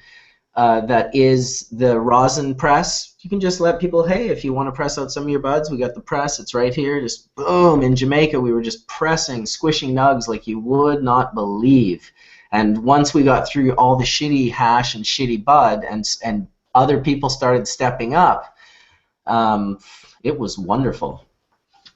that is the rosin press, you can just let people, hey, if you want to press out some of your buds, we got the press. It's right here. Just boom. In Jamaica, we were just pressing, squishing nugs like you would not believe. And once we got through all the shitty hash and shitty bud, and other people started stepping up, it was wonderful.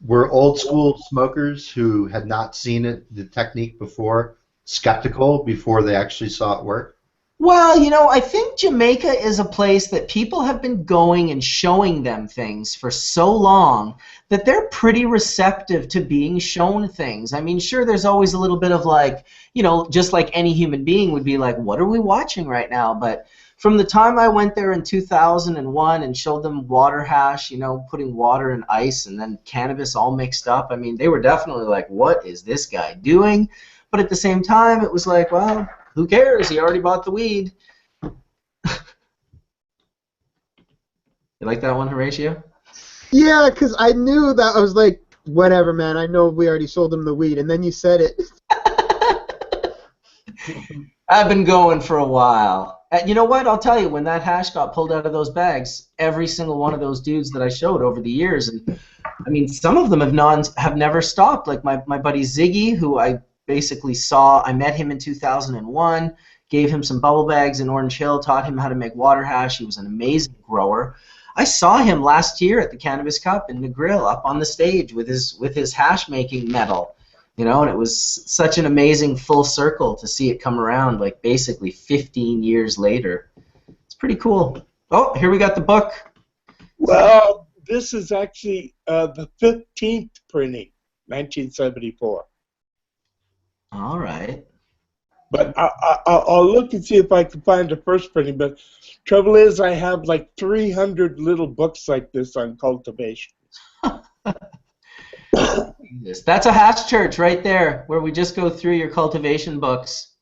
Were old school smokers who had not seen the technique before, skeptical before they actually saw it work? Well, you know, I think Jamaica is a place that people have been going and showing them things for so long that they're pretty receptive to being shown things. I mean, sure, there's always a little bit of like, you know, just like any human being would be like, what are we watching right now? But from the time I went there in 2001 and showed them water hash, you know, putting water and ice and then cannabis all mixed up, I mean, they were definitely like, what is this guy doing? But at the same time, it was like, well, who cares? He already bought the weed. You like that one, Horatio? Yeah, because I knew that. I was like, whatever, man. I know we already sold him the weed, and then you said it. I've been going for a while. You know what? I'll tell you, when that hash got pulled out of those bags, every single one of those dudes that I showed over the years, and I mean, some of them have never stopped. Like my buddy Ziggy, who I basically saw, I met him in 2001, gave him some bubble bags in Orange Hill, taught him how to make water hash. He was an amazing grower. I saw him last year at the Cannabis Cup in Negril up on the stage with his hash making medal. You know, and it was such an amazing full circle to see it come around, like basically 15 years later. It's pretty cool. Oh, here we got the book. Well, this is actually the 15th printing, 1974. All right. But I'll look and see if I can find the first printing. But trouble is, I have like 300 little books like this on cultivation. That's a hash church right there, where we just go through your cultivation books.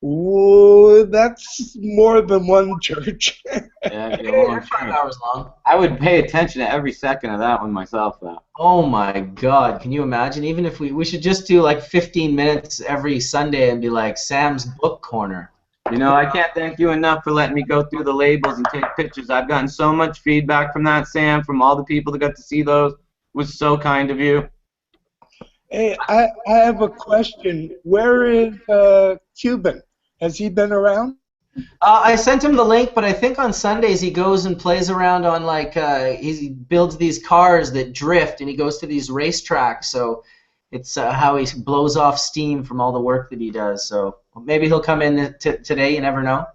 Ooh, that's more than one church. Yeah, They're 5 hours long. I would pay attention to every second of that one myself, though. Oh my God! Can you imagine? Even if we should just do like 15 minutes every Sunday and be like Sam's book corner. You know, I can't thank you enough for letting me go through the labels and take pictures. I've gotten so much feedback from that, Sam, from all the people that got to see those. It was so kind of you. Hey, I have a question. Where is Cuban? Has he been around? I sent him the link, but I think on Sundays he goes and plays around on like he builds these cars that drift, and he goes to these racetracks. So it's how he blows off steam from all the work that he does. So maybe he'll come in today. You never know.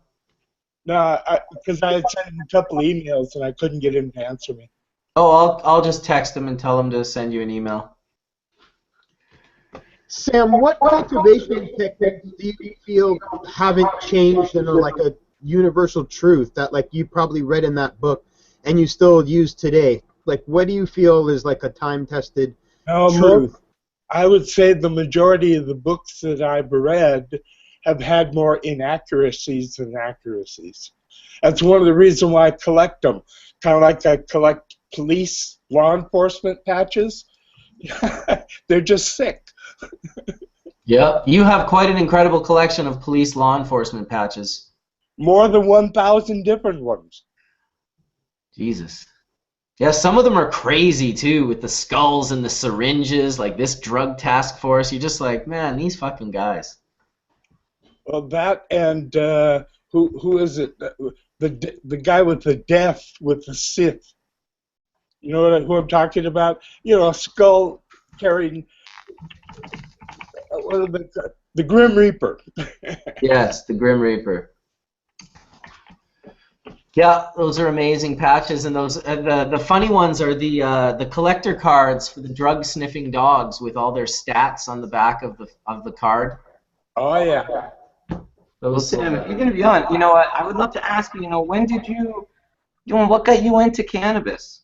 No, because I had sent him a couple emails and I couldn't get him to answer me. Oh, I'll just text him and tell him to send you an email. Sam, what cultivation techniques do you feel haven't changed and are like a universal truth that like you probably read in that book and you still use today? Like, what do you feel is like a time-tested truth? I would say the majority of the books that I've read have had more inaccuracies than accuracies. That's one of the reasons why I collect them. Kind of like I collect police, law enforcement patches. They're just sick. Yeah, you have quite an incredible collection of police law enforcement patches. More than 1,000 different ones. Jesus. Yeah, some of them are crazy too, with the skulls and the syringes, like this drug task force. You're just like, man, these fucking guys. Well, that and who is it? The guy with the death with the Sith. You know who I'm talking about? You know, a skull carrying. What are the Grim Reaper. Yes, the Grim Reaper. Yeah, those are amazing patches, and those the funny ones are the collector cards for the drug sniffing dogs with all their stats on the back of the card. Oh yeah. Those, Sam, if you're gonna be on, you know what? I would love to ask you. You know, when did what got you into cannabis?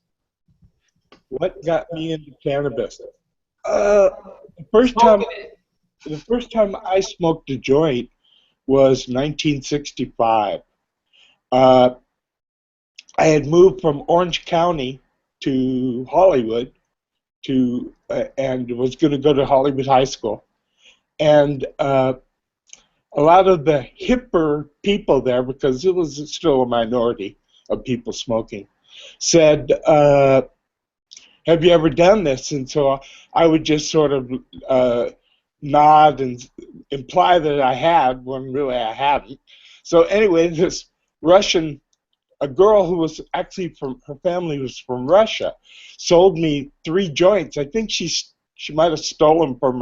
What got me into cannabis? The first time I smoked a joint was 1965. I had moved from Orange County to Hollywood and was going to go to Hollywood High School. And a lot of the hipper people there, because it was still a minority of people smoking, said, have you ever done this? And so I would just sort of nod and imply that I had, when really I hadn't. So anyway, this Russian, a girl who was actually from, her family was from Russia, sold me 3 joints. I think she might have stolen from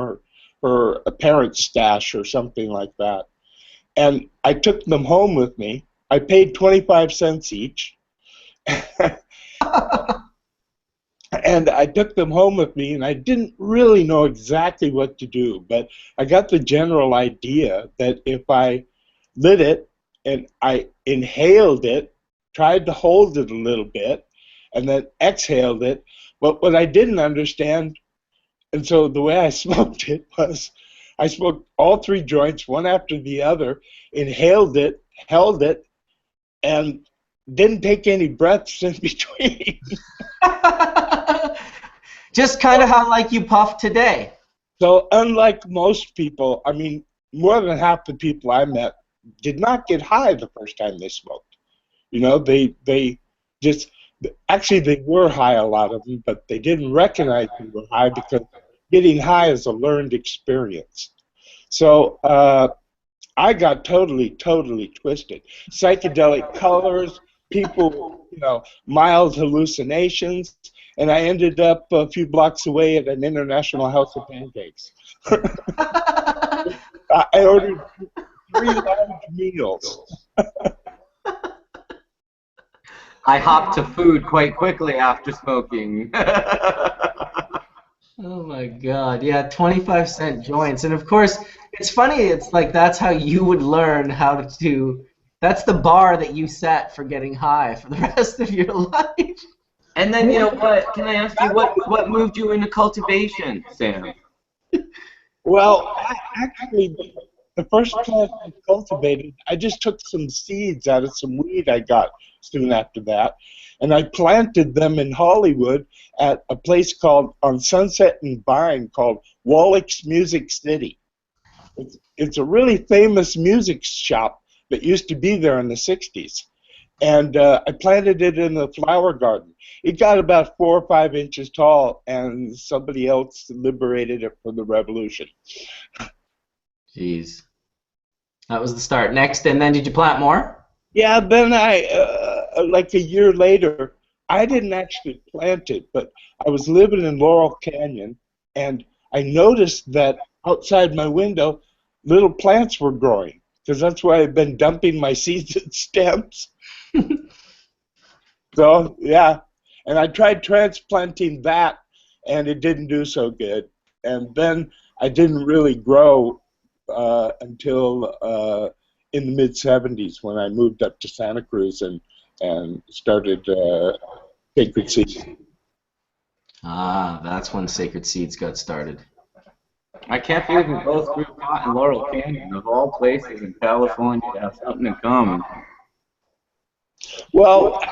her parents' stash or something like that. And I took them home with me. I paid 25 cents each. And I took them home with me, and I didn't really know exactly what to do, but I got the general idea that if I lit it and I inhaled it, tried to hold it a little bit, and then exhaled it, but what I didn't understand, and so the way I smoked it was I smoked all 3 joints, one after the other, inhaled it, held it, and didn't take any breaths in between. Just kind of how like you puff today. So unlike most people, I mean, more than half the people I met did not get high the first time they smoked. You know, they just, actually they were high, a lot of them, but they didn't recognize they were high because getting high is a learned experience. So I got totally twisted. Psychedelic colors, people, you know, mild hallucinations, and I ended up a few blocks away at an International House of Pancakes. I ordered 3 large meals. I hopped to food quite quickly after smoking. Oh my God, yeah, 25-cent joints. And of course, it's funny, it's like that's how you would learn how to, that's the bar that you set for getting high for the rest of your life. And then, you know what, can I ask you, what moved you into cultivation, Sam? Well, actually, the first plant I cultivated, I just took some seeds out of some weed I got soon after that, and I planted them in Hollywood at a place called, on Sunset and Vine, called Wallach's Music City. It's a really famous music shop that used to be there in the 60s. And I planted it in the flower garden. It got about 4 or 5 inches tall, and somebody else liberated it for the revolution. Jeez. That was the start. Next, and then did you plant more? Yeah, then like a year later, I didn't actually plant it, but I was living in Laurel Canyon, and I noticed that outside my window, little plants were growing, because that's where I've been dumping my seeds and stems. So, yeah, and I tried transplanting that, and it didn't do so good. And then I didn't really grow until in the mid-'70s when I moved up to Santa Cruz and started Sacred Seeds. Ah, that's when Sacred Seeds got started. I can't believe we both grew pot in Laurel Canyon, of all places in California, to have something in common. Well,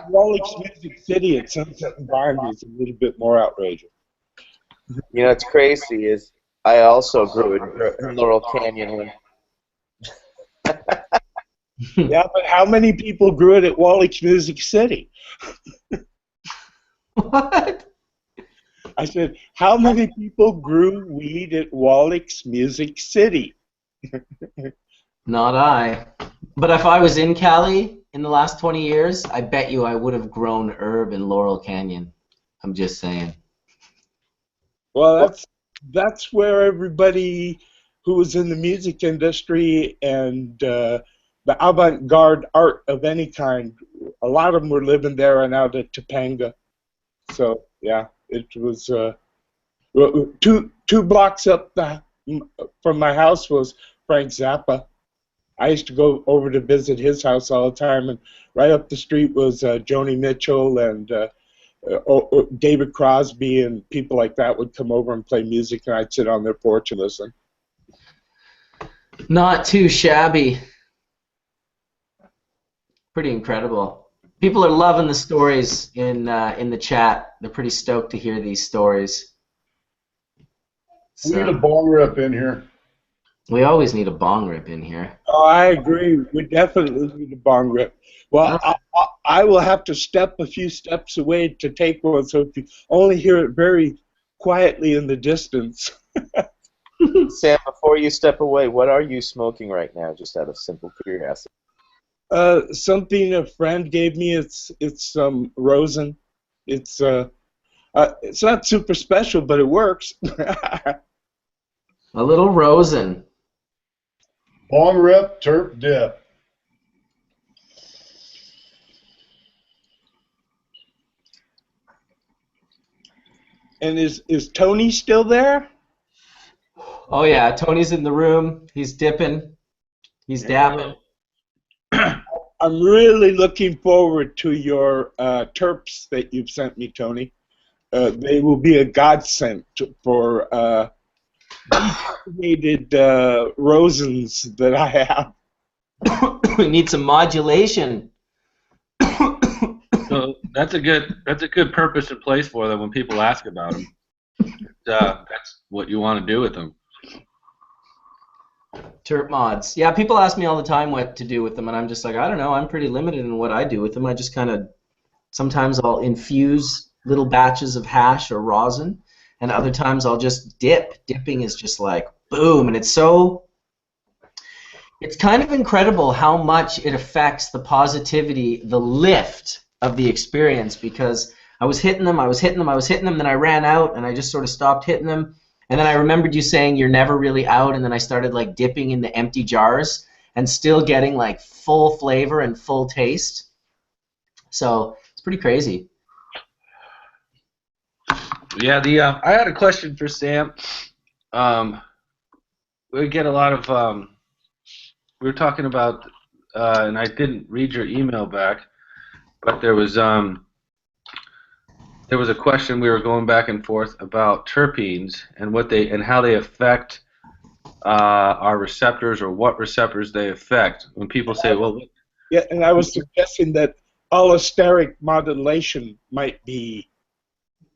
Wallach's Music City at Sunset and Vine is a little bit more outrageous. You know what's crazy is I also grew in Laurel Canyon when. Yeah, but how many people grew it at Wallach's Music City? What? I said, how many people grew weed at Wallach's Music City? Not I. But if I was in Cali in the last 20 years, I bet you I would have grown herb in Laurel Canyon. I'm just saying. Well, that's where everybody who was in the music industry and the avant-garde art of any kind, a lot of them were living there and out at Topanga. So, yeah, it was two blocks up from my house was Frank Zappa. I used to go over to visit his house all the time, and right up the street was Joni Mitchell and David Crosby, and people like that would come over and play music, and I'd sit on their porch and listen. Not too shabby. Pretty incredible. People are loving the stories in the chat. They're pretty stoked to hear these stories. We need a bong rip in here. We always need a bong rip in here. Oh, I agree. We definitely need a bong rip. Well, I will have to step a few steps away to take one, so if you only hear it very quietly in the distance. Sam, before you step away, what are you smoking right now, just out of simple curiosity? Something a friend gave me. It's some rosin. It's not super special, but it works. A little rosin. Bong rip, terp dip. And is Tony still there? Oh yeah, Tony's in the room. He's dipping. He's dapping. I'm really looking forward to your terps that you've sent me, Tony. They will be a godsend for deactivated rosins that I have. We need some modulation. So that's a good purpose and place for them when people ask about them. That's what you want to do with them. Terp mods. Yeah, people ask me all the time what to do with them, and I'm just like, I don't know. I'm pretty limited in what I do with them. I just kind of, sometimes I'll infuse little batches of hash or rosin, and other times I'll just dip. Dipping is just like, boom, and it's kind of incredible how much it affects the positivity, the lift of the experience, because I was hitting them, then I ran out, and I just sort of stopped hitting them. And then I remembered you saying you're never really out, and then I started like dipping in the empty jars and still getting like full flavor and full taste. So it's pretty crazy. Yeah, I had a question for Sam. We get a lot of we were talking about, and I didn't read your email back, but there was a question we were going back and forth about terpenes and how they affect our receptors, or what receptors they affect. When people say, well, yeah, and I was suggesting that allosteric modulation might be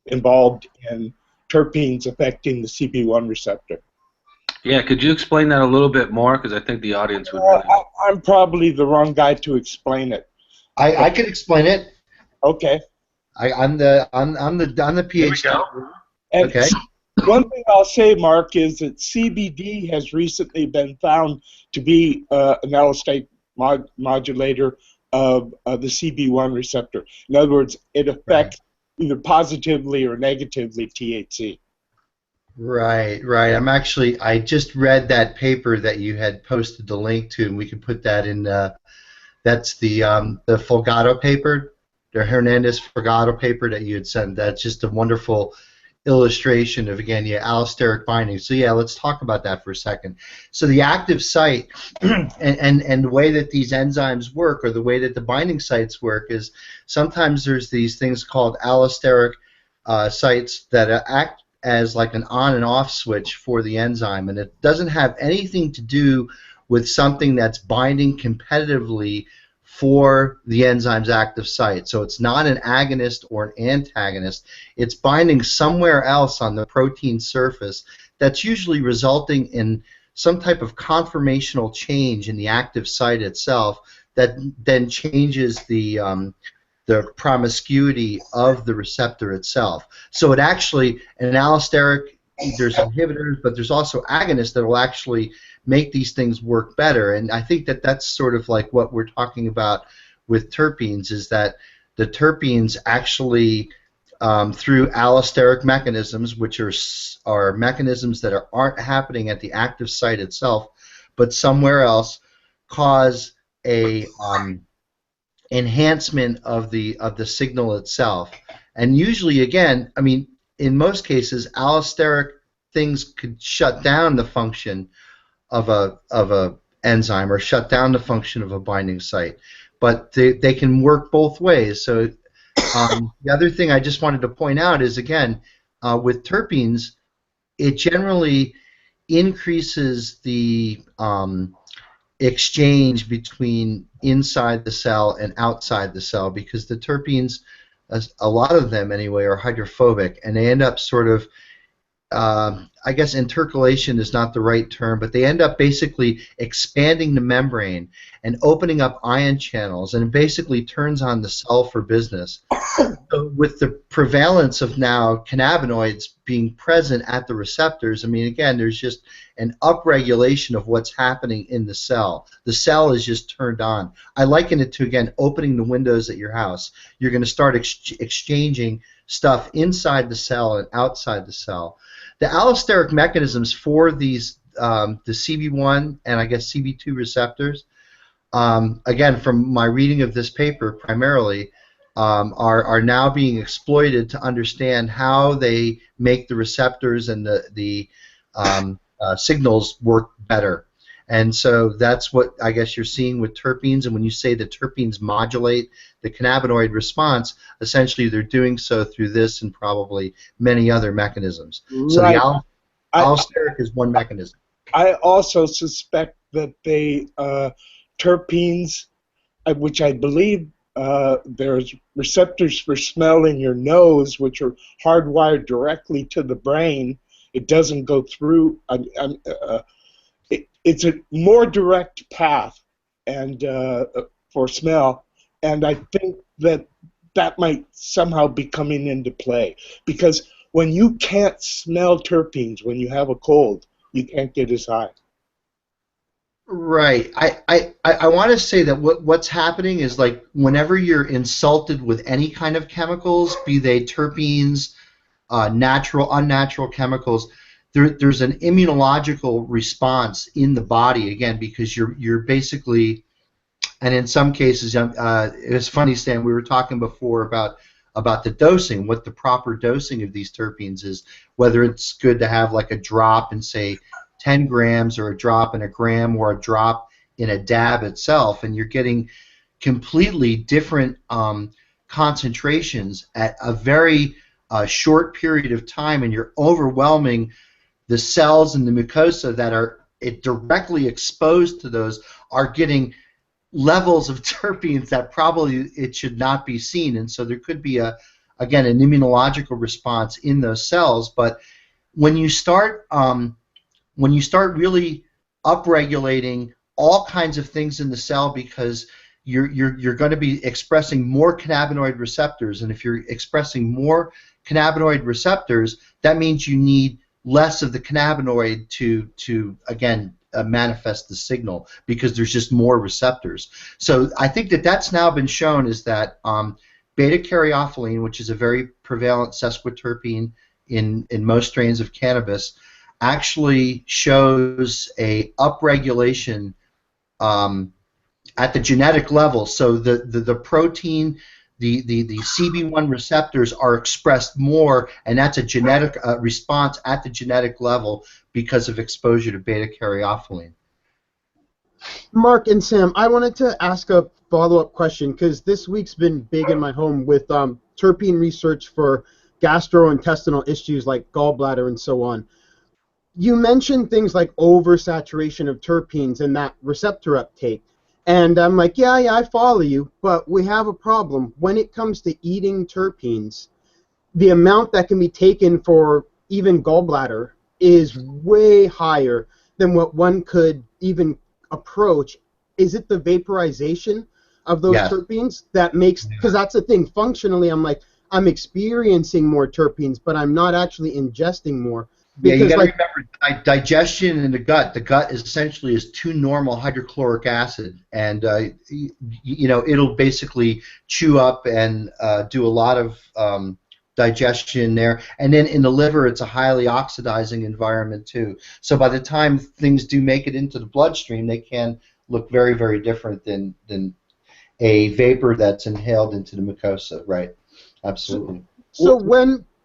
involved in terpenes affecting the CB1 receptor. Yeah, could you explain that a little bit more? Because I think the audience would really... I'm probably the wrong guy to explain it. I can explain it. Okay. I'm the PhD. And Okay. one thing I'll say, Mark, is that CBD has recently been found to be an allosteric modulator of the CB1 receptor. In other words, it affects either positively or negatively THC. Right. I just read that paper that you had posted the link to, and we can put that in. That's the Folgado paper, the Hernandez Folgado paper that you had sent. That's just a wonderful illustration of, again, allosteric binding. So yeah, let's talk about that for a second. So the active site and the way that these enzymes work, or the way that the binding sites work, is sometimes there's these things called allosteric sites that act as like an on and off switch for the enzyme, and it doesn't have anything to do with something that's binding competitively for the enzyme's active site. So it's not an agonist or an antagonist. It's binding somewhere else on the protein surface that's usually resulting in some type of conformational change in the active site itself that then changes the promiscuity of the receptor itself. So it actually, an allosteric, there's inhibitors, but there's also agonists that will actually make these things work better. And I think that that's sort of like what we're talking about with terpenes, is that the terpenes actually, through allosteric mechanisms, which are mechanisms that aren't happening at the active site itself, but somewhere else, cause a enhancement of the signal itself. And usually, again, I mean, in most cases, allosteric things could shut down the function of a enzyme, or shut down the function of a binding site, but they can work both ways. So the other thing I just wanted to point out is, again, with terpenes, it generally increases the exchange between inside the cell and outside the cell, because the terpenes, a lot of them anyway, are hydrophobic, and they end up sort of I guess intercalation is not the right term, but they end up basically expanding the membrane and opening up ion channels, and it basically turns on the cell for business. So with the prevalence of now cannabinoids being present at the receptors, I mean, again, there's just an upregulation of what's happening in the cell. The cell is just turned on. I liken it to, again, opening the windows at your house. You're going to start exchanging stuff inside the cell and outside the cell. The allosteric mechanisms for these, the CB1 and I guess CB2 receptors, again, from my reading of this paper primarily, are now being exploited to understand how they make the receptors and the signals work better. And so that's what I guess you're seeing with terpenes. And when you say that terpenes modulate the cannabinoid response, essentially they're doing so through this and probably many other mechanisms. So Right. the allosteric is one mechanism. I also suspect that terpenes, which I believe there's receptors for smell in your nose, which are hardwired directly to the brain. It doesn't go through. It's a more direct path, and for smell, and I think that might somehow be coming into play, because when you can't smell terpenes when you have a cold, you can't get as high. Right. I want to say that what's happening is, like, whenever you're insulted with any kind of chemicals, be they terpenes, natural, unnatural chemicals, there's an immunological response in the body, again, because you're basically, and in some cases, it's funny, Stan, we were talking before about the dosing, what the proper dosing of these terpenes is, whether it's good to have like a drop in, say, 10 grams, or a drop in a gram, or a drop in a dab itself, and you're getting completely different concentrations at a very short period of time, and you're overwhelming the cells in the mucosa that are directly exposed to those, are getting levels of terpenes that probably it should not be seen, and so there could be again an immunological response in those cells. But when you start really upregulating all kinds of things in the cell, because you're going to be expressing more cannabinoid receptors, and if you're expressing more cannabinoid receptors, that means you need less of the cannabinoid to again manifest the signal, because there's just more receptors. So I think that's now been shown, is that beta-caryophyllene, which is a very prevalent sesquiterpene in most strains of cannabis, actually shows a upregulation at the genetic level. So the protein, the CB1 receptors are expressed more, and that's a genetic response at the genetic level because of exposure to beta-caryophyllene. Mark and Sam, I wanted to ask a follow-up question, because this week's been big in my home with terpene research for gastrointestinal issues like gallbladder and so on. You mentioned things like oversaturation of terpenes and that receptor uptake. And I'm like, yeah, I follow you, but we have a problem. When it comes to eating terpenes, the amount that can be taken for even gallbladder is way higher than what one could even approach. Is it the vaporization of those terpenes that makes, because that's the thing, functionally I'm like, I'm experiencing more terpenes, but I'm not actually ingesting more. Because, you got to remember digestion in the gut. The gut is essentially two normal hydrochloric acid, and it'll basically chew up and do a lot of digestion there. And then in the liver, it's a highly oxidizing environment too. So by the time things do make it into the bloodstream, they can look very, very different than a vapor that's inhaled into the mucosa. Right? Absolutely. So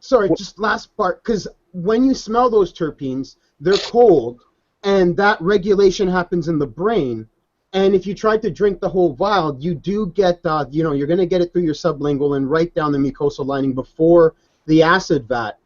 sorry, just last part, because when you smell those terpenes, they're cold, and that regulation happens in the brain. And if you try to drink the whole vial, you do get, you're going to get it through your sublingual and right down the mucosal lining before the acid vat.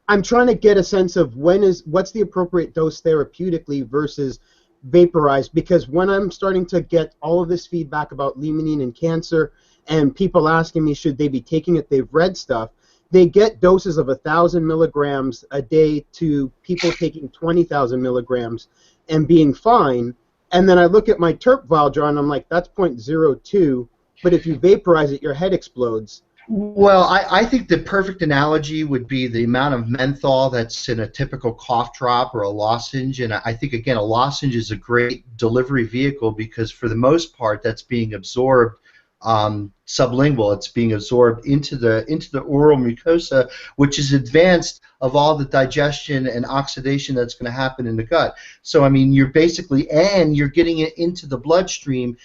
I'm trying to get a sense of what's the appropriate dose therapeutically versus vaporized, because when I'm starting to get all of this feedback about limonene and cancer, and people asking me should they be taking it, they've read stuff, they get doses of 1,000 milligrams a day to people taking 20,000 milligrams and being fine. And then I look at my terp vial jar and I'm like, that's 0.02. But if you vaporize it, your head explodes. Well, I think the perfect analogy would be the amount of menthol that's in a typical cough drop or a lozenge. And I think, again, a lozenge is a great delivery vehicle because for the most part that's being absorbed sublingual. It's being absorbed into the oral mucosa, which is advanced of all the digestion and oxidation that's going to happen in the gut. So, I mean, you're basically, and you're getting it into the bloodstream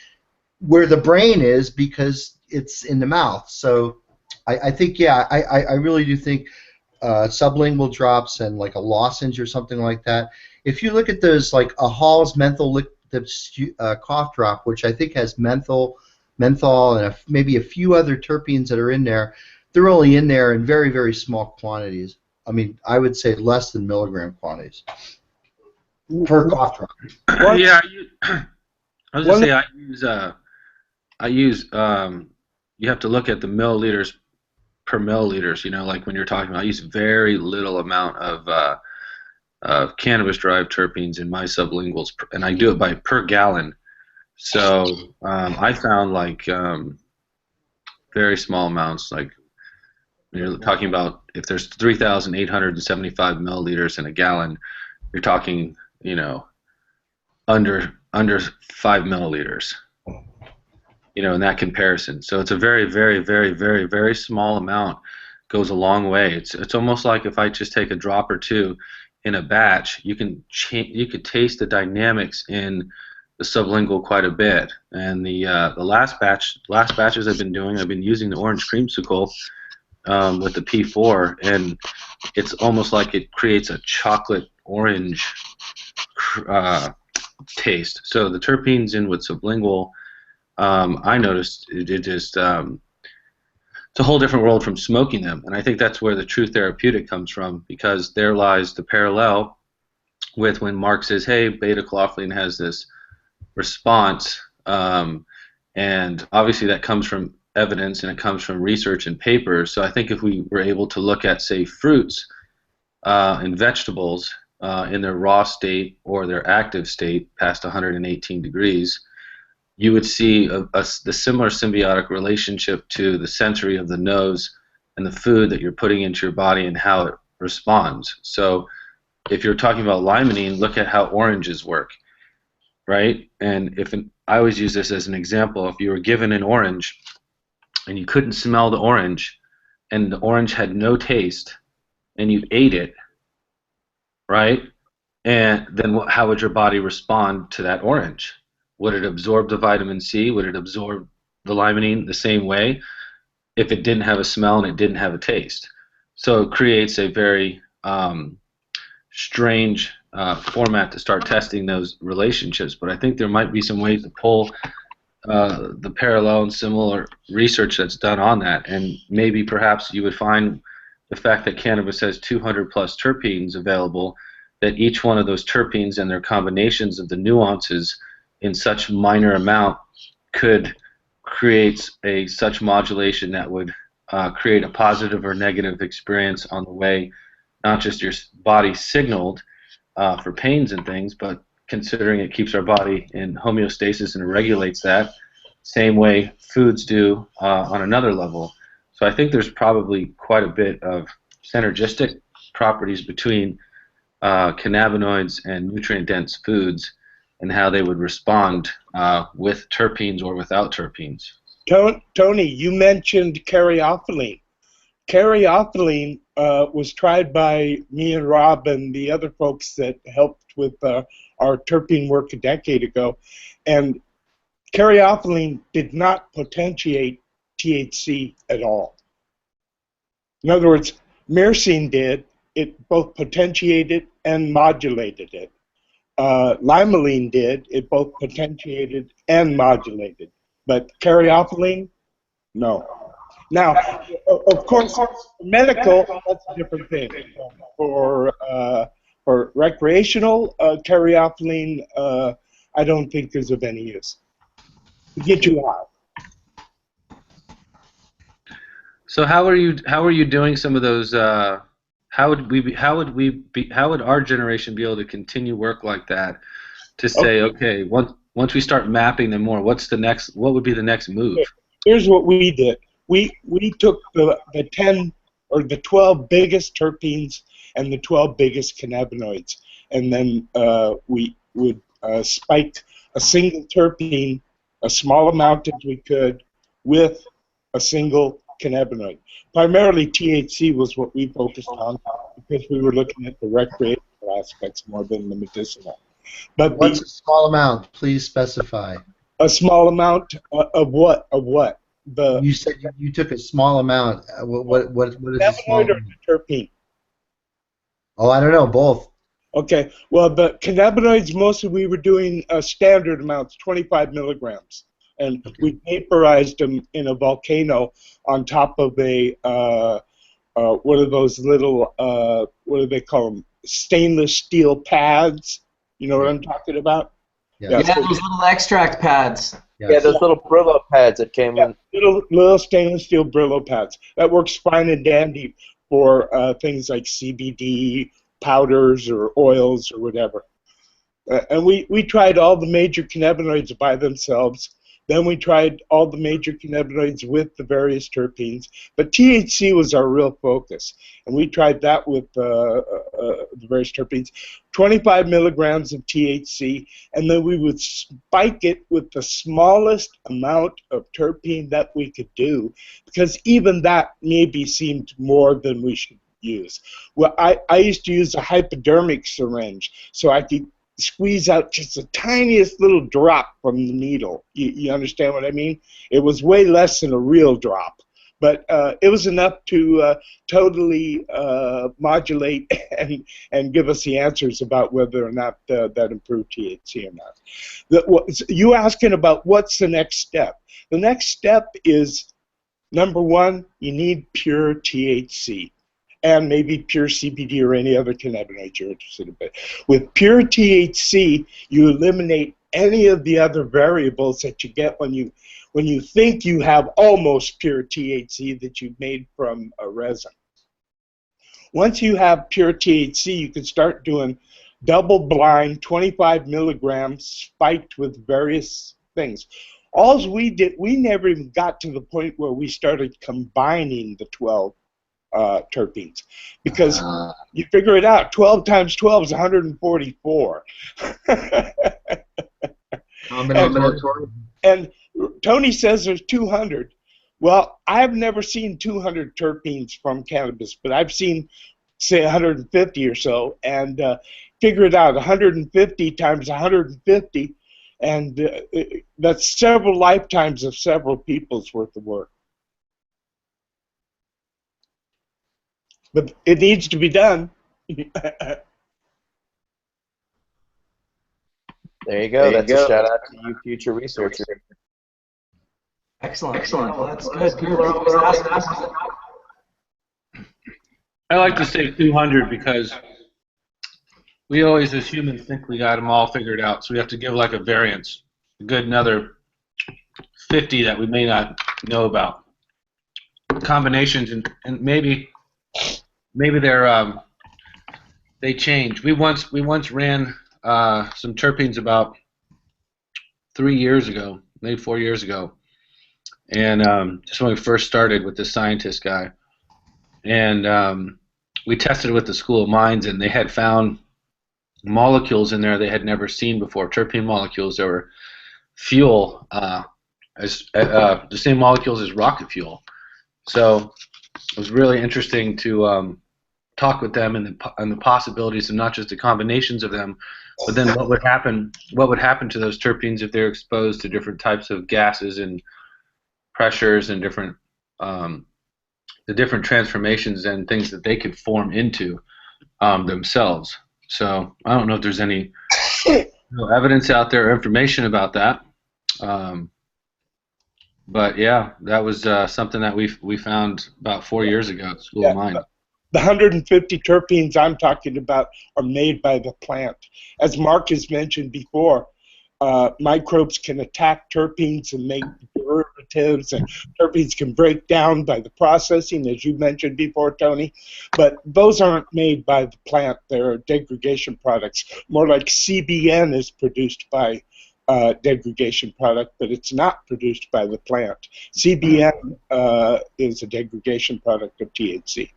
where the brain is because it's in the mouth. So I think, yeah, I really do think sublingual drops and like a lozenge or something like that. If you look at those, like a Hall's menthol cough drop, which I think has menthol and maybe a few other terpenes that are in there, they're only in there in very, very small quantities. I mean, I would say less than milligram quantities per cough drop. Yeah, I was going to say I use you have to look at the milliliters per milliliters, you know, like when you're talking about, I use very little amount of cannabis-derived terpenes in my sublinguals, and I do it by per gallon. So I found like very small amounts, like when you're talking about if there's 3,875 milliliters in a gallon, you're talking, you know, under 5 milliliters. You know, in that comparison. So it's a very, very, very, very, very small amount. Goes a long way. It's almost like if I just take a drop or two in a batch, you could taste the dynamics in the sublingual quite a bit. And the last batches I've been doing, I've been using the orange creamsicle with the P4, and it's almost like it creates a chocolate orange taste. So the terpenes in with sublingual, I noticed it just it's a whole different world from smoking them, and I think that's where the true therapeutic comes from, because there lies the parallel with when Mark says, hey, beta-caryophyllene has this response, and obviously that comes from evidence and it comes from research and papers. So I think if we were able to look at, say, fruits and vegetables in their raw state or their active state past 118 degrees, you would see the similar symbiotic relationship to the sensory of the nose and the food that you're putting into your body and how it responds. So if you're talking about limonene, look at how oranges work, right? And I always use this as an example. If you were given an orange and you couldn't smell the orange and the orange had no taste and you ate it, right? And then how would your body respond to that orange? Would it absorb the vitamin C? Would it absorb the limonene the same way if it didn't have a smell and it didn't have a taste? So it creates a very strange format to start testing those relationships. But I think there might be some ways to pull the parallel and similar research that's done on that. And maybe perhaps you would find the fact that cannabis has 200 plus terpenes available, that each one of those terpenes and their combinations of the nuances in such minor amount could create such modulation that would create a positive or negative experience on the way not just your body signaled for pains and things, but considering it keeps our body in homeostasis and regulates that same way foods do on another level. So I think there's probably quite a bit of synergistic properties between cannabinoids and nutrient-dense foods and how they would respond with terpenes or without terpenes. Tony, you mentioned caryophyllene. Caryophyllene was tried by me and Rob and the other folks that helped with our terpene work a decade ago, and caryophyllene did not potentiate THC at all. In other words, myrcene did. It both potentiated and modulated it. Limonene did. It both potentiated and modulated. But caryophyllene, no. Now, of course, medical, that's a different thing. For recreational, caryophyllene, I don't think is of any use. To get you high. So how are you doing some of those? How would our generation be able to continue work like that? To say, okay, once we start mapping them more, what would be the next move? Here's what we did. We took the 10 or the 12 biggest terpenes and the 12 biggest cannabinoids, and then we would spike a single terpene, a small amount as we could, with a single cannabinoid. Primarily THC was what we focused on because we were looking at the recreational aspects more than the medicinal. But what's a small amount? Please specify. A small amount of what? Of what? You said you took a small amount. What is a small amount? Or the terpene? Oh, I don't know. Both. Okay. Well, the cannabinoids, mostly we were doing standard amounts, 25 milligrams. And we vaporized them in a volcano on top of a, what are those little, what do they call them? Stainless steel pads. You know what I'm talking about? Yeah, those little extract pads. Yeah, those little Brillo pads that came in. Little stainless steel Brillo pads. That works fine and dandy for things like CBD, powders, or oils, or whatever. And we tried all the major cannabinoids by themselves. Then we tried all the major cannabinoids with the various terpenes. But THC was our real focus. And we tried that with the various terpenes. 25 milligrams of THC, and then we would spike it with the smallest amount of terpene that we could do, because even that maybe seemed more than we should use. Well, I used to use a hypodermic syringe, so I could squeeze out just the tiniest little drop from the needle. You understand what I mean? It was way less than a real drop, but it was enough to totally modulate and give us the answers about whether or not that improved THC or not. You asking about what's the next step? The next step is, number one, you need pure THC. And maybe pure CBD or any other cannabinoid you're interested in. But with pure THC, you eliminate any of the other variables that you get when you think you have almost pure THC that you've made from a resin. Once you have pure THC, you can start doing double-blind, 25 milligrams spiked with various things. All we did, we never even got to the point where we started combining the 12 terpenes, because you figure it out. 12 times 12 is 144. And Tony says there's 200. Well, I've never seen 200 terpenes from cannabis, but I've seen, say, 150 or so, and figure it out. 150 times 150, and that's several lifetimes of several people's worth of work. But it needs to be done. There you go. That's a shout out to you, future researcher. Excellent. Well, that's good. People are always asking us. I like to say 200 because we always, as humans, think we got them all figured out. So we have to give like a variance, a good another 50 that we may not know about. Combinations and maybe they're they change. We once ran some terpenes about 3 years ago, maybe 4 years ago, and just when we first started with this scientist guy, and we tested it with the School of Mines, and they had found molecules in there they had never seen before, terpene molecules that were fuel, the same molecules as rocket fuel. So it was really interesting to talk with them and the possibilities of not just the combinations of them, but then what would happen to those terpenes if they're exposed to different types of gases and pressures and different the different transformations and things that they could form into themselves. So I don't know if there's any evidence out there or information about that. But yeah, that was something that we found about 4 years ago at School of Mine. The 150 terpenes I'm talking about are made by the plant. As Mark has mentioned before, microbes can attack terpenes and make additives, and terpenes can break down by the processing, as you mentioned before, Tony. But those aren't made by the plant. They're degradation products. More like CBN is produced by degradation product, but it's not produced by the plant. CBN is a degradation product of THC.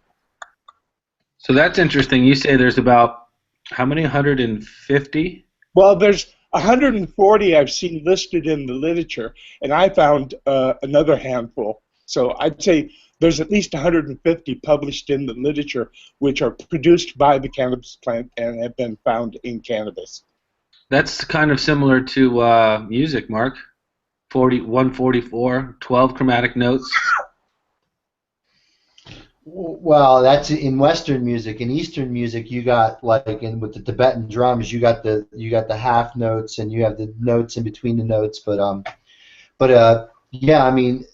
So that's interesting. You say there's about how many? 150? Well, there's 140 I've seen listed in the literature, and I found another handful. So I'd say there's at least 150 published in the literature which are produced by the cannabis plant and have been found in cannabis. That's kind of similar to music, Mark. 144, 12 chromatic notes. Well, that's in Western music. In Eastern music, you got like with the Tibetan drums, you got the half notes and you have the notes in between the notes. But yeah, I mean,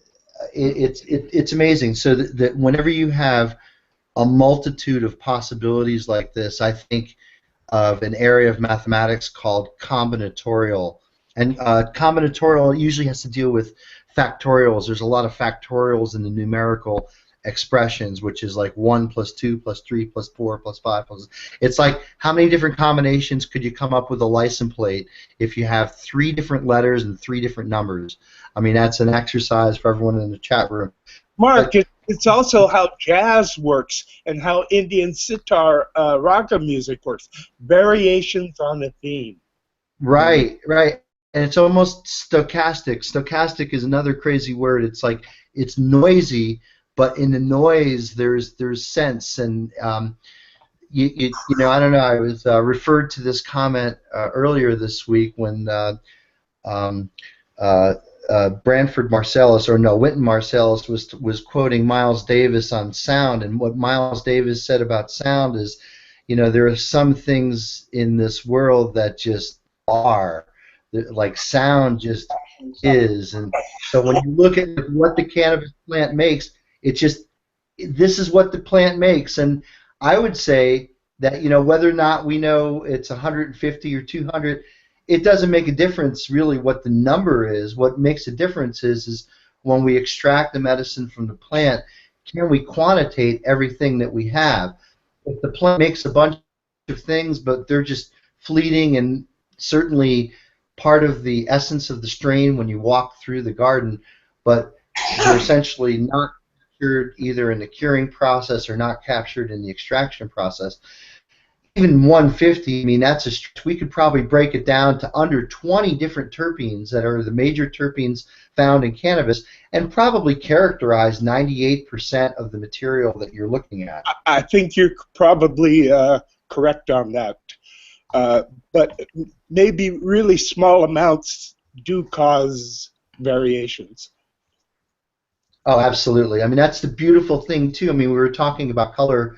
it's amazing. So that whenever you have a multitude of possibilities like this, I think of an area of mathematics called combinatorial. And combinatorial usually has to deal with factorials. There's a lot of factorials in the numerical expressions, which is like 1 plus 2 plus 3 plus 4 plus 5 plus. It's like how many different combinations could you come up with a license plate if you have 3 different letters and 3 different numbers? I mean, that's an exercise for everyone in the chat room. Mark, it's also how jazz works and how Indian sitar raga music works. Variations on a theme. Right, right. And it's almost stochastic. Stochastic is another crazy word. It's like it's noisy, but in the noise there's sense. And you know, I don't know. I was referred to this comment earlier this week when Branford Marsalis, or no, Wynton Marsalis was quoting Miles Davis on sound, and what Miles Davis said about sound is, you know, there are some things in this world that just are, like sound just is. And so when you look at what the cannabis plant makes, this is what the plant makes. And I would say that, you know, whether or not we know it's 150 or 200, it doesn't make a difference really what the number is. What makes a difference is when we extract the medicine from the plant, can we quantitate everything that we have? If the plant makes a bunch of things, but they're just fleeting and certainly part of the essence of the strain when you walk through the garden, but they're essentially not captured either in the curing process or not captured in the extraction process. Even 150, I mean, we could probably break it down to under 20 different terpenes that are the major terpenes found in cannabis and probably characterize 98% of the material that you're looking at. I think you're probably correct on that. But maybe really small amounts do cause variations. Oh, absolutely. I mean, that's the beautiful thing, too. I mean, we were talking about color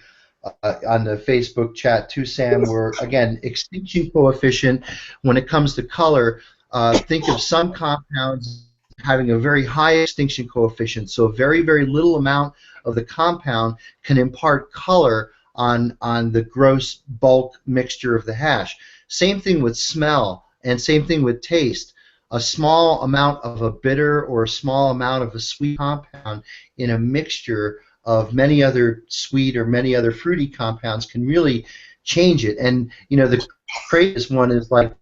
on the Facebook chat, too, Sam, where, again, extinction coefficient, when it comes to color, think of some compounds having a very high extinction coefficient, so a very, very little amount of the compound can impart color on the gross bulk mixture of the hash. Same thing with smell, and same thing with taste. A small amount of a bitter or a small amount of a sweet compound in a mixture of many other sweet or many other fruity compounds can really change it. And you know, the craziest one is like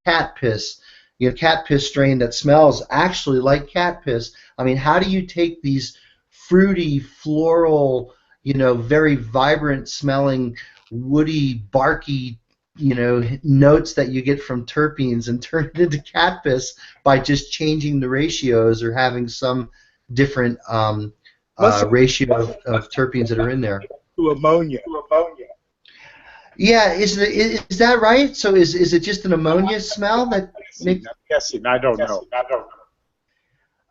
cat piss. You know, cat piss strain that smells actually like cat piss. I mean, how do you take these fruity, floral, you know, very vibrant smelling, woody, barky, you know, notes that you get from terpenes and turn it into cat piss by just changing the ratios or having some different ratio of terpenes that are in there? To ammonia. Yeah, is that right? So is it just an ammonia smell that makes? I'm guessing. I don't know.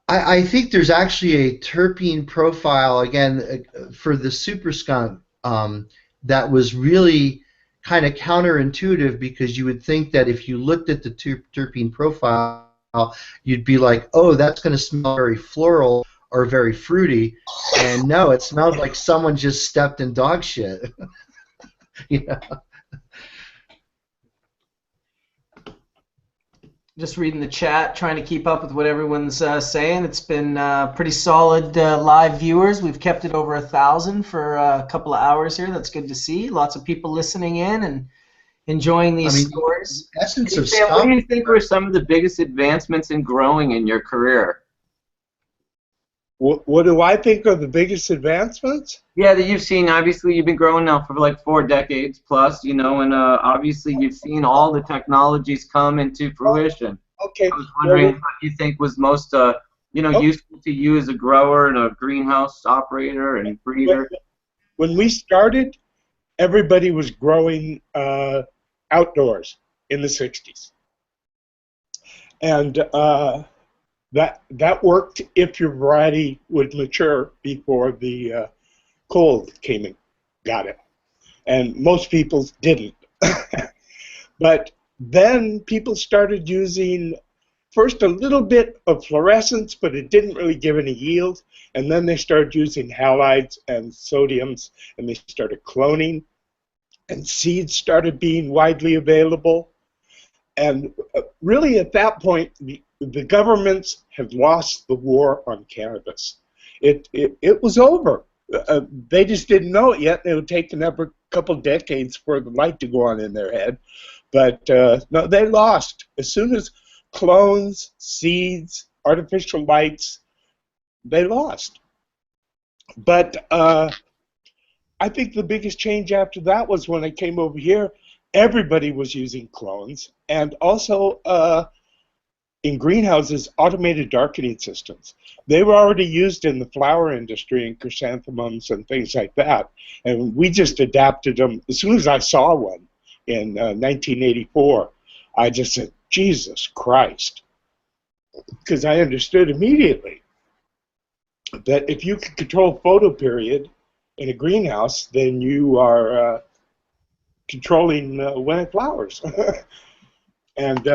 I think there's actually a terpene profile again for the super skunk that was really kind of counterintuitive, because you would think that if you looked at the terpene profile, you'd be like, oh, that's going to smell very floral or very fruity, and no, it smells like someone just stepped in dog shit. You know? Just reading the chat, trying to keep up with what everyone's saying. It's been pretty solid live viewers. We've kept it over 1,000 for a couple of hours here. That's good to see. Lots of people listening in and enjoying these stories. The essence Hey, of Sam, what stock. do you think were some of the biggest advancements in growing in your career? What do I think are the biggest advancements? Yeah, that you've seen. Obviously, you've been growing now for like 4 decades plus, you know, and obviously you've seen all the technologies come into fruition. Okay. I was wondering what you think was most, you know, useful to you as a grower and a greenhouse operator and breeder. When we started, everybody was growing outdoors in the 60s. And that worked if your variety would mature before the cold came and got it. And most people didn't. But then people started using first a little bit of fluorescence, but it didn't really give any yield. And then they started using halides and sodiums, and they started cloning. And seeds started being widely available. And really at that point, the governments had lost the war on cannabis. It was over. They just didn't know it yet. It would take another couple decades for the light to go on in their head. But no, they lost. As soon as clones, seeds, artificial lights, they lost. But I think the biggest change after that was when I came over here, everybody was using clones, and also in greenhouses, automated darkening systems. They were already used in the flower industry and chrysanthemums and things like that, and we just adapted them. As soon as I saw one in 1984, I just said, Jesus Christ, because I understood immediately that if you can control photo period in a greenhouse, then you are controlling when it flowers. And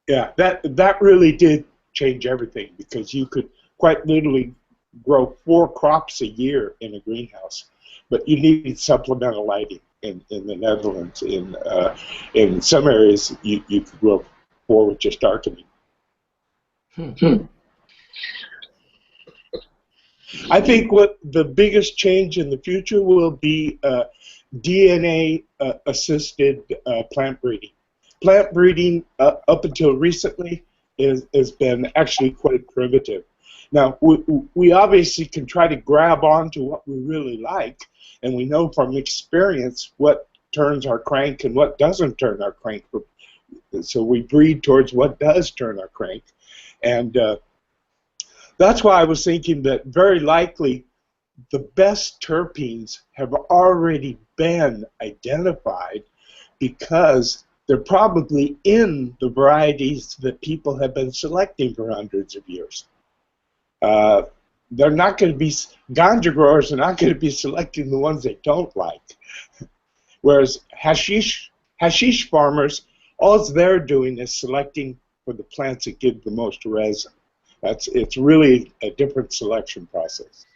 yeah, that really did change everything, because you could quite literally grow 4 crops a year in a greenhouse, but you needed supplemental lighting. In the Netherlands, in some areas, you could grow 4 with just Alchemy. I think what the biggest change in the future will be DNA-assisted plant breeding. Plant breeding, up until recently, has been actually quite primitive. Now, we obviously can try to grab onto what we really like, and we know from experience what turns our crank and what doesn't turn our crank. So we breed towards what does turn our crank. And that's why I was thinking that very likely the best terpenes have already been identified, because they're probably in the varieties that people have been selecting for hundreds of years. They're not going to be, ganja growers are not going to be selecting the ones they don't like. Whereas hashish farmers, all they're doing is selecting for the plants that give the most resin. It's really a different selection process.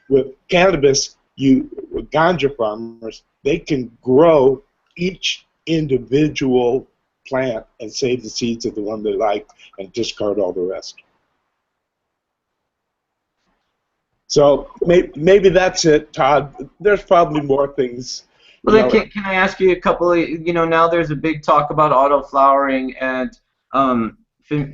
With cannabis, with ganja farmers, they can grow each individual plant and save the seeds of the one they like and discard all the rest. So maybe that's it, Todd. There's probably more things. Well, then can I ask you a couple of, you know, now there's a big talk about auto flowering and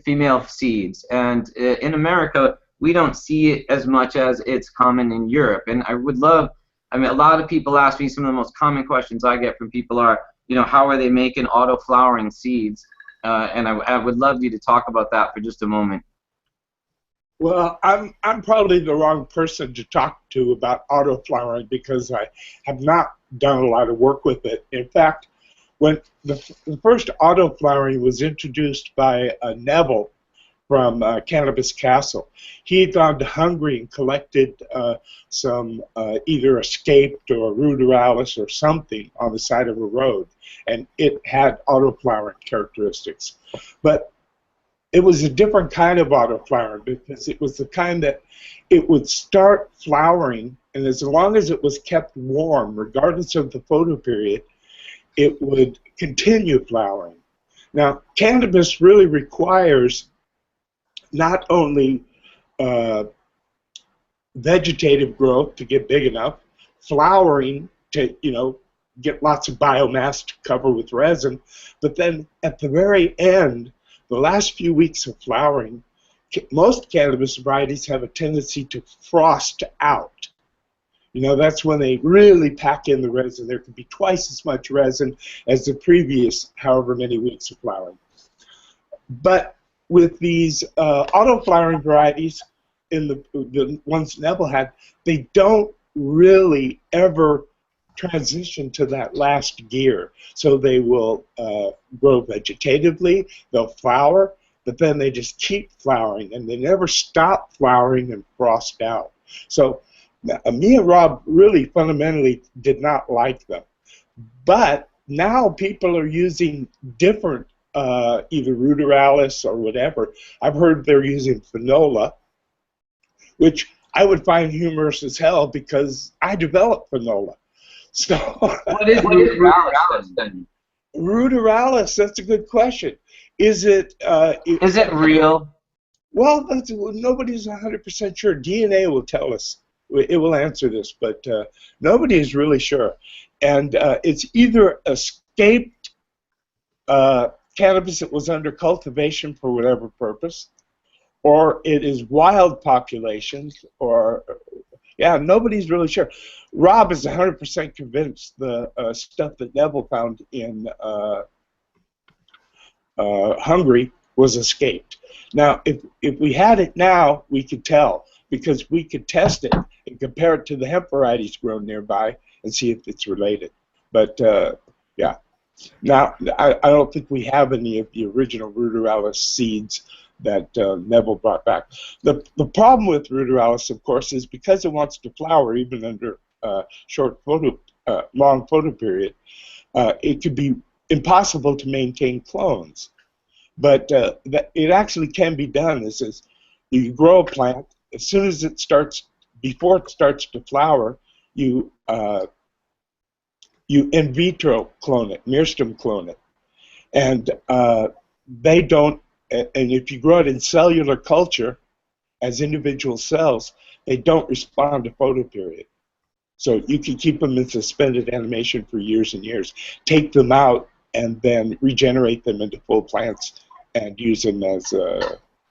female seeds, and in America we don't see it as much as it's common in Europe. And I would love, I mean, a lot of people ask me, some of the most common questions I get from people are, you know, how are they making auto flowering seeds? And I would love you to talk about that for just a moment. Well, I'm probably the wrong person to talk to about auto flowering, because I have not done a lot of work with it. In fact, when the first auto flowering was introduced by Neville from Cannabis Castle, he had gone to Hungary and collected some either escaped or ruderalis or something on the side of a road, and it had auto flowering characteristics. But it was a different kind of auto flowering, because it was the kind that it would start flowering, and as long as it was kept warm, regardless of the photo period, it would continue flowering. Now, cannabis really requires not only vegetative growth to get big enough, flowering to, get lots of biomass to cover with resin, but then at the very end, the last few weeks of flowering, most cannabis varieties have a tendency to frost out. That's when they really pack in the resin. There can be twice as much resin as the previous however many weeks of flowering. But with these auto-flowering varieties, in the ones Neville had, they don't really ever transition to that last gear. So they will grow vegetatively, they'll flower, but then they just keep flowering, and they never stop flowering and frost out. So me and Rob really fundamentally did not like them. But now people are using different, either ruderalis or whatever. I've heard they're using finola, which I would find humorous as hell because I developed finola. So What is ruderalis then? Ruderalis, that's a good question. Is it real? Well, nobody's 100% sure. DNA will tell us. It will answer this, but nobody is really sure. And it's either escaped cannabis that was under cultivation for whatever purpose, or it is wild populations, or nobody's really sure. Rob is 100% convinced the stuff that Neville found in Hungary was escaped. Now, if we had it now, we could tell, because we could test it and compare it to the hemp varieties grown nearby and see if it's related. But yeah, now I don't think we have any of the original ruderalis seeds that Neville brought back. The problem with ruderalis, of course, is because it wants to flower even under long photo period, it could be impossible to maintain clones. But it actually can be done. This is, you grow a plant, as soon as it starts, before it starts to flower, you in vitro clone it, mearstem clone it, and they don't. And if you grow it in cellular culture, as individual cells, they don't respond to photoperiod. So you can keep them in suspended animation for years and years, take them out, and then regenerate them into full plants and use them as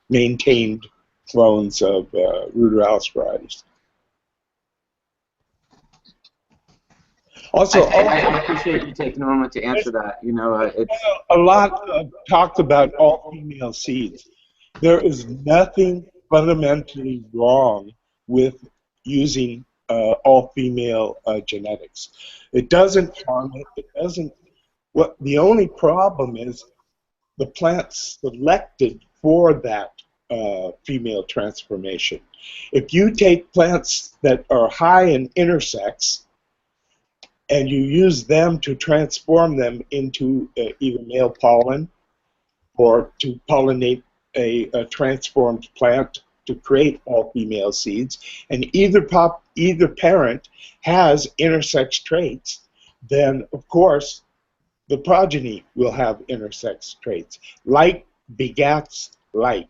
maintained clones of ruderalis varieties. Also, I appreciate you taking a moment to answer that. It's a lot of talk about all-female seeds. There is nothing fundamentally wrong with using all-female genetics. It doesn't harm it. It doesn't. What the only problem is, the plants selected for that female transformation. If you take plants that are high in intersex and you use them to transform them into either male pollen or to pollinate a transformed plant to create all female seeds, and either parent has intersex traits, then of course the progeny will have intersex traits. Like begats like.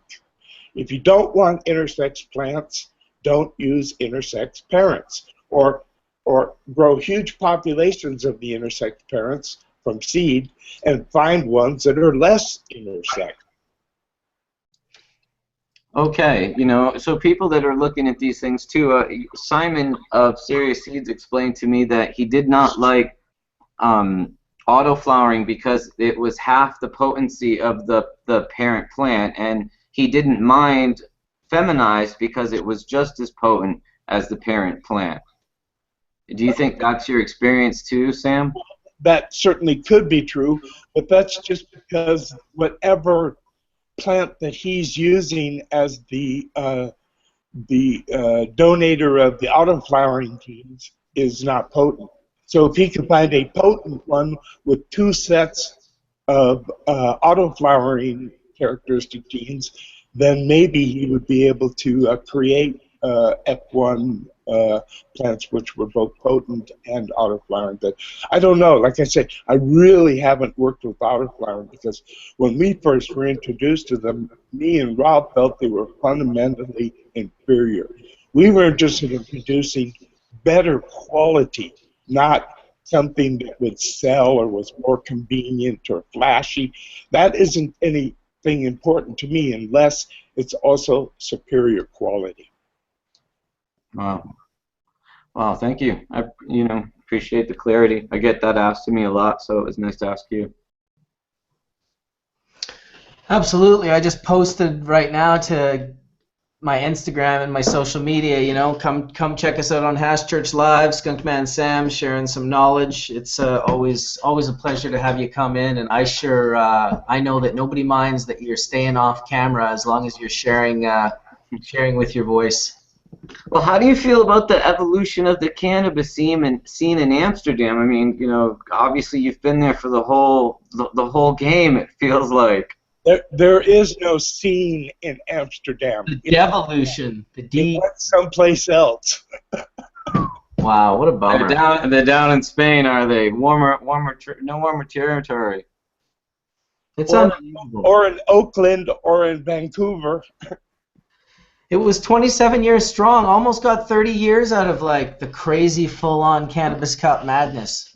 If you don't want intersex plants, don't use intersex parents, or grow huge populations of the intersex parents from seed and find ones that are less intersex. okay. So people that are looking at these things too. Simon of Serious Seeds explained to me that he did not like auto-flowering because it was half the potency of the parent plant, and he didn't mind feminized because it was just as potent as the parent plant. Do you think that's your experience too, Sam? That certainly could be true, but that's just because whatever plant that he's using as the donator of the auto-flowering genes is not potent. So if he could find a potent one with two sets of auto-flowering characteristic genes, then maybe he would be able to create F1 plants, which were both potent and autoflowering. But I don't know. Like I said, I really haven't worked with autoflowering because when we first were introduced to them, me and Rob felt they were fundamentally inferior. We were interested in producing better quality, not something that would sell or was more convenient or flashy. That isn't anything important to me unless it's also superior quality. Wow. Wow, thank you. I appreciate the clarity. I get that asked to me a lot, so it was nice to ask you. Absolutely. I just posted right now to my Instagram and my social media, come check us out on Hash Church Live, Skunkman Sam sharing some knowledge. It's always a pleasure to have you come in, and I know that nobody minds that you're staying off camera as long as you're sharing with your voice. Well, how do you feel about the evolution of the cannabis scene in Amsterdam? I mean, obviously you've been there for the whole game, it feels like. There is no scene in Amsterdam. The devolution. It went someplace else. Wow, what a bummer. They're down in Spain, are they? No warmer territory. It's unbelievable. Or in Oakland or in Vancouver. It was 27 years strong. Almost got 30 years out of like the crazy full-on Cannabis Cup madness.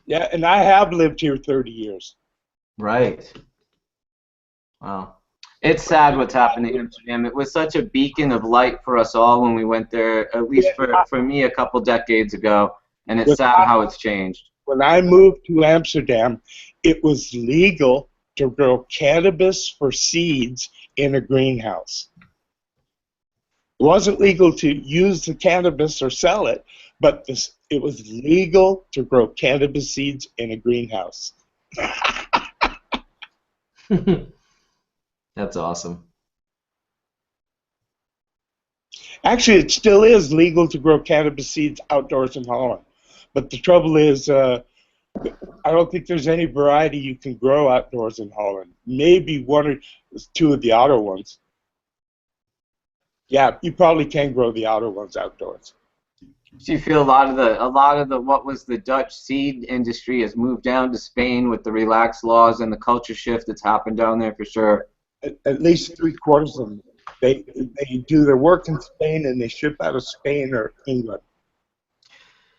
Yeah, and I have lived here 30 years. Right. Wow. It's sad what's happened in Amsterdam. It was such a beacon of light for us all when we went there, at least for me a couple decades ago, and it's sad how it's changed. When I moved to Amsterdam, it was legal to grow cannabis for seeds in a greenhouse. It wasn't legal to use the cannabis or sell it, but it was legal to grow cannabis seeds in a greenhouse. That's awesome. Actually, it still is legal to grow cannabis seeds outdoors in Holland. But the trouble is, I don't think there's any variety you can grow outdoors in Holland. Maybe one or two of the outer ones. Yeah, you probably can grow the outer ones outdoors. Do you feel a lot of the what was the Dutch seed industry has moved down to Spain with the relaxed laws and the culture shift that's happened down there for sure? At least 3/4 of them. They do their work in Spain and they ship out of Spain or England.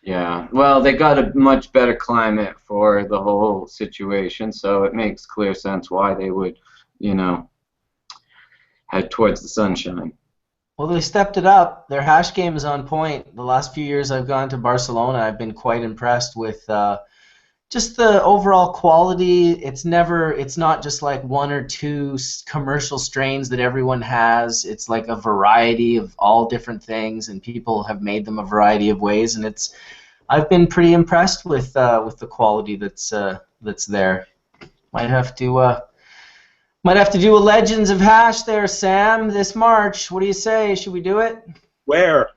Yeah, well, they got a much better climate for the whole situation, so it makes clear sense why they would, head towards the sunshine. Well, they stepped it up. Their hash game is on point. The last few years I've gone to Barcelona, I've been quite impressed with just the overall quality. It's not just like one or two commercial strains that everyone has. It's like a variety of all different things, and people have made them a variety of ways. And I've been pretty impressed with the quality that's there. Might have to do a Legends of Hash there, Sam, this March. What do you say? Should we do it? Where?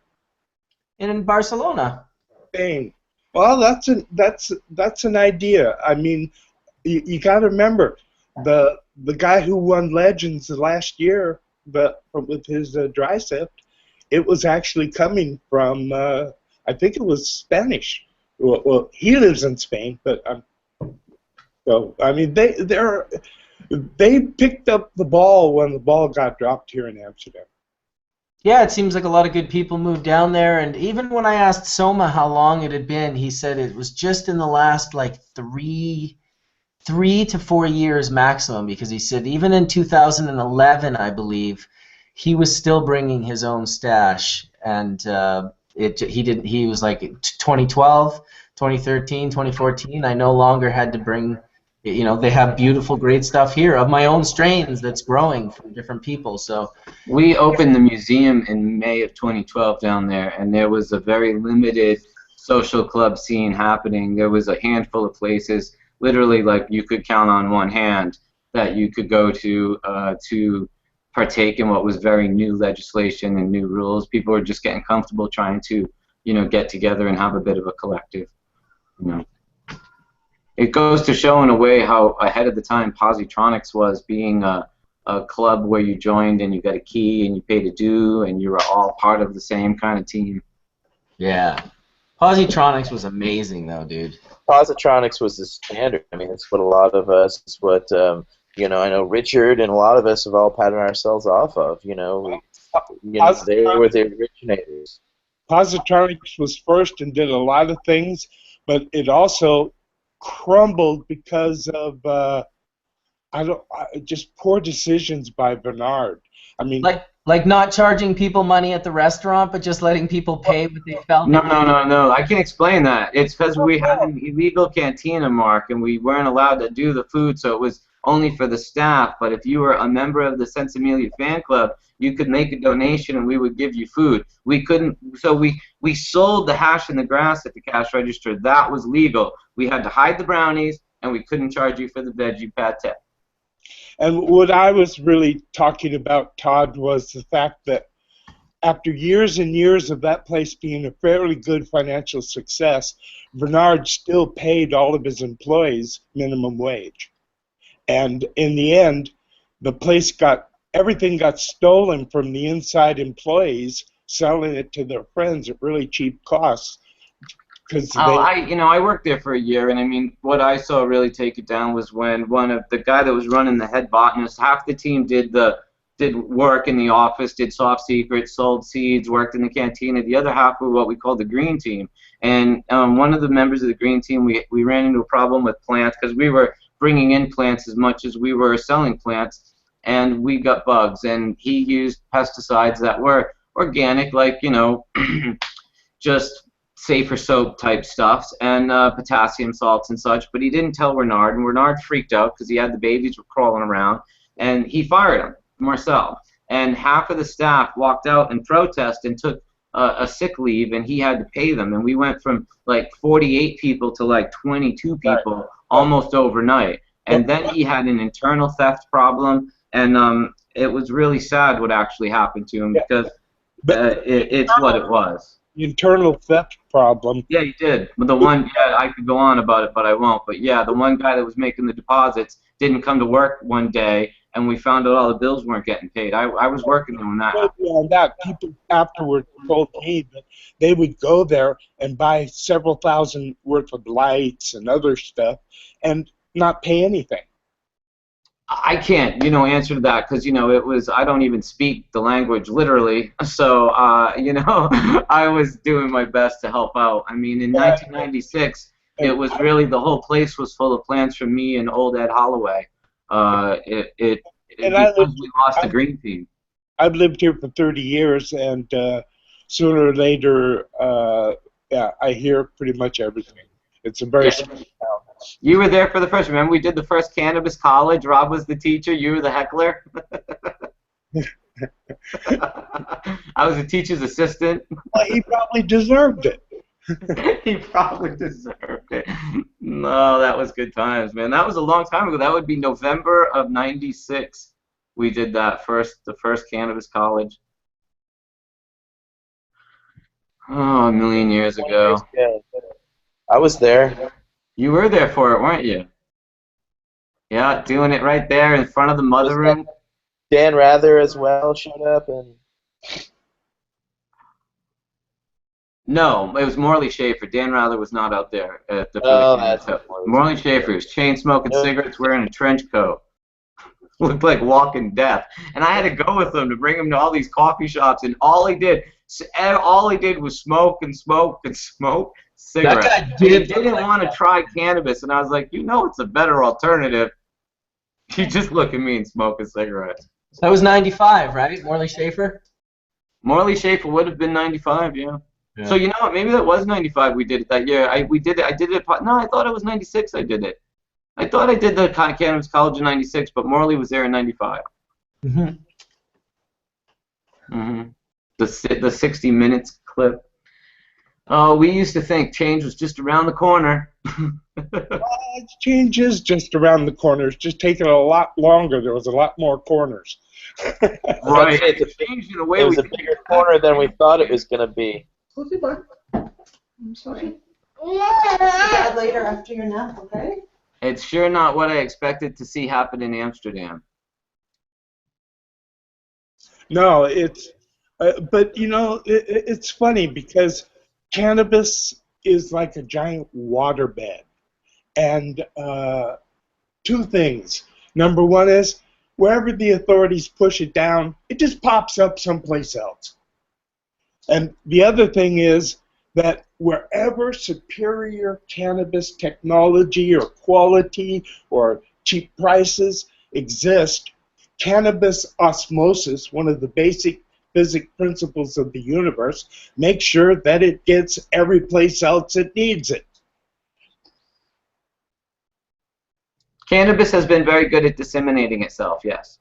In Barcelona. Spain. Well, that's an idea. I mean, you got to remember the guy who won Legends last year, with his dry sift, it was actually coming from I think it was Spanish. Well, he lives in Spain, but so I mean they picked up the ball when the ball got dropped here in Amsterdam. Yeah, it seems like a lot of good people moved down there, and even when I asked Soma how long it had been, he said it was just in the last like three to 4 years maximum, because he said even in 2011, I believe, he was still bringing his own stash, and he was like 2012, 2013, 2014, I no longer had to bring. They have beautiful, great stuff here of my own strains that's growing from different people. So we opened the museum in May of 2012 down there, and there was a very limited social club scene happening. There was a handful of places, literally like you could count on one hand, that you could go to partake in what was very new legislation and new rules. People were just getting comfortable trying to, get together and have a bit of a collective, It goes to show in a way how ahead of the time Positronics was, being a a club where you joined and you got a key and you paid a due and you were all part of the same kind of team. Yeah. Positronics was amazing, though, dude. Positronics was the standard. I mean, it's what a lot of us, it's what, you know, I know Richard and a lot of us have all patterned ourselves off of. You know, they were the originators. Positronics was first and did a lot of things, but it also crumbled because of just poor decisions by Bernard. I mean, like not charging people money at the restaurant, but just letting people pay what they felt. No. I can explain that. It's because we had an illegal cantina, Mark, and we weren't allowed to do the food, so it was only for the staff. But if you were a member of the Sensimilia fan club, you could make a donation and we would give you food. We couldn't, so we sold the hash in the grass at the cash register. That was legal. We had to hide the brownies, and we couldn't charge you for the veggie pate. and what I was really talking about, Todd, was the fact that after years and years of that place being a fairly good financial success, Bernard still paid all of his employees minimum wage. And in the end, the place everything got stolen from the inside employees, selling it to their friends at really cheap costs. I worked there for a year, and I mean, what I saw really take it down was when the guy that was running the head botanist, half the team did work in the office, did soft secrets, sold seeds, worked in the cantina. The other half were what we call the green team. And one of the members of the green team, we ran into a problem with plants because we were bringing in plants as much as we were selling plants, and we got bugs. And he used pesticides that were organic, like, you know, just safer soap type stuffs and potassium salts and such, but he didn't tell Renard, and Renard freaked out because he had the babies crawling around, and he fired him, Marcel. And half of the staff walked out and protested and took a sick leave, and he had to pay them. And we went from like 48 people to like 22 people almost overnight. And then he had an internal theft problem, and it was really sad what actually happened to him because it's what it was. Internal theft problem. Yeah, he did. But the one, I could go on about it, but I won't. But yeah, the one guy that was making the deposits didn't come to work one day, and we found out all the bills weren't getting paid. I was working on that. On that, people afterwards told me that they would go there and buy several thousand worth of lights and other stuff and not pay anything. I can't, answer to that because, it was, I don't even speak the language literally. So, I was doing my best to help out. I mean, in 1996, it was really, the whole place was full of plants from me and old Ed Holloway. We lost the green team. I've lived here for 30 years, and sooner or later, I hear pretty much everything. It's a very small town. You were there for the first. Remember, we did the first Cannabis college. Rob was the teacher. You were the heckler. I was the teacher's assistant. Well, he probably deserved it. He probably deserved it. No, that was good times, man. That was a long time ago. That would be November of '96. We did the first Cannabis college. Oh, a million years ago. I was there. You were there for it, weren't you? Yeah, doing it right there in front of the mother room. Dan Rather as well showed up, and no, it was Morley Schaefer. Dan Rather was not out there at the. Morley Schaefer was chain smoking cigarettes, wearing a trench coat. Looked like walking death. And I had to go with him to bring him to all these coffee shops, and all he did was smoke and smoke and smoke cigarettes. That guy he didn't want to try cannabis, and I was like, it's a better alternative. You just look at me and smoke a cigarette. That was 95, right? Morley Schaefer? Morley Schaefer would have been 95, yeah. So you know what? Maybe that was 95 we did it that year. I did it. No, I thought it was 96 I did it. I thought I did the Cannabis College in 96, but Morley was there in 95. The 60 Minutes clip. Oh, we used to think change was just around the corner. Change is just around the corner. It's just taking a lot longer. There was a lot more corners. Right. It was a bigger corner than we thought it was going to be. I'm sorry. See Dad later after your nap, okay? It's sure not what I expected to see happen in Amsterdam. No, it's, but you know, it's funny because cannabis is like a giant waterbed. And two things. Number one is wherever the authorities push it down, it just pops up someplace else. And the other thing is that wherever superior cannabis technology or quality or cheap prices exist, cannabis osmosis, one of the basic physics principles of the universe, makes sure that it gets every place else it needs it. Cannabis has been very good at disseminating itself, yes.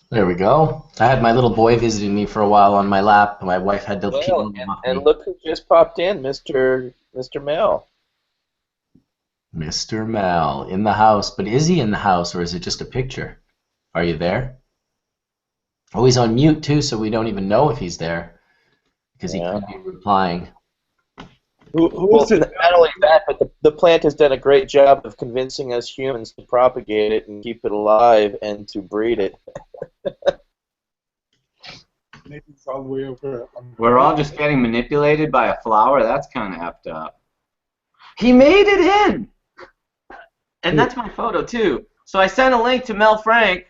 There we go. I had my little boy visiting me for a while on my lap. My wife had to peel Well, him off and me. look who just popped in, Mr. Mel. Mr. Mal in the house. But is he in the house or is it just a picture? Are you there? Oh, he's on mute too, so we don't even know if he's there because he could be replying. Who Well, is it? not only that, but the plant has done a great job of convincing us humans to propagate it and keep it alive and to breed it. Maybe it's all the way over. We're all just getting manipulated by a flower. That's kind of effed up. He made it in! And that's my photo, too. So I sent a link to Mel Frank.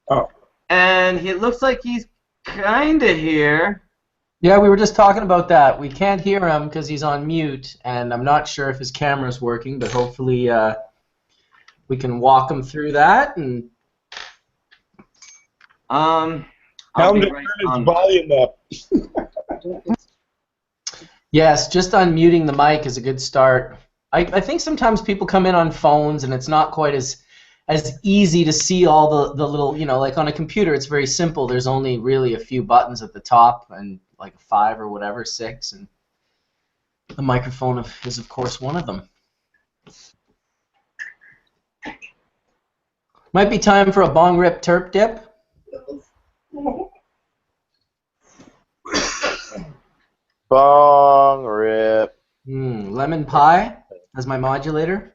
Oh. And it looks like he's kind of here. Yeah, we were just talking about that. We can't hear him because he's on mute, and I'm not sure if his camera's working, but hopefully we can walk him through that. And Tell him to turn his volume up. yes, just unmuting the mic is a good start. I think sometimes people come in on phones, and it's not quite as easy to see all the little, you know, like on a computer, it's very simple. There's only really a few buttons at the top, and like a 5 or whatever, 6, and the microphone is of course one of them. Might be time for a bong rip terp dip. Bong rip. Lemon pie as my modulator.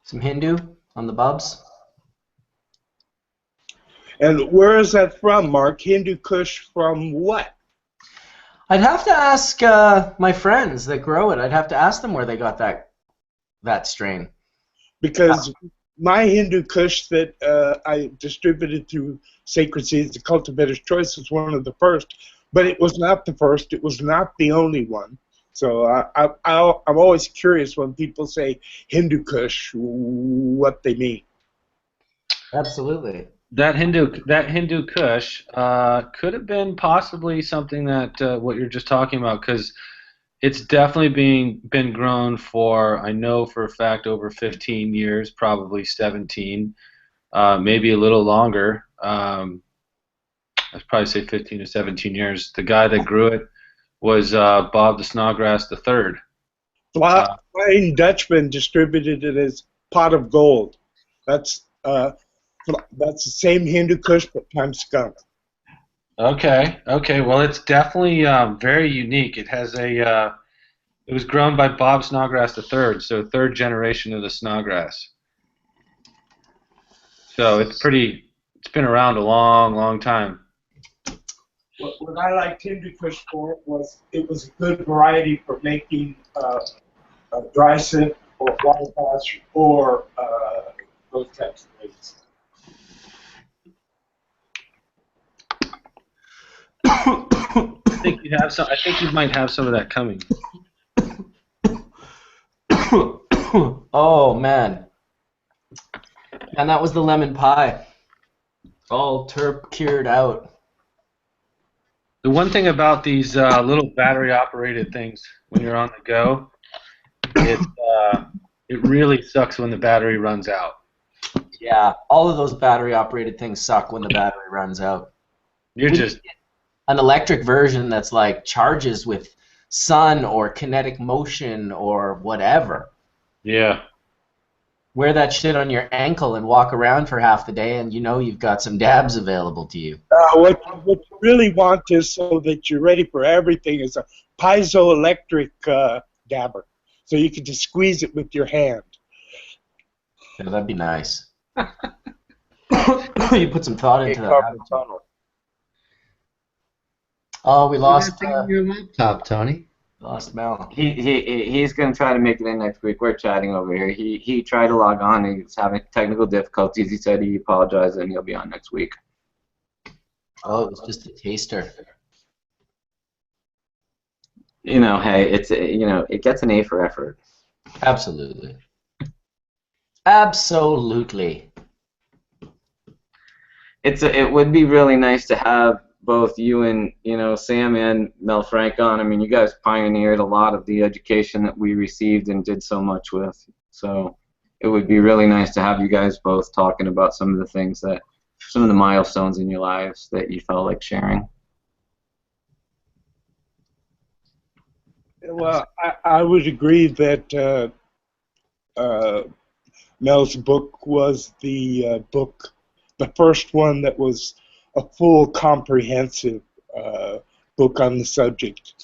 Some Hindu on the bubs. And where is that from, Mark? Hindu Kush from what? I'd have to ask my friends that grow it. I'd have to ask them where they got that strain. Because my Hindu Kush that I distributed through Sacred Seeds, the Cultivator's Choice, was one of the first. But it was not the first. It was not the only one. So I'm always curious when people say Hindu Kush, what they mean. Absolutely. That Hindu Kush could have been possibly something that what you're just talking about, because it's definitely been grown for, I know for a fact, over 15 years, probably 17, maybe a little longer. I'd probably say 15 to 17 years. The guy that grew it was Bob the Snodgrass III. Flying Dutchman distributed it as Pot of Gold. That's the same Hindu Kush but times skunk. Okay. Well, it's definitely very unique. It has it was grown by Bob Snodgrass III, so third generation of the Snodgrass. So it's been around a long time. What I liked Hindu Kush for was it was a good variety for making a dry sip or water patch or those types of things. I think you have some. I think you might have some of that coming. Oh man, and that was the lemon pie, all terp cured out. The one thing about these little battery-operated things when you're on the go, it really sucks when the battery runs out. Yeah, all of those battery-operated things suck when the battery runs out. You're just an electric version that's like charges with sun or kinetic motion or whatever. Yeah. Wear that shit on your ankle and walk around for half the day, and you know you've got some dabs available to you. What you really want is, so that you're ready for everything, is a piezoelectric dabber. So you can just squeeze it with your hand. Yeah, that'd be nice. You put some thought into that. Carpal tunnel. Oh, we lost your laptop, Tony. Mel. He's gonna try to make it in next week. We're chatting over here. He tried to log on. He's having technical difficulties. He said he apologized and he'll be on next week. Oh, it was just a taster. You know, hey, it's it gets an A for effort. Absolutely. Absolutely. It would be really nice to have both you and Sam and Mel Frank on. I mean, you guys pioneered a lot of the education that we received and did so much with. So it would be really nice to have you guys both talking about some of the things some of the milestones in your lives that you felt like sharing. Well, I would agree that Mel's book was the first one that was a full, comprehensive book on the subject.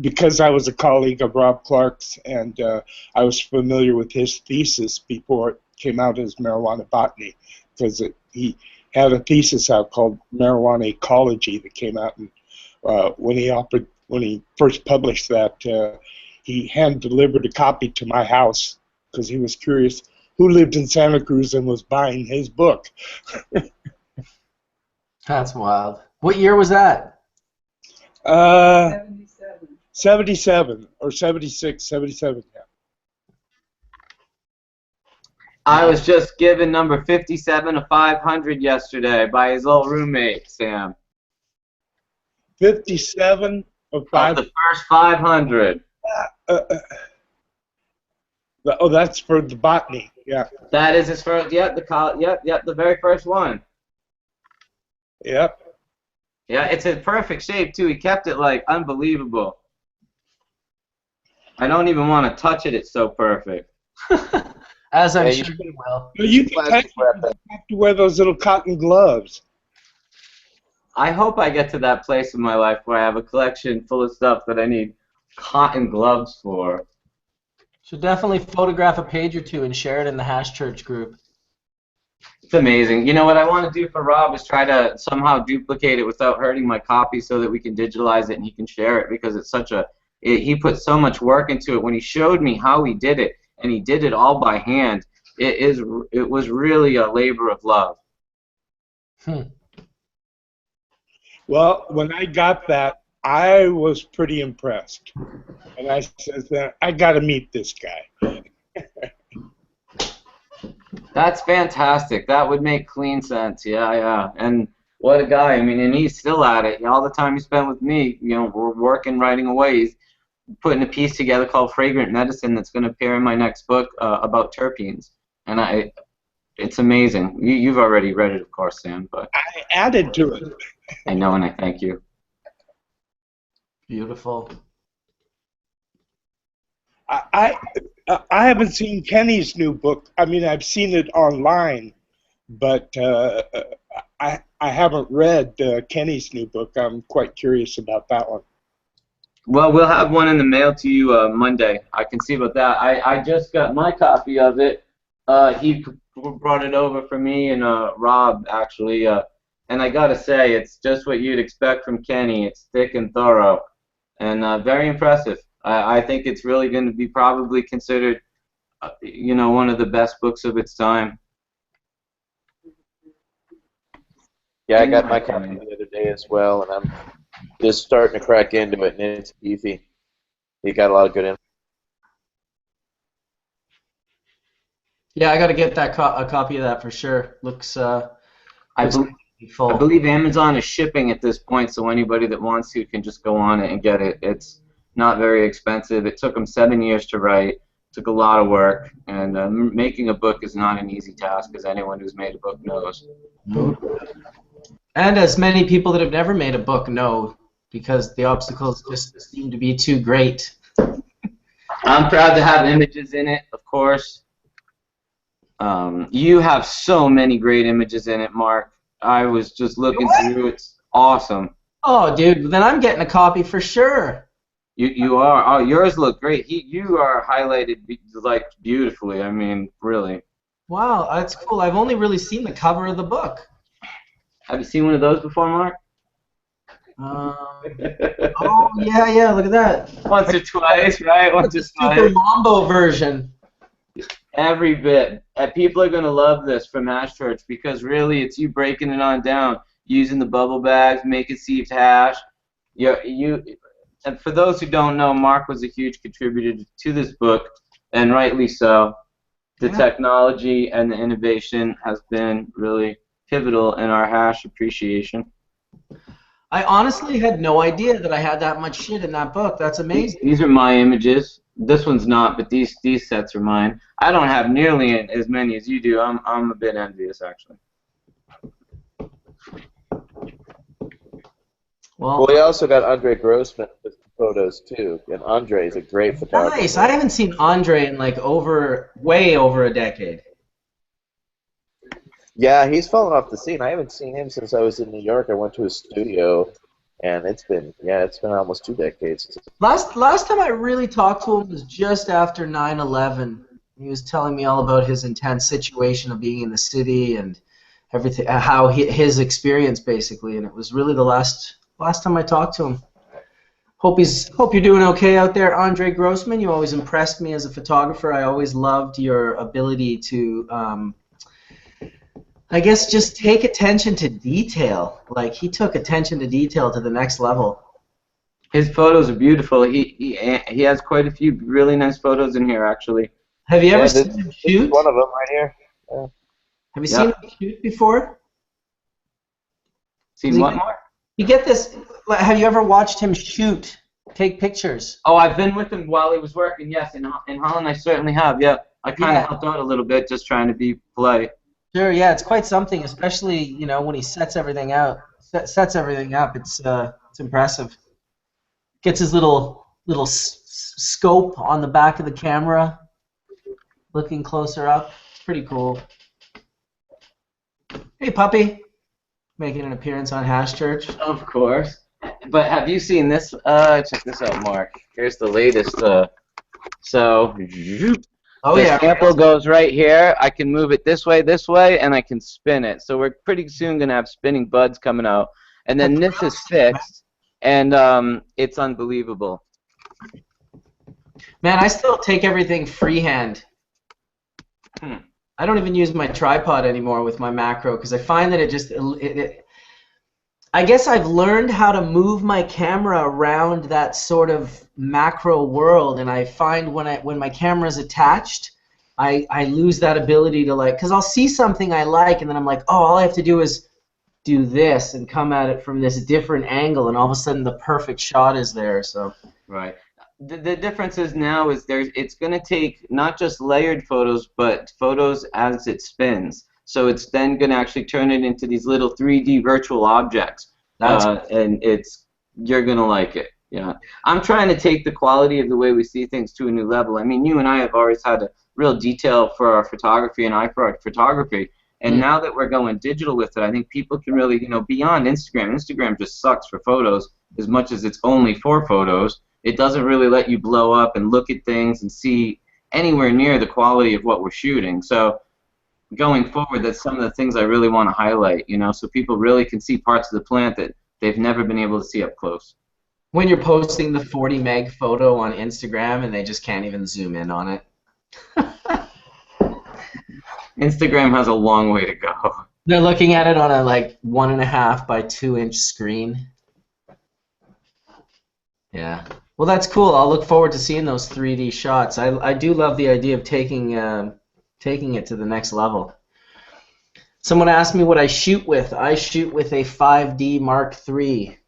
Because I was a colleague of Rob Clark's, and I was familiar with his thesis before it came out as Marijuana Botany, because he had a thesis out called Marijuana Ecology that came out, and when he first published that, he hand-delivered a copy to my house because he was curious who lived in Santa Cruz and was buying his book. That's wild. What year was that? 77 or 76, 77, yeah. I was just given number 57 of 500 yesterday by his old roommate, Sam. 57 of 500? The first 500. Oh, that's for the botany, yeah. That is his first, the very first one. Yep. Yeah, it's in perfect shape, too. He kept it, like, unbelievable. I don't even want to touch it. It's so perfect. As I'm sure you will. You have to wear those little cotton gloves. I hope I get to that place in my life where I have a collection full of stuff that I need cotton gloves for. Should definitely photograph a page or two and share it in the Hash Church group. It's amazing. You know what I want to do for Rob is try to somehow duplicate it without hurting my copy so that we can digitalize it and he can share it, because it's he put so much work into it. When he showed me how he did it, and he did it all by hand, it was really a labor of love. Well, when I got that, I was pretty impressed. And I said, I got to meet this guy. That's fantastic. That would make clean sense. Yeah. And what a guy. I mean, and he's still at it. All the time he spent with me, we're working, writing away. He's putting a piece together called Fragrant Medicine that's going to appear in my next book about terpenes. And it's amazing. You've already read it, of course, Sam, but I added to it. I know, and I thank you. Beautiful. I haven't seen Kenny's new book. I mean, I've seen it online, but I haven't read Kenny's new book. I'm quite curious about that one. Well, we'll have one in the mail to you Monday. I can see about that. I just got my copy of it. He brought it over for me and Rob, actually. And I got to say, it's just what you'd expect from Kenny. It's thick and thorough and very impressive. I think it's really going to be probably considered, one of the best books of its time. Yeah, I got my copy the other day as well, and I'm just starting to crack into it, and it's beefy. You got a lot of good info. Yeah, I got to get that a copy of that for sure. Looks full. I believe Amazon is shipping at this point, so anybody that wants to can just go on it and get it. It's not very expensive. It took them 7 years to write. It took a lot of work, and making a book is not an easy task, as anyone who's made a book knows. And as many people that have never made a book know, because the obstacles just seem to be too great. I'm proud to have images in it, of course. You have so many great images in it, Mark. I was just looking through. It's awesome. Oh, dude, then I'm getting a copy for sure. You are. Oh, yours look great. You are highlighted like beautifully. I mean, really. Wow, that's cool. I've only really seen the cover of the book. Have you seen one of those before, Mark? Oh yeah, look at that. Once or twice, right? Once or It's the Super twice. Mambo version. Every bit. And people are gonna love this from Hash Church because really, it's you breaking it on down, using the bubble bags, making sieved hash. And for those who don't know, Mark was a huge contributor to this book, and rightly so. The technology and the innovation has been really pivotal in our hash appreciation. I honestly had no idea that I had that much shit in that book. That's amazing. These are my images. This one's not, but these sets are mine. I don't have nearly as many as you do. I'm a bit envious, actually. Well, we also got Andre Grossman with photos too, and Andre is a great photographer. Nice. I haven't seen Andre in like way over a decade. Yeah, he's fallen off the scene. I haven't seen him since I was in New York. I went to his studio, and it's been almost 2 decades. Last time I really talked to him was just after 9/11. He was telling me all about his intense situation of being in the city and everything, how his experience basically, and it was really the last time I talked to him. Hope you're doing okay out there, Andre Grossman. You always impressed me as a photographer. I always loved your ability to, I guess, just take attention to detail. Like, he took attention to detail to the next level. His photos are beautiful. He has quite a few really nice photos in here, actually. Have you ever seen him shoot? One of them right here. Yeah. Have you seen him shoot before? Seen what, Mark? You get this. Have you ever watched him shoot, take pictures? Oh, I've been with him while he was working. Yes, in Holland, I certainly have. Yeah, I kind of helped out a little bit, just trying to be polite. Sure. Yeah, it's quite something, especially when he sets everything out. Sets everything up. It's impressive. Gets his little scope on the back of the camera, looking closer up. It's pretty cool. Hey, puppy. Making an appearance on Hash Church. Of course. But have you seen this? Check this out, Mark. Here's the latest. The sample goes right here. I can move it this way, and I can spin it. So we're pretty soon going to have spinning buds coming out. And then this is fixed, and it's unbelievable. Man, I still take everything freehand. I don't even use my tripod anymore with my macro because I find that I guess I've learned how to move my camera around that sort of macro world, and I find when my camera's attached, I lose that ability to, like, because I'll see something I like and then I'm like, oh, all I have to do is do this and come at it from this different angle, and all of a sudden the perfect shot is there. So right. The difference is now is it's going to take not just layered photos, but photos as it spins. So it's then going to actually turn it into these little 3D virtual objects, and you're going to like it. Yeah, I'm trying to take the quality of the way we see things to a new level. I mean, you and I have always had a real detail for our photography and eye for our photography, and now that we're going digital with it, I think people can really, beyond Instagram. Instagram just sucks for photos as much as it's only for photos. It doesn't really let you blow up and look at things and see anywhere near the quality of what we're shooting. So going forward, that's some of the things I really want to highlight, so people really can see parts of the plant that they've never been able to see up close. When you're posting the 40 meg photo on Instagram and they just can't even zoom in on it. Instagram has a long way to go. They're looking at it on a 1.5 by 2 inch screen. Yeah. Well, that's cool. I'll look forward to seeing those 3D shots. I do love the idea of taking it to the next level. Someone asked me what I shoot with. I shoot with a 5D Mark III,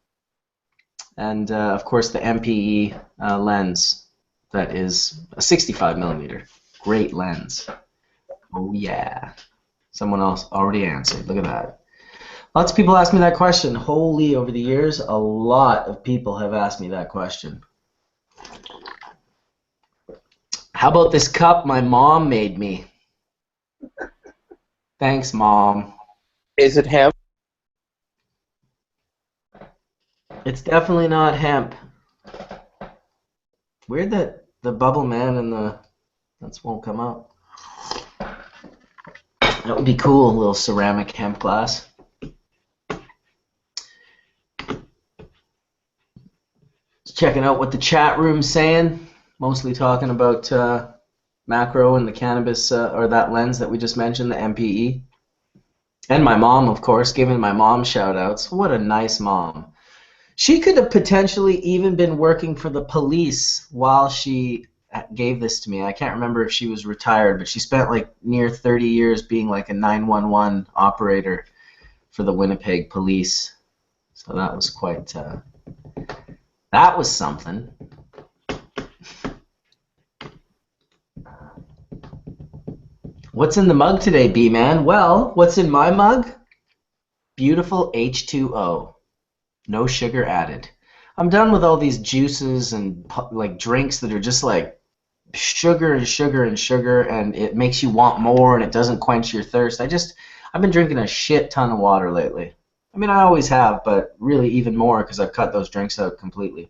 and of course the MPE lens. That is a 65 millimeter. Great lens. Oh yeah. Someone else already answered. Look at that. Lots of people ask me that question. Holy, over the years, a lot of people have asked me that question. How about this cup my mom made me? Thanks, Mom. Is it hemp? It's definitely not hemp. Weird that the bubble man and the nuts won't come out. That would be cool, a little ceramic hemp glass. Just checking out what the chat room's saying. Mostly talking about macro and the cannabis, or that lens that we just mentioned, the MPE. And my mom, of course, giving my mom shout-outs. What a nice mom. She could have potentially even been working for the police while she gave this to me. I can't remember if she was retired, but she spent like near 30 years being like a 911 operator for the Winnipeg police. So that was quite, that was something. What's in the mug today, B-Man? Well, what's in my mug? Beautiful H2O. No sugar added. I'm done with all these juices and like drinks that are just like sugar and sugar and sugar, and it makes you want more and it doesn't quench your thirst. I've been drinking a shit ton of water lately. I mean, I always have, but really even more because I've cut those drinks out completely.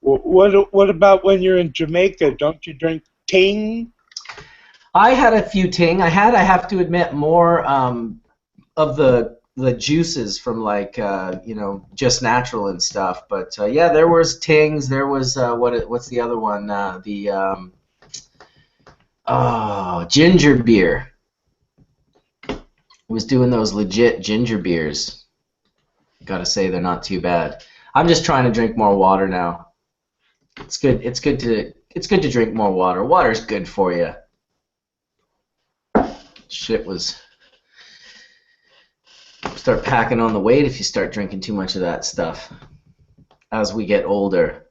What about when you're in Jamaica? Don't you drink ting? I had a few ting. I have to admit, more of the juices from like just natural and stuff. But yeah, there was tings. There was what's the other one? Ginger beer. I was doing those legit ginger beers. Gotta say they're not too bad. I'm just trying to drink more water now. It's good. It's good to drink more water. Water's good for you. Shit was. Start packing on the weight if you start drinking too much of that stuff. As we get older,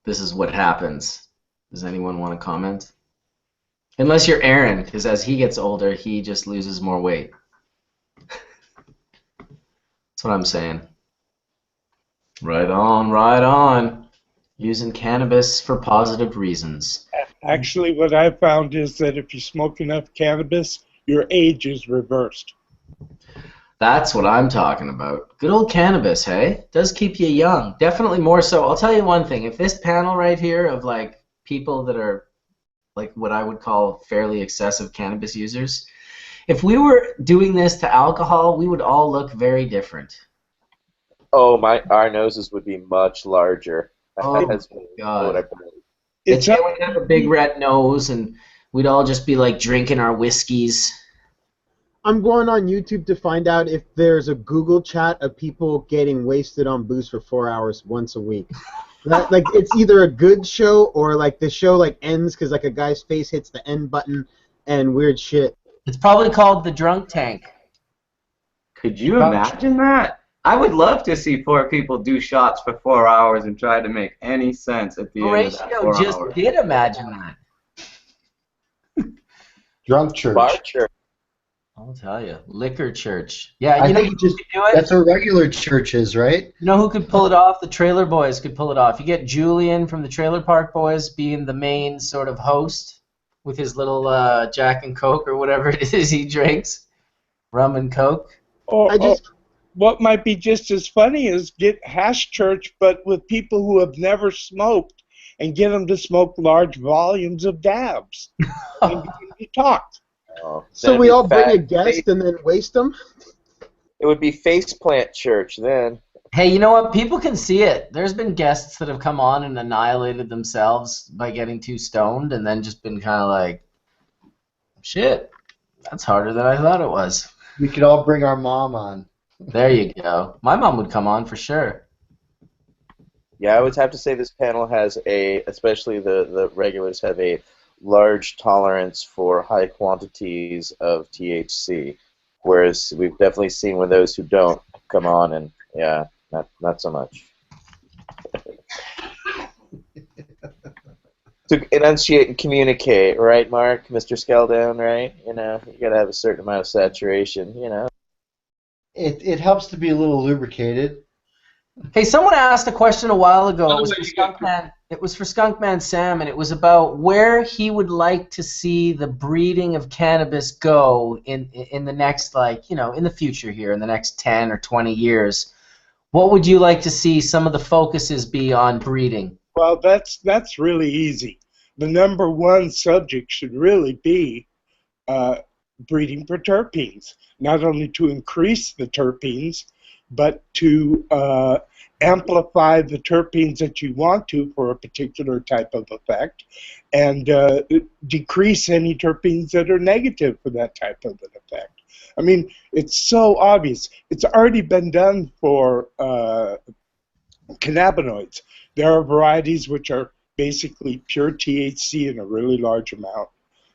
this is what happens. Does anyone want to comment? Unless you're Aaron, because as he gets older, he just loses more weight. That's what I'm saying. Right on, right on. Using cannabis for positive reasons. Actually, what I found is that if you smoke enough cannabis, your age is reversed. That's what I'm talking about. Good old cannabis, hey? Does keep you young. Definitely more so. I'll tell you one thing. If this panel right here of like people that are like what I would call fairly excessive cannabis users, if we were doing this to alcohol, we would all look very different. Oh, our noses would be much larger. Oh my God. It's they would have a big red nose, and we'd all just be like drinking our whiskeys. I'm going on YouTube to find out if there's a Google chat of people getting wasted on booze for 4 hours once a week. Like it's either a good show or like the show like ends because like a guy's face hits the end button and weird shit. It's probably called the drunk tank. Could you imagine that? I would love to see 4 people do shots for 4 hours and try to make any sense at the end of that 4 hours. Just did imagine that. Drunk church. Bar church. I'll tell you, liquor church. Yeah, I think that's what regular church is, right? You know who could pull it off? The Trailer Boys could pull it off. You get Julian from the Trailer Park Boys being the main sort of host with his little Jack and Coke or whatever it is he drinks, rum and Coke. What might be just as funny is get Hash Church, but with people who have never smoked, and get them to smoke large volumes of dabs. And you talked. Oh, so we all bring a guest and then waste them? It would be faceplant church then. Hey, you know what? People can see it. There's been guests that have come on and annihilated themselves by getting too stoned and then just been kind of like, shit, that's harder than I thought it was. We could all bring our mom on. There you go. My mom would come on for sure. Yeah, I would have to say this panel has especially the regulars have a large tolerance for high quantities of THC, whereas we've definitely seen when those who don't come on and yeah, not so much. To enunciate and communicate, right, Mark, Mr. Skeldown, right? You know, you gotta have a certain amount of saturation, you know. It helps to be a little lubricated. Hey, someone asked a question a while ago. It was for Skunkman Sam, and it was about where he would like to see the breeding of cannabis go in the next, like, you know, in the future here, in the next 10 or 20 years. What would you like to see some of the focuses be on breeding? Well, that's really easy. The number one subject should really be breeding for terpenes, not only to increase the terpenes, but to amplify the terpenes that you want to for a particular type of effect, and decrease any terpenes that are negative for that type of an effect. I mean, it's so obvious. It's already been done for cannabinoids. There are varieties which are basically pure THC in a really large amount.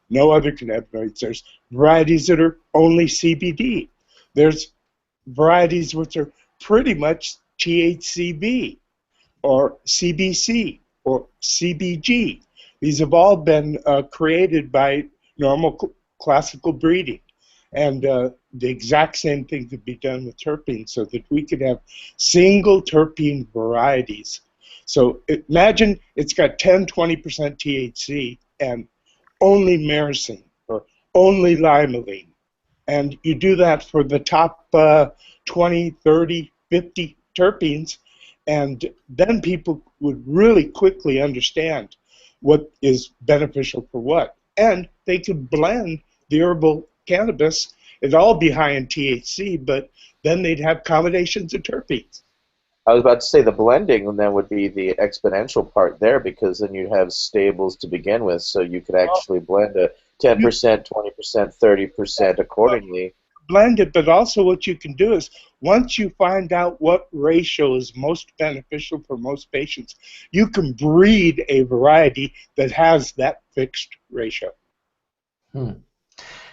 No other cannabinoids. There's varieties that are only CBD. There's varieties which are pretty much THCV or CBC or CBG. These have all been created by normal classical breeding. And the exact same thing could be done with terpenes so that we could have single terpene varieties. So imagine it's got 10, 20% THC and only myrcene or only limonene. And you do that for the top 20, 30, 50 terpenes, and then people would really quickly understand what is beneficial for what. And they could blend the herbal cannabis. It'd all be high in THC, but then they'd have combinations of terpenes. I was about to say the blending then would be the exponential part there, because then you'd have stables to begin with, so you could actually blend a 10%, 20%, 30% accordingly. Blend it, but also what you can do is once you find out what ratio is most beneficial for most patients, you can breed a variety that has that fixed ratio.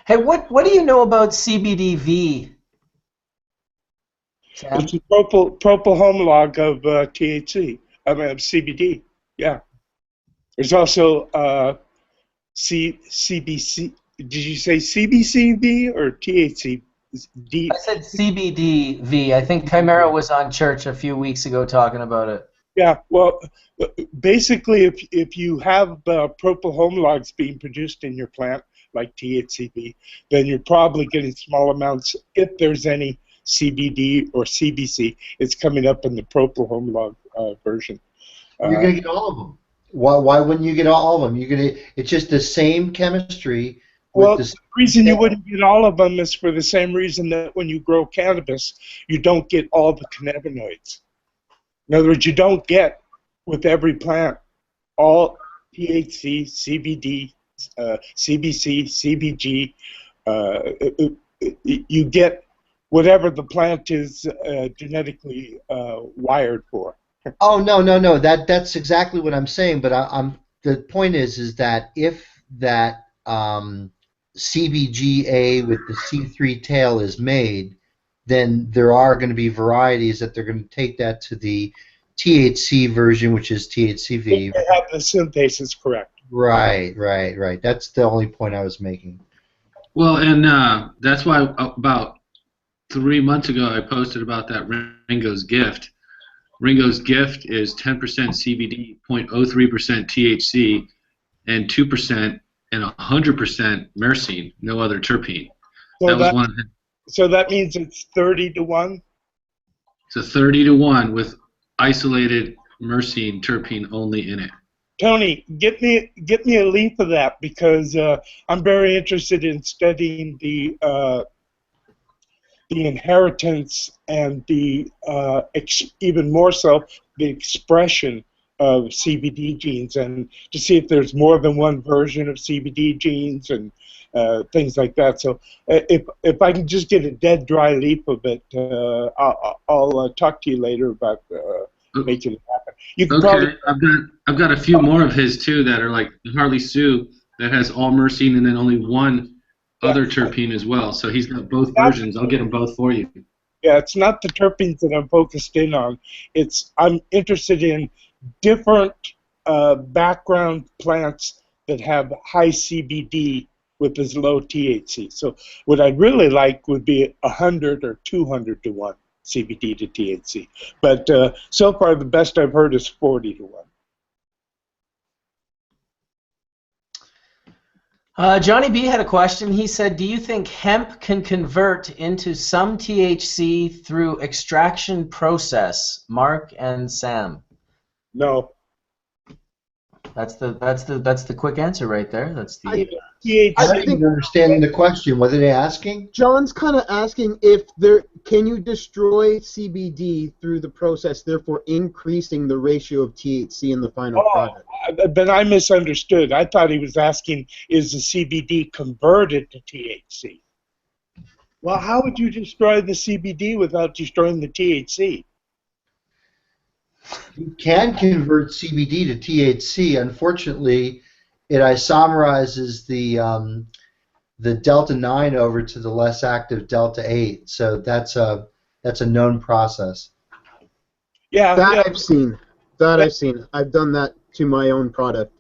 Hey, what do you know about CBDV? Sam? It's a propyl homolog of THC, I mean of CBD. Yeah. There's also CBC. Did you say CBCV or THC? I said CBDV. I think Chimera was on Church a few weeks ago talking about it. Yeah, well, basically, if you have propyl homologs being produced in your plant, like THCV, then you're probably getting small amounts. If there's any CBD or CBC, it's coming up in the propyl homolog version. You're going to get all of them. Why wouldn't you get all of them? It's just the same chemistry. Well, the reason you wouldn't get all of them is for the same reason that when you grow cannabis, you don't get all the cannabinoids. In other words, you don't get, with every plant, all THC, CBD, CBC, CBG. You get whatever the plant is genetically wired for. Oh, no. That's exactly what I'm saying. But the point is that if that CBGA with the C3 tail is made, then there are going to be varieties that they're going to take that to the THC version, which is THCV. They have the synthesis correct. Right. That's the only point I was making. Well, and that's why about 3 months ago I posted about that Ringo's Gift. Ringo's Gift is 10% CBD, 0.03% THC, and 2% and 100% myrcene, no other terpene. So that means it's 30 to 1? It's a 30 to 1 with isolated myrcene terpene only in it. Tony, get me a leaf of that, because I'm very interested in studying the inheritance and the even more so the expression of CBD genes, and to see if there's more than one version of CBD genes and things like that. So if I can just get a dead dry leaf of it, I'll talk to you later about making it happen. You can okay, I've got a few more of his too that are like Harley Sue that has all myrcene and then only one other terpene as well. So he's got both versions. I'll get them both for you. Yeah, it's not the terpenes that I'm focused in on. I'm interested in different background plants that have high CBD with as low THC. So what I'd really like would be 100 or 200 to 1 CBD to THC. But so far the best I've heard is 40 to 1. Johnny B had a question. He said, do you think hemp can convert into some THC through extraction process? Mark and Sam. No. That's the quick answer right there. That's the I THC. don't even understand the question. What are they asking? John's kind of asking if can you destroy CBD through the process, therefore increasing the ratio of THC in the final product. Then I misunderstood. I thought he was asking, is the CBD converted to THC? Well, how would you destroy the CBD without destroying the THC? You can convert CBD to THC. Unfortunately, it isomerizes the delta 9 over to the less active delta 8. So that's a known process. Yeah, That I've seen. I've seen. I've done that to my own product,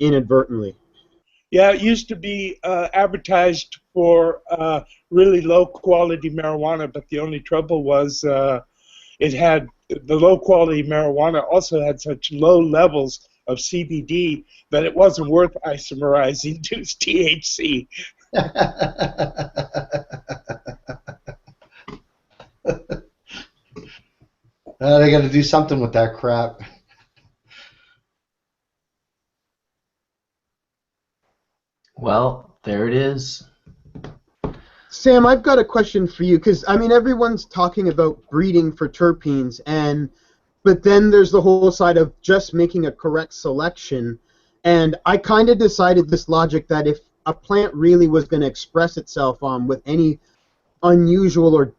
inadvertently. Yeah, it used to be advertised for really low quality marijuana, but the only trouble was it had the low quality marijuana also had such low levels of CBD that it wasn't worth isomerizing to THC. They got to do something with that crap. Well, there it is. Sam, I've got a question for you, because I mean everyone's talking about breeding for terpenes, but then there's the whole side of just making a correct selection, and I kind of decided this logic that if a plant really was going to express itself with any unusual or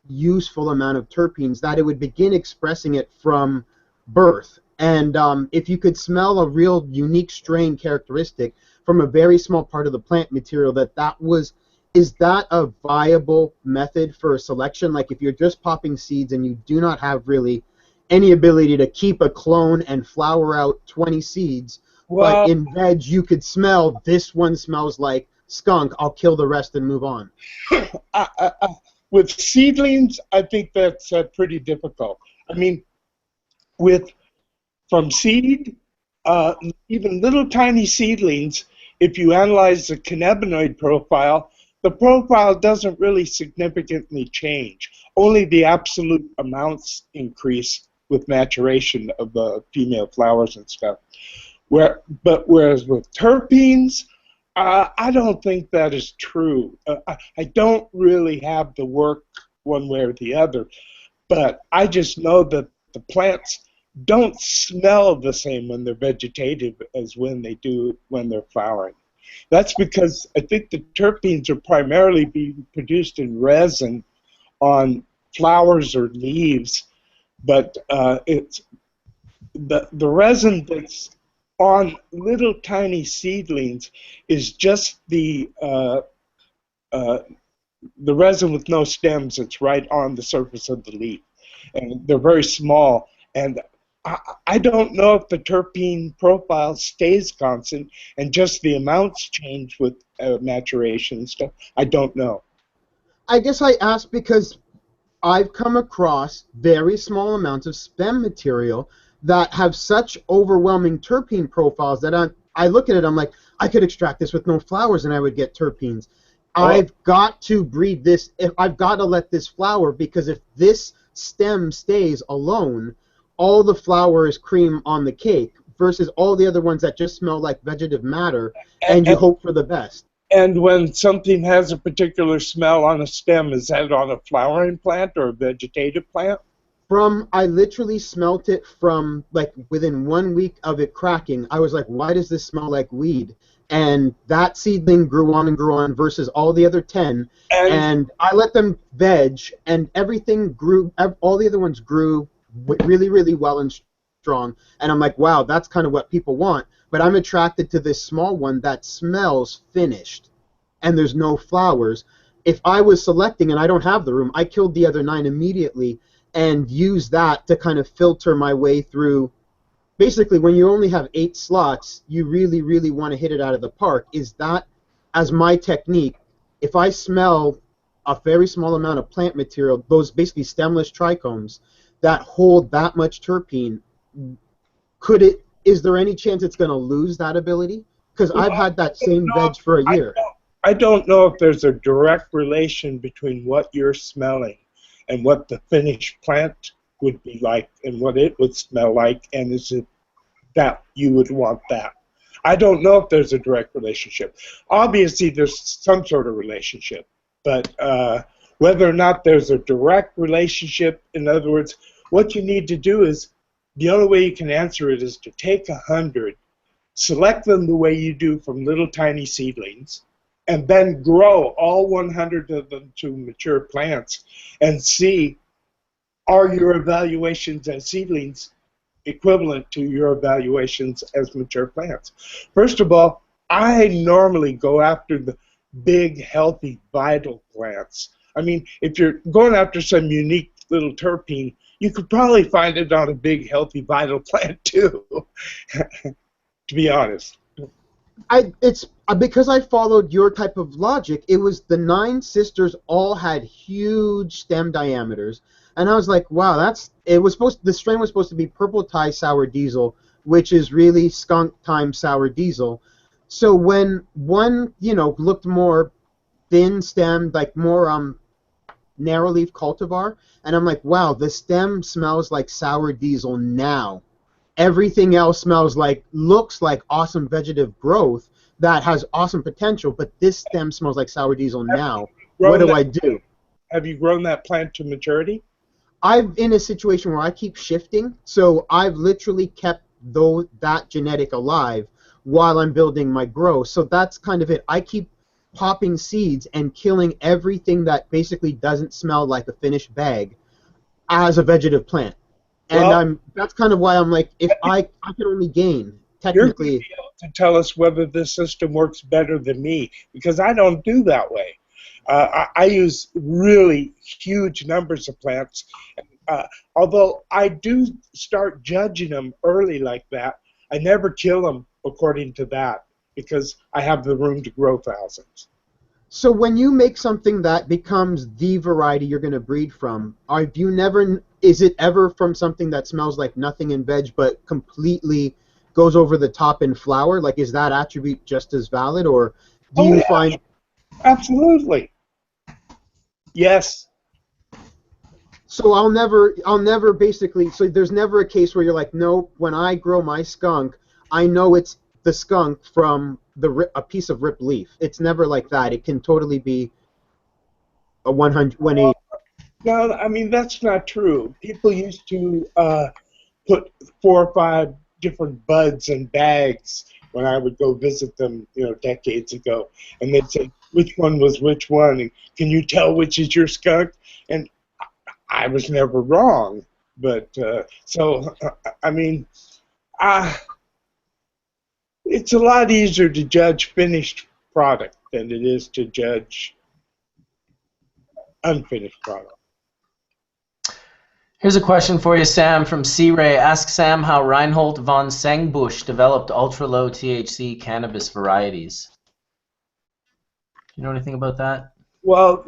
useful amount of terpenes, that it would begin expressing it from birth. And if you could smell a real unique strain characteristic from a very small part of the plant material, is that a viable method for selection? Like if you're just popping seeds and you do not have really any ability to keep a clone and flower out 20 seeds, but in veg you could smell, this one smells like skunk, I'll kill the rest and move on. With seedlings, I think that's pretty difficult. I mean, from seed, even little tiny seedlings, if you analyze the cannabinoid profile, the profile doesn't really significantly change. Only the absolute amounts increase with maturation of the female flowers and stuff. Whereas with terpenes, I don't think that is true. I don't really have the work one way or the other, but I just know that the plants don't smell the same when they're vegetative as when they do when they're flowering. That's because I think the terpenes are primarily being produced in resin on flowers or leaves, but it's the resin that's on little tiny seedlings is just the resin with no stems. It's right on the surface of the leaf, and they're very small. And I don't know if the terpene profile stays constant and just the amounts change with maturation and stuff. I don't know. I guess I asked because I've come across very small amounts of stem material that have such overwhelming terpene profiles that I look at it, I'm like, I could extract this with no flowers and I would get terpenes. I've got to breed this, I've got to let this flower, because if this stem stays alone, all the flower is cream on the cake versus all the other ones that just smell like vegetative matter, and you hope for the best. And when something has a particular smell on a stem, is that on a flowering plant or a vegetative plant? I literally smelt it from, like, within 1 week of it cracking. I was like, why does this smell like weed? And that seedling grew on versus all the other 10. And I let them veg, and everything grew, all the other ones grew really, really well and strong. And I'm like, wow, that's kind of what people want. But I'm attracted to this small one that smells finished, and there's no flowers. If I was selecting and I don't have the room, I killed the other 9 immediately and use that to kind of filter my way through. Basically, when you only have 8 slots, you really, really want to hit it out of the park. Is that, as my technique, if I smell a very small amount of plant material, those basically stemless trichomes that hold that much terpene, is there any chance it's going to lose that ability? Because I've had that same veg for a year. I don't know if there's a direct relation between what you're smelling and what the finished plant would be like and what it would smell like, and is it that you would want that. I don't know if there's a direct relationship. Obviously, there's some sort of relationship, but whether or not there's a direct relationship, in other words, what you need to do is, the only way you can answer it is to take 100, select them the way you do from little tiny seedlings, and then grow all 100 of them to mature plants and see, are your evaluations as seedlings equivalent to your evaluations as mature plants? First of all, I normally go after the big, healthy, vital plants. I mean, if you're going after some unique little terpene, you could probably find it on a big, healthy, vital plant too, to be honest. It's because I followed your type of logic. It was the 9 sisters all had huge stem diameters, and I was like, wow, the strain was supposed to be purple Thai sour diesel, which is really skunk time sour diesel. So when one, looked more thin stemmed, like more narrow leaf cultivar, and I'm like, wow, the stem smells like sour diesel now. Everything else looks like awesome vegetative growth that has awesome potential, but this stem smells like sour diesel now. What do I do? Have you grown that plant to maturity? I'm in a situation where I keep shifting, so I've literally kept that genetic alive while I'm building my grow. So that's kind of it. I keep popping seeds and killing everything that basically doesn't smell like a finished bag as a vegetative plant. And that's kind of why I'm like, if I can only gain, technically. You're going to be able to tell us whether this system works better than me, because I don't do that way. I use really huge numbers of plants. Although I do start judging them early like that, I never kill them according to that, because I have the room to grow thousands. So when you make something that becomes the variety you're going to breed from, is it ever from something that smells like nothing in veg but completely goes over the top in flower? Like, is that attribute just as valid, or do you find... Absolutely. Yes. So I'll never basically, so there's never a case where you're like, no, when I grow my skunk, I know it's the skunk from a piece of ripped leaf. It's never like that. It can totally be a 180. No, I mean, that's not true. People used to put 4 or 5 different buds in bags when I would go visit them, decades ago, and they'd say which one was which one, and can you tell which is your skunk? And I was never wrong, but I mean, it's a lot easier to judge finished product than it is to judge unfinished product. Here's a question for you, Sam, from C-Ray. Ask Sam how Reinhold von Sengbusch developed ultra-low THC cannabis varieties. Do you know anything about that? Well,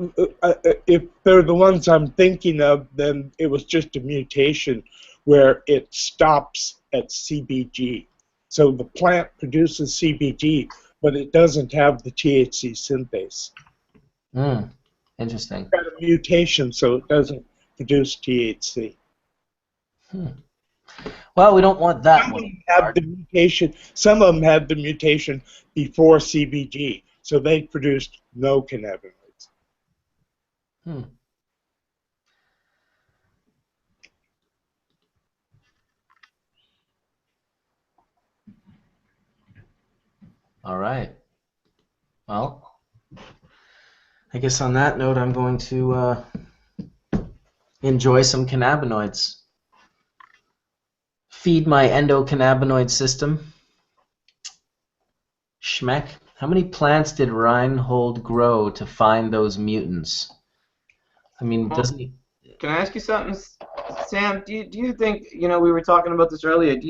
if they're the ones I'm thinking of, then it was just a mutation where it stops at CBG. So the plant produces CBG, but it doesn't have the THC synthase. Interesting. It's got a mutation, so it doesn't produce THC. Well, we don't want that Some one. of them have the mutation. Some of them have the mutation before CBG, so they produced no cannabinoids. All right. Well, I guess on that note, I'm going to enjoy some cannabinoids. Feed my endocannabinoid system. Schmeck. How many plants did Reinhold grow to find those mutants? I mean, doesn't he... Can I ask you something, Sam? Do you think, we were talking about this earlier, do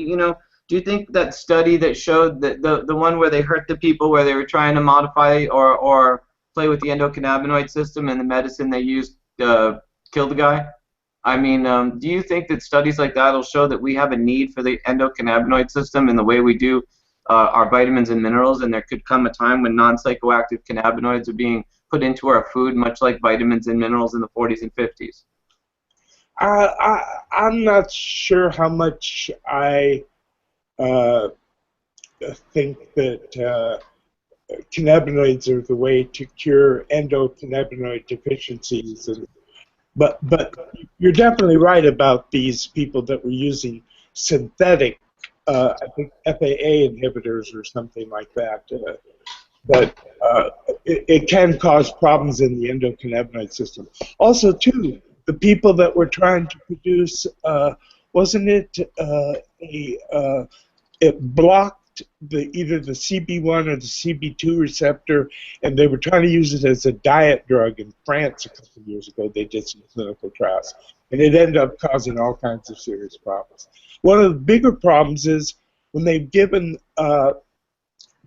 you think that study that showed that the one where they hurt the people, where they were trying to modify or play with the endocannabinoid system and the medicine they used killed the guy? I mean, do you think that studies like that will show that we have a need for the endocannabinoid system in the way we do our vitamins and minerals, and there could come a time when non-psychoactive cannabinoids are being put into our food, much like vitamins and minerals in the 40s and 50s? I'm not sure how much I think that cannabinoids are the way to cure endocannabinoid deficiencies. But you're definitely right about these people that were using synthetic, I think FAA inhibitors or something like that. But it can cause problems in the endocannabinoid system. Also, too, the people that were trying to produce, wasn't it it blocked either the CB1 or the CB2 receptor, and they were trying to use it as a diet drug in France a couple of years ago. They did some clinical trials, and it ended up causing all kinds of serious problems. One of the bigger problems is when they've given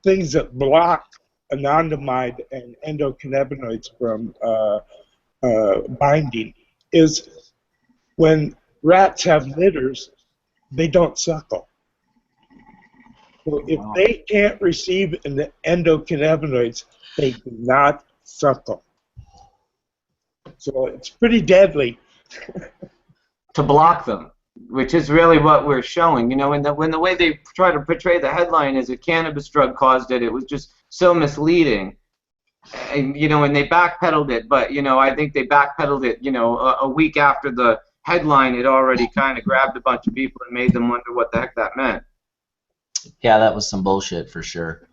things that block anandamide and endocannabinoids from binding, is when rats have litters, they don't suckle. So if they can't receive the endocannabinoids, they do not suckle. So it's pretty deadly. To block them, which is really what we're showing. You know, when the way they try to portray the headline is a cannabis drug caused it, it was just so misleading. And, you know, and they backpedaled it, but, you know, I think they backpedaled it, you know, a week after the headline had already kind of grabbed a bunch of people and made them wonder what the heck that meant. Yeah, that was some bullshit for sure.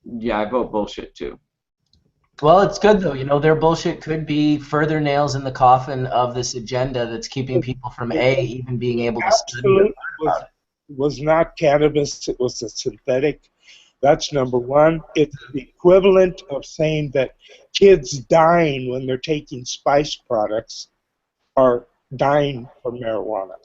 Yeah, I vote bullshit too. Well, it's good though. You know, their bullshit could be further nails in the coffin of this agenda that's keeping people from even being able to study. Was not cannabis. It was a synthetic. That's number one. It's the equivalent of saying that kids dying when they're taking spice products are dying from marijuana.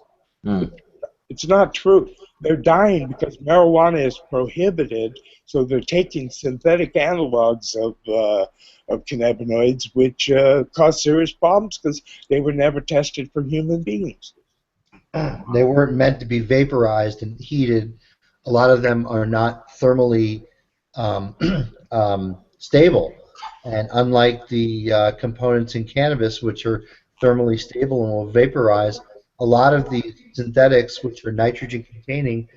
It's not true. They're dying because marijuana is prohibited, so they're taking synthetic analogs of cannabinoids, which cause serious problems because they were never tested for human beings. They weren't meant to be vaporized and heated. A lot of them are not thermally stable, and unlike the components in cannabis, which are thermally stable and will vaporize, a lot of the synthetics, which are nitrogen-containing,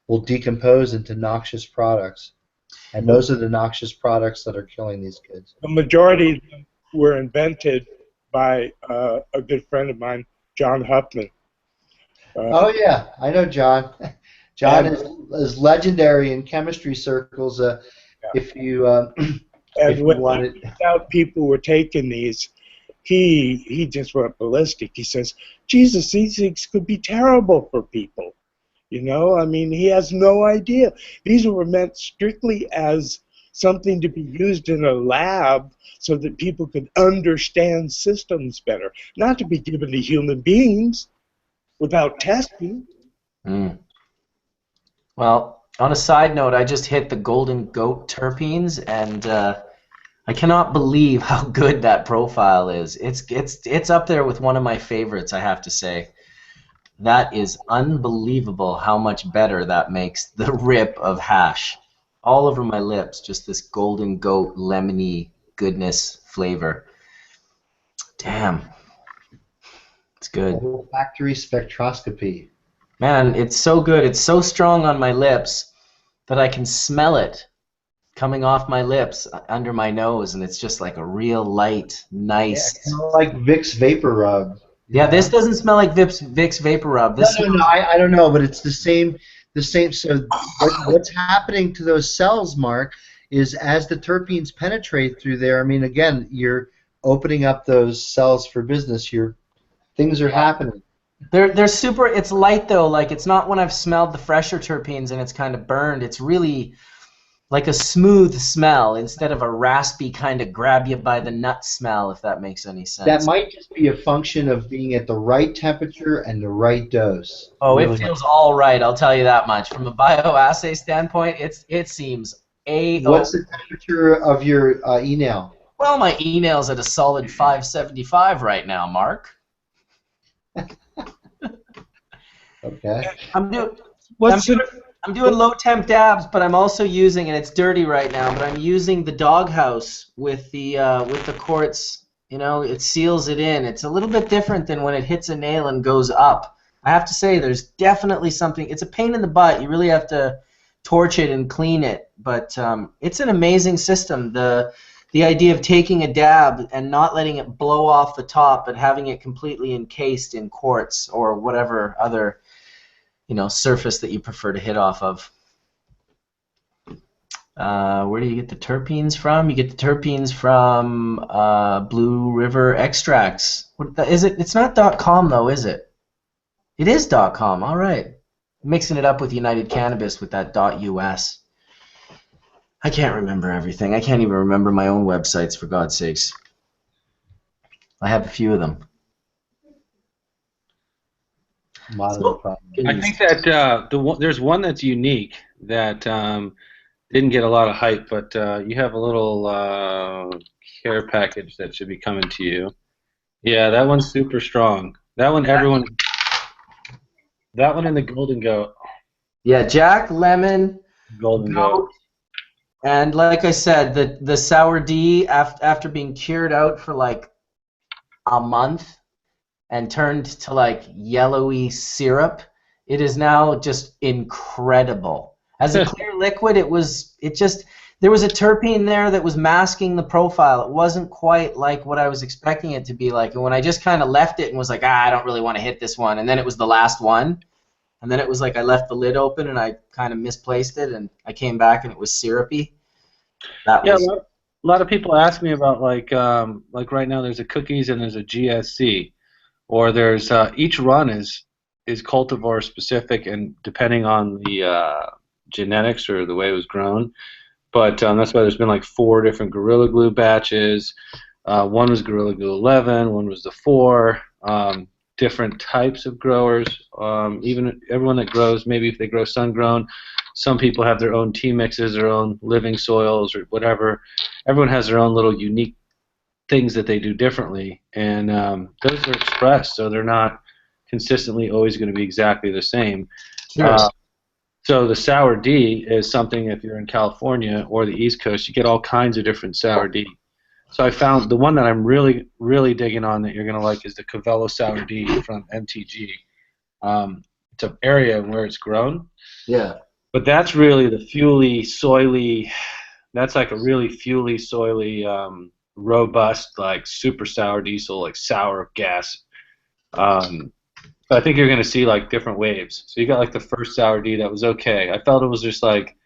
will decompose into noxious products. And those are the noxious products that are killing these kids. The majority of them were invented by a good friend of mine, John Huffman. Oh, yeah, I know John. John is legendary in chemistry circles. If you when he found out people were taking these, he just went ballistic. He says, Jesus, these things could be terrible for people. You know, I mean, he has no idea. These were meant strictly as something to be used in a lab so that people could understand systems better, not to be given to human beings without testing. Well, on a side note, I just hit the Golden Goat Terpenes, and I cannot believe how good that profile is. It's up there with one of my favorites, I have to say. That is unbelievable how much better that makes the rip of hash. All over my lips, just this Golden Goat lemony goodness flavor. Damn. It's good. Olfactory spectroscopy. Man, it's so good. It's so strong on my lips that I can smell it coming off my lips under my nose, and it's just like a real light, nice. Yeah, kind of like Vicks Vapor Rub. Yeah, this doesn't smell like Vicks Vapor Rub. This No, I don't know, but it's the same. So what's happening to those cells, Mark, is as the terpenes penetrate through there. I mean, again, you're opening up those cells for business. Things are happening. They're super. It's light though. Like it's not when I've smelled the fresher terpenes and it's kind of burned. It's really like a smooth smell instead of a raspy kind of grab you by the nut smell, if that makes any sense. That might just be a function of being at the right temperature and the right dose. Oh, really. It feels all right, I'll tell you that much. From a bioassay standpoint, it seems A-O. What's the temperature of your e-nail? Well, my e-nail's at a solid 575 right now, Mark. Okay. I'm doing low temp dabs, but I'm also using, and it's dirty right now, but I'm using the doghouse with the quartz. You know, it seals it in. It's a little bit different than when it hits a nail and goes up. I have to say, there's definitely something. It's a pain in the butt. You really have to torch it and clean it, but it's an amazing system. The idea of taking a dab and not letting it blow off the top, but having it completely encased in quartz or whatever other, surface that you prefer to hit off of. Where do you get the terpenes from? You get the terpenes from Blue River Extracts. What is it? It's not .com though, is it? It is .com. All right. Mixing it up with United Cannabis with that .us. I can't remember everything. I can't even remember my own websites, for God's sakes. I have a few of them. Modern problem. I think that there's one that's unique that didn't get a lot of hype, but you have a little care package that should be coming to you. Yeah, that one's super strong. That one, that one and the Golden Goat. Yeah, Jack, lemon, Golden Goat. And like I said, the sour D, after being cured out for like a month and turned to like yellowy syrup, it is now just incredible. As a clear liquid, there was a terpene there that was masking the profile. It wasn't quite like what I was expecting it to be like. And when I just kind of left it and was like, I don't really want to hit this one, and then it was the last one. And then it was like I left the lid open and I kind of misplaced it, and I came back and it was syrupy. A lot of people ask me about like right now there's a cookies and there's a GSC, or there's each run is cultivar specific and depending on the genetics or the way it was grown. But that's why there's been like 4 different Gorilla Glue batches. One was Gorilla Glue 11, one was the 4. Different types of growers. Even everyone that grows, maybe if they grow sun-grown, some people have their own tea mixes, their own living soils, or whatever. Everyone has their own little unique things that they do differently, and those are expressed, so they're not consistently always going to be exactly the same. Sure. So the sour D is something, if you're in California or the East Coast, you get all kinds of different sour D. So I found the one that I'm really, really digging on that you're going to like is the Cavello Sour D from MTG. It's an area where it's grown. Yeah. But that's really the fuely, soily, that's like a really fuely, soily, robust, like super sour diesel, like sour gas. But I think you're going to see like different waves. So you got like the first sour D that was okay. I felt it was just like,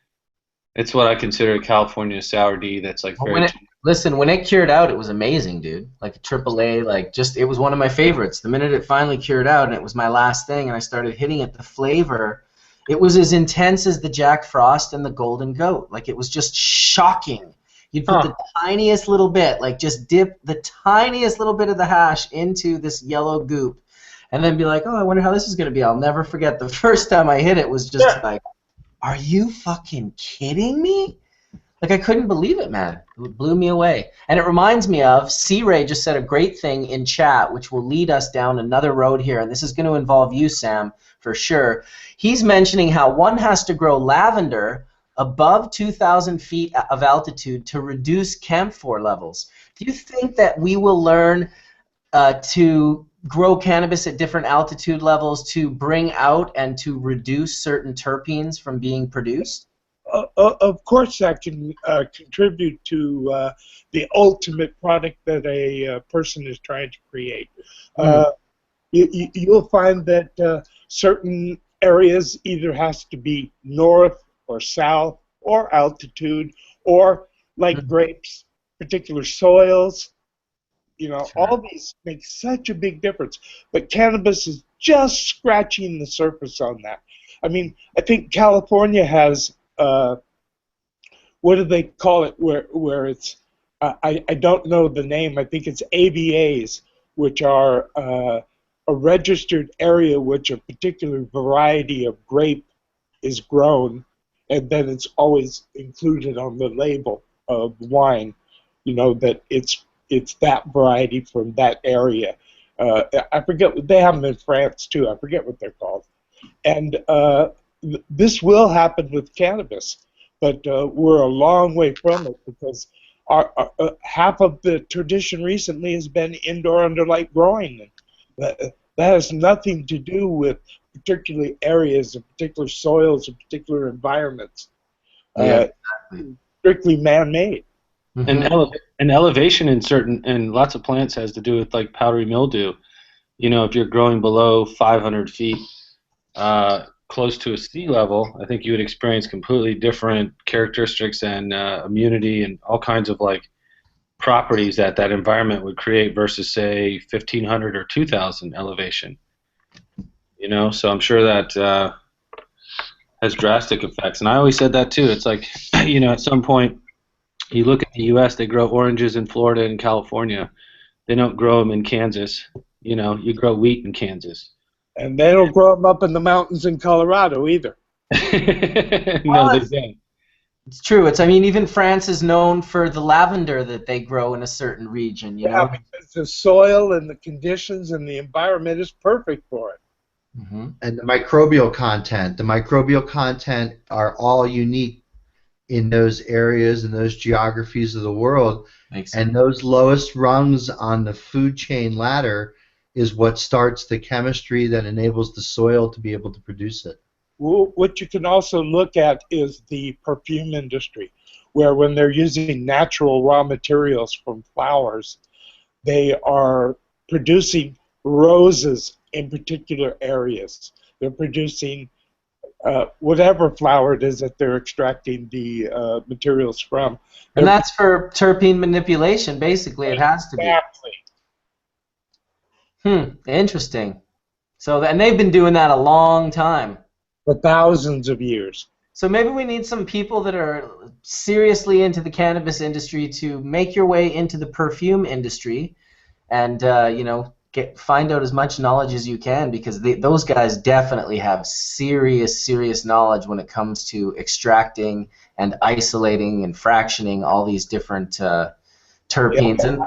it's what I consider a California sour D that's like very... Listen, when it cured out, it was amazing, dude. Like a AAA, it was one of my favorites. The minute it finally cured out, and it was my last thing, and I started hitting it, the flavor, it was as intense as the Jack Frost and the Golden Goat. Like, it was just shocking. You'd put the tiniest little bit, like just dip the tiniest little bit of the hash into this yellow goop, and then be like, oh, I wonder how this is going to be. I'll never forget the first time I hit it was just like, are you fucking kidding me? Like, I couldn't believe it, man. It blew me away. And it reminds me of, C-Ray just said a great thing in chat, which will lead us down another road here, and this is going to involve you, Sam, for sure. He's mentioning how one has to grow lavender above 2,000 feet of altitude to reduce camphor levels. Do you think that we will learn to grow cannabis at different altitude levels to bring out and to reduce certain terpenes from being produced? Of course, that can contribute to the ultimate product that a person is trying to create. You'll find that certain areas either has to be north or south or altitude, or like grapes, particular soils. You know, all these make such a big difference. But cannabis is just scratching the surface on that. I mean, I think California has what do they call it? Where it's I don't know the name. I think it's ABAs, which are a registered area which a particular variety of grape is grown, and then it's always included on the label of wine. You know that it's that variety from that area. I forget, they have them in France too. I forget what they're called. And this will happen with cannabis, but we're a long way from it because half of the tradition recently has been indoor under light growing. That has nothing to do with particular areas, or particular soils, or particular environments. Yeah, exactly. Strictly man-made. And and elevation in lots of plants has to do with like powdery mildew. You know, if you're growing below 500 feet, close to a sea level, I think you would experience completely different characteristics and immunity and all kinds of like properties that that environment would create versus say 1500 or 2000 elevation. You know, so I'm sure that has drastic effects. And I always said that too. It's like, you know, at some point you look at the U.S., they grow oranges in Florida and California. They don't grow them in Kansas. You know, you grow wheat in Kansas. And they don't grow them up in the mountains in Colorado either. No, they don't. It's true. I mean, even France is known for the lavender that they grow in a certain region, you know? Because the soil and the conditions and the environment is perfect for it. Mm-hmm. And the microbial content are all unique in those areas and those geographies of the world. And those lowest rungs on the food chain ladder is what starts the chemistry that enables the soil to be able to produce it. Well, what you can also look at is the perfume industry, where when they're using natural raw materials from flowers, they are producing roses in particular areas. They're producing whatever flower it is that they're extracting the materials from. And that's for terpene manipulation, basically. It has to be. Exactly. Interesting. So, and they've been doing that a long time. For thousands of years. So maybe we need some people that are seriously into the cannabis industry to make your way into the perfume industry and, you know, find out as much knowledge as you can, because those guys definitely have serious knowledge when it comes to extracting and isolating and fractioning all these different terpenes. Yeah. And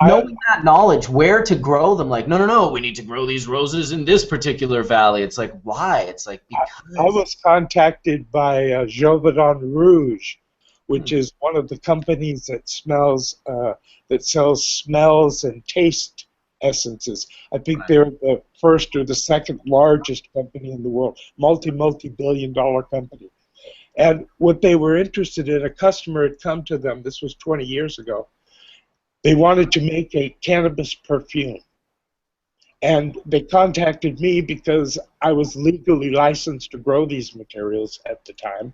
knowing that knowledge, where to grow them, like, no, we need to grow these roses in this particular valley. It's like, why? It's like, because... I was contacted by Jovedon Rouge, which is one of the companies that sells smells and taste essences. I think they're the first or the second largest company in the world, multi-billion-dollar company. And what they were interested in, a customer had come to them, this was 20 years ago, they wanted to make a cannabis perfume. And they contacted me because I was legally licensed to grow these materials at the time.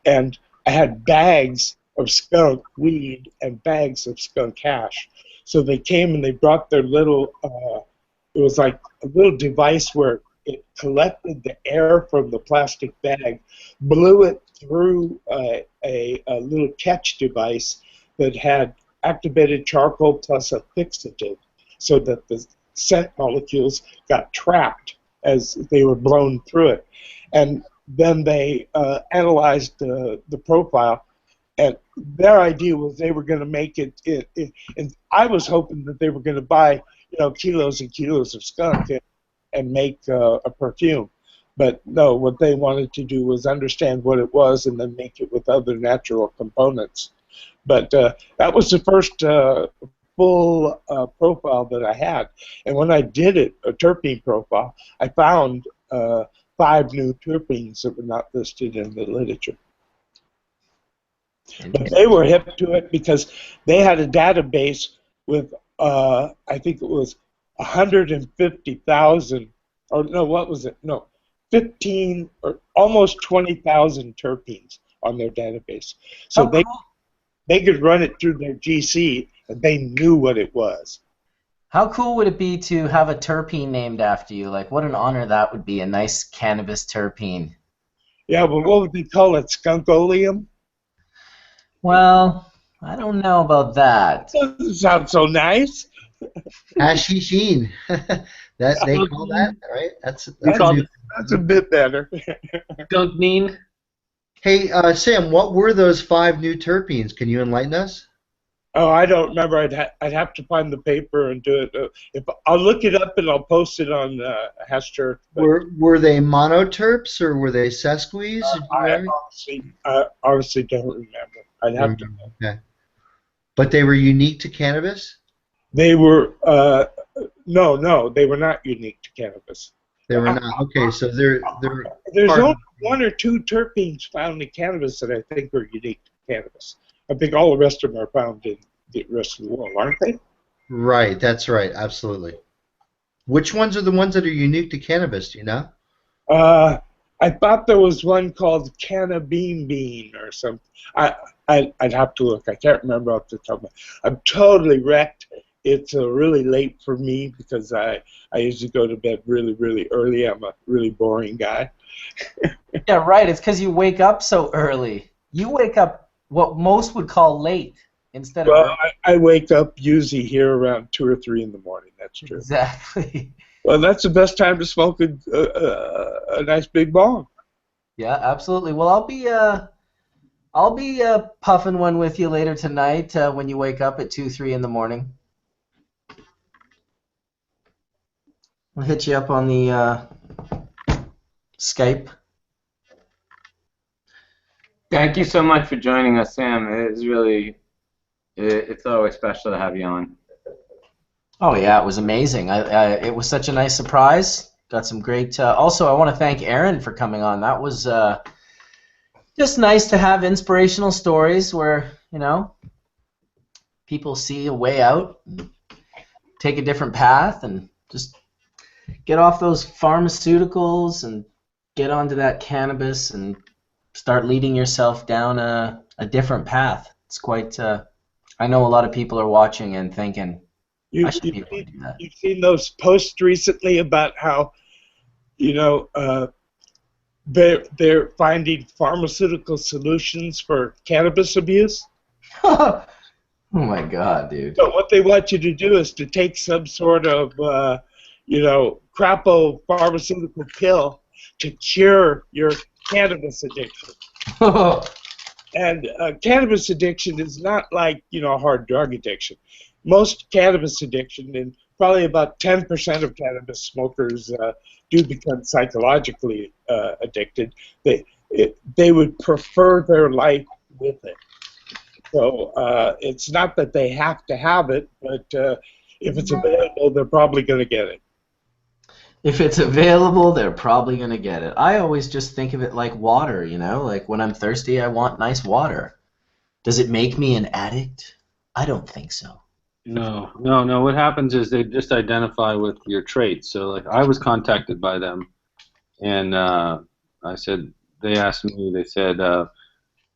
And I had bags of skunk weed and bags of skunk hash. So they came and they brought their little, it was like a little device where it collected the air from the plastic bag, blew it through a little catch device that had activated charcoal plus a fixative, so that the scent molecules got trapped as they were blown through it. And then they analyzed the profile, and their idea was they were going to make it, and I was hoping that they were going to buy, you know, kilos and kilos of skunk and make a perfume. But no, what they wanted to do was understand what it was and then make it with other natural components. But that was the first full profile that I had. And when I did it, a terpene profile, I found 5 new terpenes that were not listed in the literature. But they were hip to it because they had a database with, I think it was 150,000, or no, what was it? No, 15 or almost 20,000 terpenes on their database. So they could run it through their GC, and they knew what it was. How cool would it be to have a terpene named after you? Like, what an honor that would be, a nice cannabis terpene. Yeah, but what would they call it, skunkolium? Well, I don't know about that. Doesn't sound so nice. Hashishin. That they call that, right? That's a bit better. Skunkneen. Hey, Sam, what were those 5 new terpenes? Can you enlighten us? Oh, I don't remember. I'd have to find the paper and do it. I'll look it up and I'll post it on Hash Church. Were they monoterps or were they sesquies? I honestly don't remember. I'd have to. Okay. But they were unique to cannabis? They were No, they were not unique to cannabis. They were not. Okay, so they're There's part of- only one or two terpenes found in cannabis that I think are unique to cannabis. I think all the rest of them are found in the rest of the world, aren't they? Right, that's right, absolutely. Which ones are the ones that are unique to cannabis, do you know? I thought there was one called Cannabis or something. I'd have to look. I can't remember off the top of my head. I'm totally wrecked. It's really late for me because I usually go to bed really, really early. I'm a really boring guy. Yeah, right. It's because you wake up so early. You wake up what most would call late instead of Well, early. I wake up usually here around 2 or 3 in the morning. That's true. Exactly. Well, that's the best time to smoke a nice big bong. Yeah, absolutely. Well, I'll be puffing one with you later tonight when you wake up at 2, 3 in the morning. I'll hit you up on the Skype. Thank you so much for joining us, Sam. It's always special to have you on. Oh yeah, it was amazing. It was such a nice surprise. Got some great. Also, I want to thank Aaron for coming on. That was just nice to have inspirational stories where people see a way out, and take a different path, and just get off those pharmaceuticals and get onto that cannabis and start leading yourself down a different path. It's quite. I know a lot of people are watching and thinking, I should be able to do that. You've seen those posts recently about how, they're finding pharmaceutical solutions for cannabis abuse. Oh my God, dude. So what they want you to do is to take some sort of, crapo pharmaceutical pill to cure your cannabis addiction. And cannabis addiction is not like, a hard drug addiction. Most cannabis addiction, and probably about 10% of cannabis smokers do become psychologically addicted. They would prefer their life with it. So it's not that they have to have it, but if it's available, they're probably going to get it. If it's available, they're probably going to get it. I always just think of it like water, like when I'm thirsty, I want nice water. Does it make me an addict? I don't think so. No. What happens is they just identify with your traits. So, like, I was contacted by them, and they asked me, they said,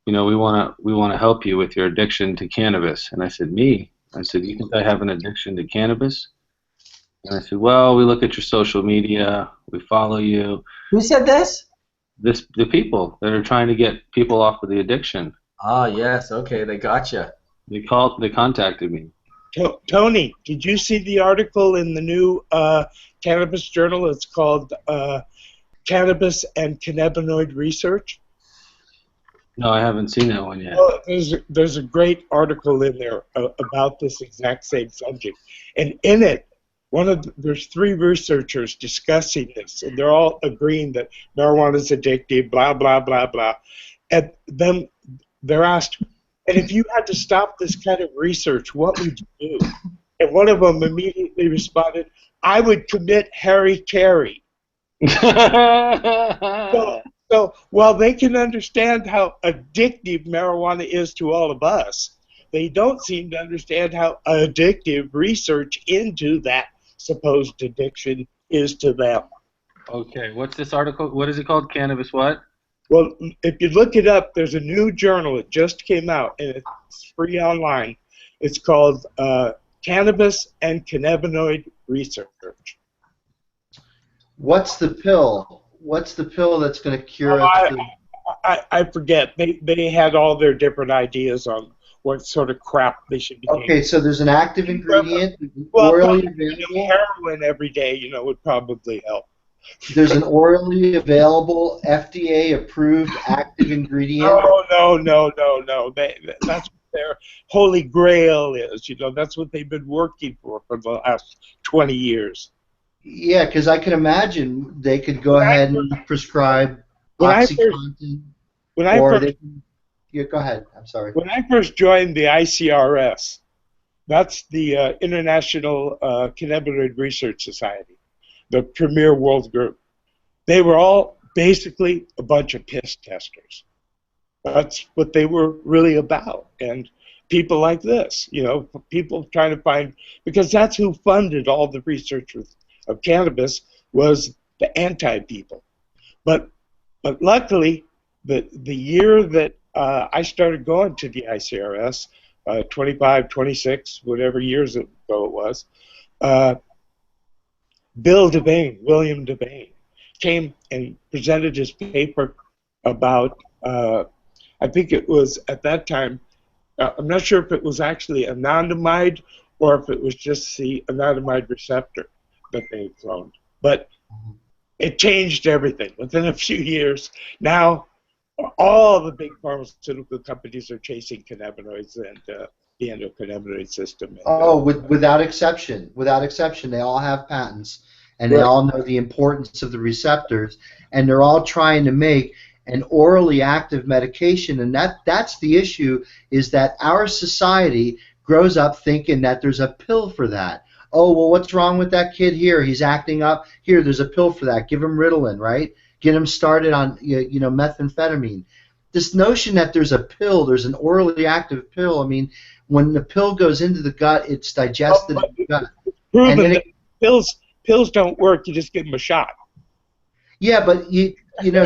we want to help you with your addiction to cannabis. And I said, me? I said, you think I have an addiction to cannabis? And I said, well, we look at your social media, we follow you. Who said this? The people that are trying to get people off of the addiction. Ah, yes, okay, they gotcha. They contacted me. Tony, did you see the article in the new cannabis journal? It's called Cannabis and Cannabinoid Research. No, I haven't seen that one yet. Well, there's a great article in there about this exact same subject, and in it, there's 3 researchers discussing this, and they're all agreeing that marijuana is addictive, blah blah blah blah, and then they're asked, and if you had to stop this kind of research, what would you do? And one of them immediately responded, I would commit hara-kiri. So while they can understand how addictive marijuana is to all of us, they don't seem to understand how addictive research into that supposed addiction is to them. Okay, what's this article? What is it called? Cannabis what? Well, if you look it up, there's a new journal. It just came out, and it's free online. It's called Cannabis and Cannabinoid Research. What's the pill? What's the pill that's going to cure us? I forget. They had all their different ideas on what sort of crap they should be taking. Okay, so there's an active ingredient, well, orally available. Heroin every day, would probably help. There's an orally available, FDA-approved active ingredient. No. That's what their holy grail is. That's what they've been working for the last 20 years. Yeah, because I can imagine they could go ahead and prescribe OxyContin. Yeah, go ahead. I'm sorry. When I first joined the ICRS, That's the International Cannabinoid Research Society, the premier world group. They were all basically a bunch of piss testers. That's what they were really about. And people like this, you know, people trying to find, because that's who funded all the research of cannabis, was the anti-people. But luckily, the year that I started going to the ICRS, 25, 26, whatever years ago it was, William Devane, came and presented his paper about, I think it was at that time, I'm not sure if it was actually anandamide or if it was just the anandamide receptor that they had cloned. But it changed everything. Within a few years, now all the big pharmaceutical companies are chasing cannabinoids and the endocannabinoid system. And, Oh, without exception. Without exception, they all have patents, and they Right. all know the importance of the receptors, and they're all trying to make an orally active medication, and that's the issue, is that our society grows up thinking that there's a pill for that. Oh, well, what's wrong with that kid here? He's acting up. Here, there's a pill for that. Give him Ritalin, right? Get him started on methamphetamine. This notion that there's a pill, there's an orally active pill. I mean, when the pill goes into the gut, it's digested in the gut. Proven then that pills don't work. You just give them a shot. Yeah, but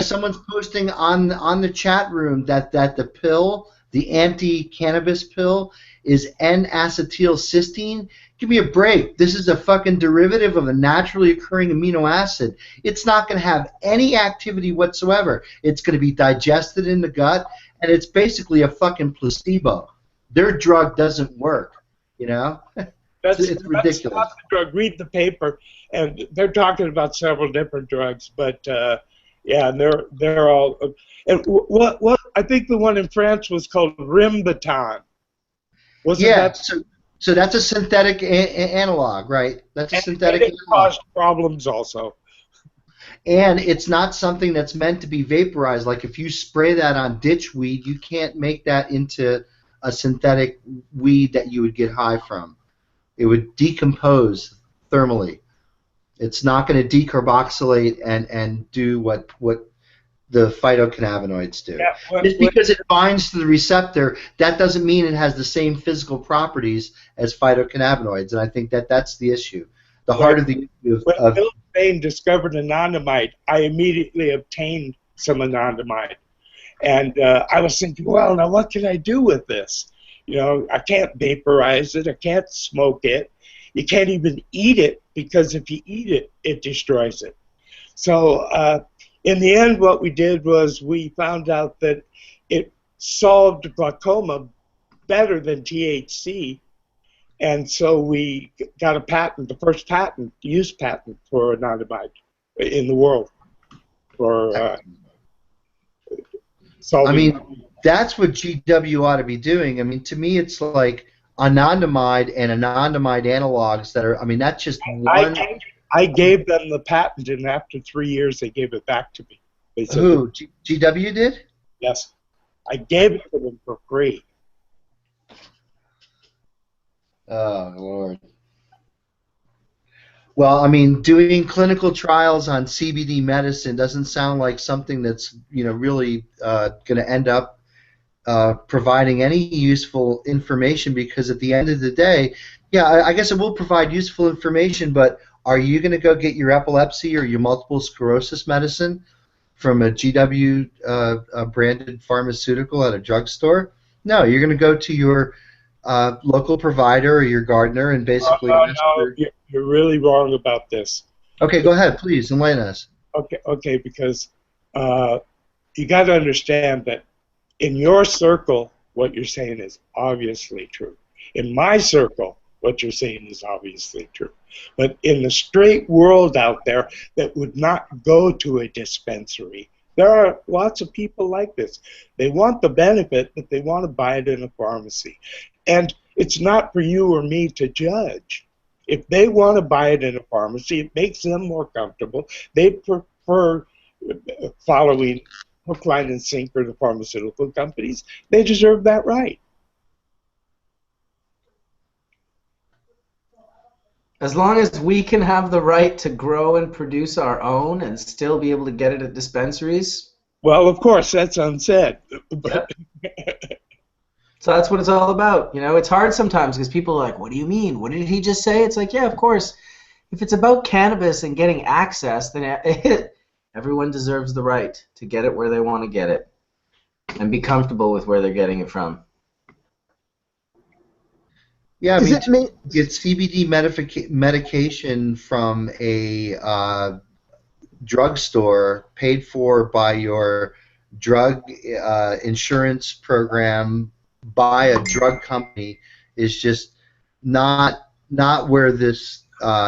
someone's posting on the chat room that the pill, the anti-cannabis pill, is N-acetylcysteine. Give me a break. This is a fucking derivative of a naturally occurring amino acid. It's not going to have any activity whatsoever. It's going to be digested in the gut, and it's basically a fucking placebo. Their drug doesn't work, you know? It's ridiculous. That's not the drug. Read the paper, and they're talking about several different drugs, but yeah, they're all. And what I think the one in France was called Rimbaton. Wasn't that? So that's a synthetic analog, right? That's a synthetic and it analog. caused problems also. And it's not something that's meant to be vaporized. Like if you spray that on ditch weed, you can't make that into a synthetic weed that you would get high from. It would decompose thermally. It's not going to decarboxylate and do what the phytocannabinoids do. Yeah, Just because it binds to the receptor, that doesn't mean it has the same physical properties as phytocannabinoids, and I think that's the issue. The heart of the issue when Bill Bain discovered anandamide, I immediately obtained some anandamide, and I was thinking, well, now what can I do with this? You know, I can't vaporize it, I can't smoke it, you can't even eat it, because if you eat it, it destroys it. So in the end, what we did was we found out that it solved glaucoma better than THC, and so we got a patent, the first use patent for anandamide in the world. For solving. I mean, that's what GW ought to be doing. I mean, to me, it's like anandamide and anandamide analogs that are. I mean, that's just one. I gave them the patent, and after 3 years, they gave it back to me. They said, who? GW did? Yes, I gave it to them for free. Oh Lord. Well, I mean, doing clinical trials on CBD medicine doesn't sound like something that's really going to end up providing any useful information, because at the end of the day, yeah, I guess it will provide useful information, but are you going to go get your epilepsy or your multiple sclerosis medicine from a GW branded pharmaceutical at a drugstore? No, you're going to go to your local provider or your gardener and basically ask for... You're really wrong about this. Okay, go ahead, please enlighten us. Okay, because you got to understand that in your circle, what you're saying is obviously true. In my circle, what you're saying is obviously true. But in the straight world out there that would not go to a dispensary, there are lots of people like this. They want the benefit, but they want to buy it in a pharmacy. And it's not for you or me to judge. If they want to buy it in a pharmacy, it makes them more comfortable. They prefer following hook, line, and sinker the pharmaceutical companies. They deserve that right. As long as we can have the right to grow and produce our own and still be able to get it at dispensaries. Well, of course, that's unsaid. Yep. So that's what it's all about. You know, it's hard sometimes because people are like, what do you mean? What did he just say? It's like, yeah, of course. If it's about cannabis and getting access, then everyone deserves the right to get it where they want to get it and be comfortable with where they're getting it from. Yeah, I mean, get CBD medication from a drugstore paid for by your drug insurance program by a drug company is just not where this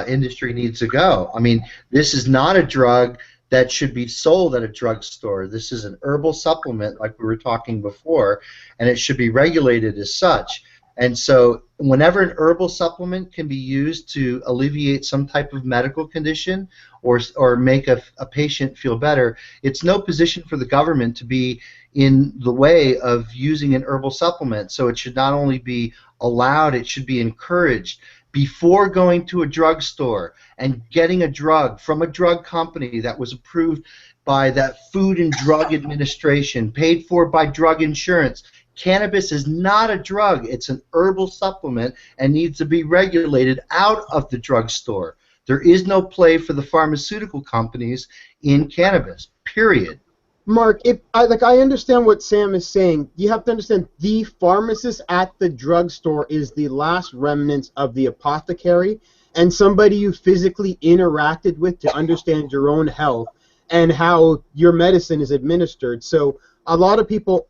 industry needs to go. I mean, this is not a drug that should be sold at a drugstore. This is an herbal supplement, like we were talking before, and it should be regulated as such. And so whenever an herbal supplement can be used to alleviate some type of medical condition or make a patient feel better, it's no position for the government to be in the way of using an herbal supplement. So it should not only be allowed, it should be encouraged. Before going to a drugstore and getting a drug from a drug company that was approved by that Food and Drug Administration, paid for by drug insurance, cannabis is not a drug. It's an herbal supplement and needs to be regulated out of the drugstore. There is no play for the pharmaceutical companies in cannabis, period. Mark, I understand what Sam is saying. You have to understand the pharmacist at the drugstore is the last remnants of the apothecary and somebody you physically interacted with to understand your own health and how your medicine is administered. So a lot of people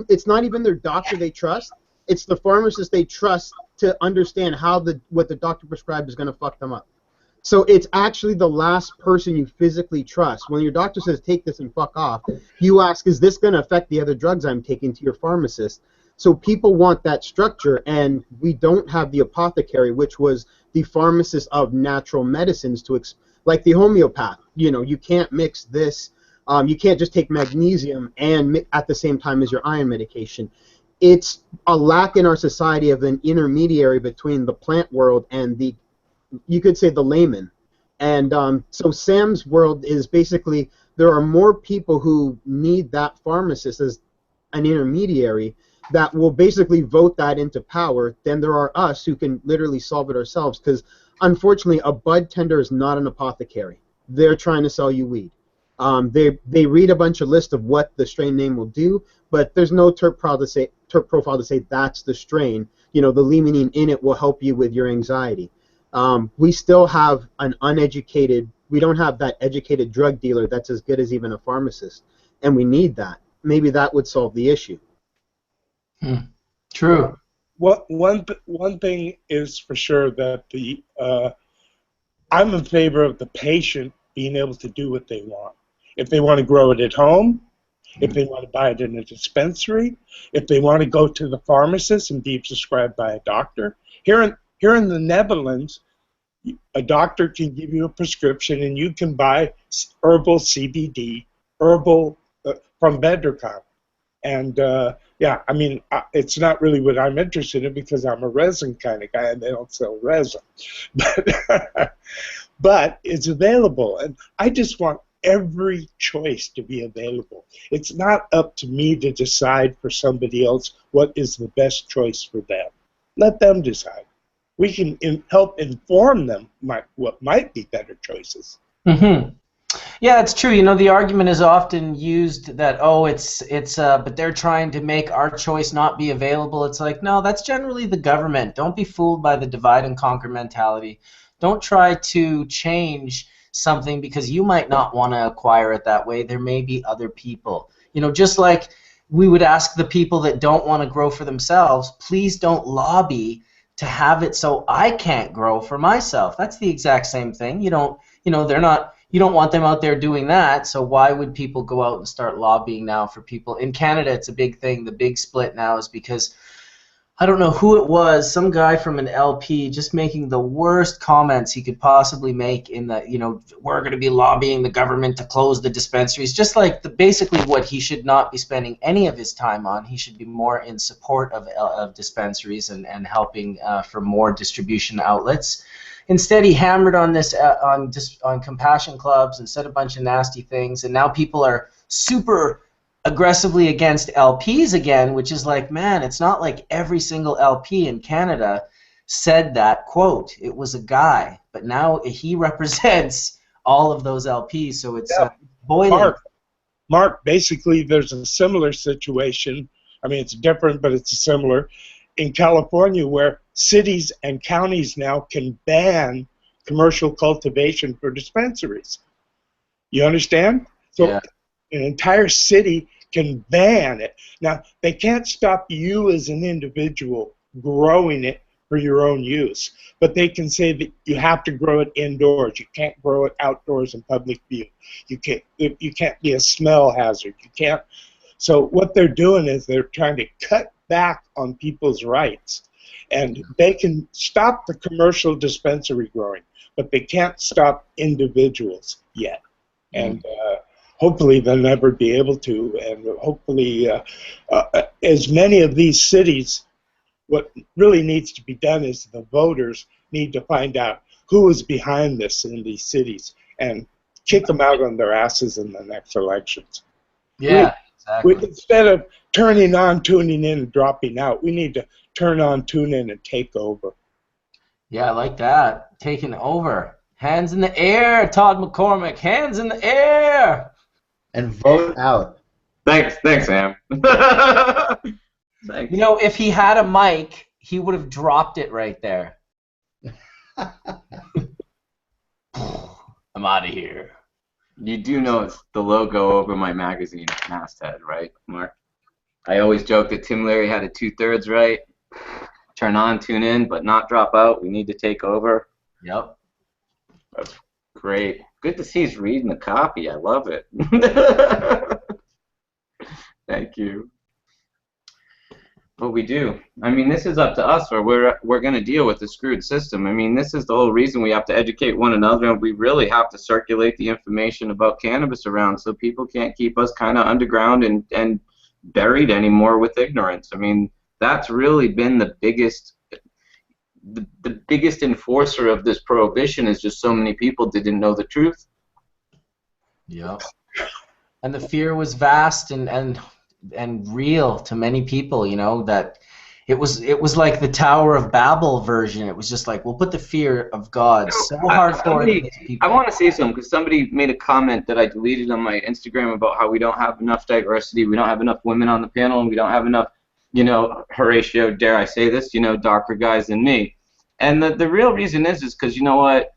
it's not even their doctor they trust, it's the pharmacist they trust to understand how what the doctor prescribed is going to fuck them up. So it's actually the last person you physically trust. When your doctor says take this and fuck off, you ask, is this going to affect the other drugs I'm taking to your pharmacist? So people want that structure, and we don't have the apothecary, which was the pharmacist of natural medicines, like the homeopath. You know, you can't mix this. You can't just take magnesium and at the same time as your iron medication. It's a lack in our society of an intermediary between the plant world and you could say the layman. And so Sam's world is basically there are more people who need that pharmacist as an intermediary that will basically vote that into power than there are us who can literally solve it ourselves, because unfortunately a bud tender is not an apothecary. They're trying to sell you weed. They read a bunch of lists of what the strain name will do, but there's no terp profile to say that's the strain. You know, the limonene in it will help you with your anxiety. We still have we don't have that educated drug dealer that's as good as even a pharmacist, and we need that. Maybe that would solve the issue. True. One thing is for sure that I'm in favor of the patient being able to do what they want. If they want to grow it at home, if they want to buy it in a dispensary, if they want to go to the pharmacist and be prescribed by a doctor. Here in the Netherlands, a doctor can give you a prescription and you can buy herbal CBD, from Bedrocan. And yeah, I mean, it's not really what I'm interested in because I'm a resin kind of guy and they don't sell resin. But it's available, and I just want every choice to be available. It's not up to me to decide for somebody else what is the best choice for them. Let them decide. We can help inform them what might be better choices. Mm-hmm. Yeah, it's true. You know, the argument is often used that, but they're trying to make our choice not be available. It's like, no, that's generally the government. Don't be fooled by the divide and conquer mentality. Don't try to change something because you might not want to acquire it that way. There may be other people. You know, just like we would ask the people that don't want to grow for themselves, please don't lobby to have it so I can't grow for myself. That's the exact same thing. You don't want them out there doing that, so why would people go out and start lobbying now for people? In Canada, it's a big thing. The big split now is because, I don't know who it was, some guy from an LP just making the worst comments he could possibly make in the, we're going to be lobbying the government to close the dispensaries, just like basically what he should not be spending any of his time on. He should be more in support of dispensaries and helping for more distribution outlets. instead he hammered on this on compassion clubs and said a bunch of nasty things, and now people are super aggressively against LPs again, which is like, man, it's not like every single LP in Canada said that quote. It was a guy, but now he represents all of those LPs, so it's boiling. Mark, basically there's a similar situation. I mean, it's different, but it's similar in California, where cities and counties now can ban commercial cultivation for dispensaries. You understand? So Yeah. an entire city can ban it. Now, they can't stop you as an individual growing it for your own use, but they can say that you have to grow it indoors. You can't grow it outdoors in public view. You can't be a smell hazard. You can't. So what they're doing is they're trying to cut back on people's rights, and they can stop the commercial dispensary growing, but they can't stop individuals yet. And hopefully they'll never be able to, and hopefully as many of these cities, what really needs to be done is the voters need to find out who is behind this in these cities and kick them out on their asses in the next elections. Yeah, exactly. Instead of turning on, tuning in, and dropping out, we need to turn on, tune in, and take over. Yeah, I like that. Taking over. Hands in the air, Todd McCormick. Hands in the air. And vote out. Thanks, Sam. Thanks. You know, if he had a mic, he would have dropped it right there. I'm out of here. You do know it's the logo over my magazine masthead, right, Mark? I always joke that Tim Leary had it 2/3 right. Turn on, tune in, but not drop out. We need to take over. Yep. That's great. Good to see he's reading the copy. I love it. Thank you. But we do. I mean, this is up to us, or we're going to deal with the screwed system. I mean, this is the whole reason we have to educate one another, and we really have to circulate the information about cannabis around so people can't keep us kind of underground and buried anymore with ignorance. I mean, that's really been the biggest enforcer of this prohibition, is just so many people didn't know the truth. Yep. And the fear was vast and real to many people, you know, that it was like the Tower of Babel version. It was just like, we'll put the fear of God so hard for these people. I want to say something, because somebody made a comment that I deleted on my Instagram about how we don't have enough diversity, we don't have enough women on the panel, and we don't have enough, you know, Horatio, dare I say this, you know, darker guys than me. And the real reason is because, you know what,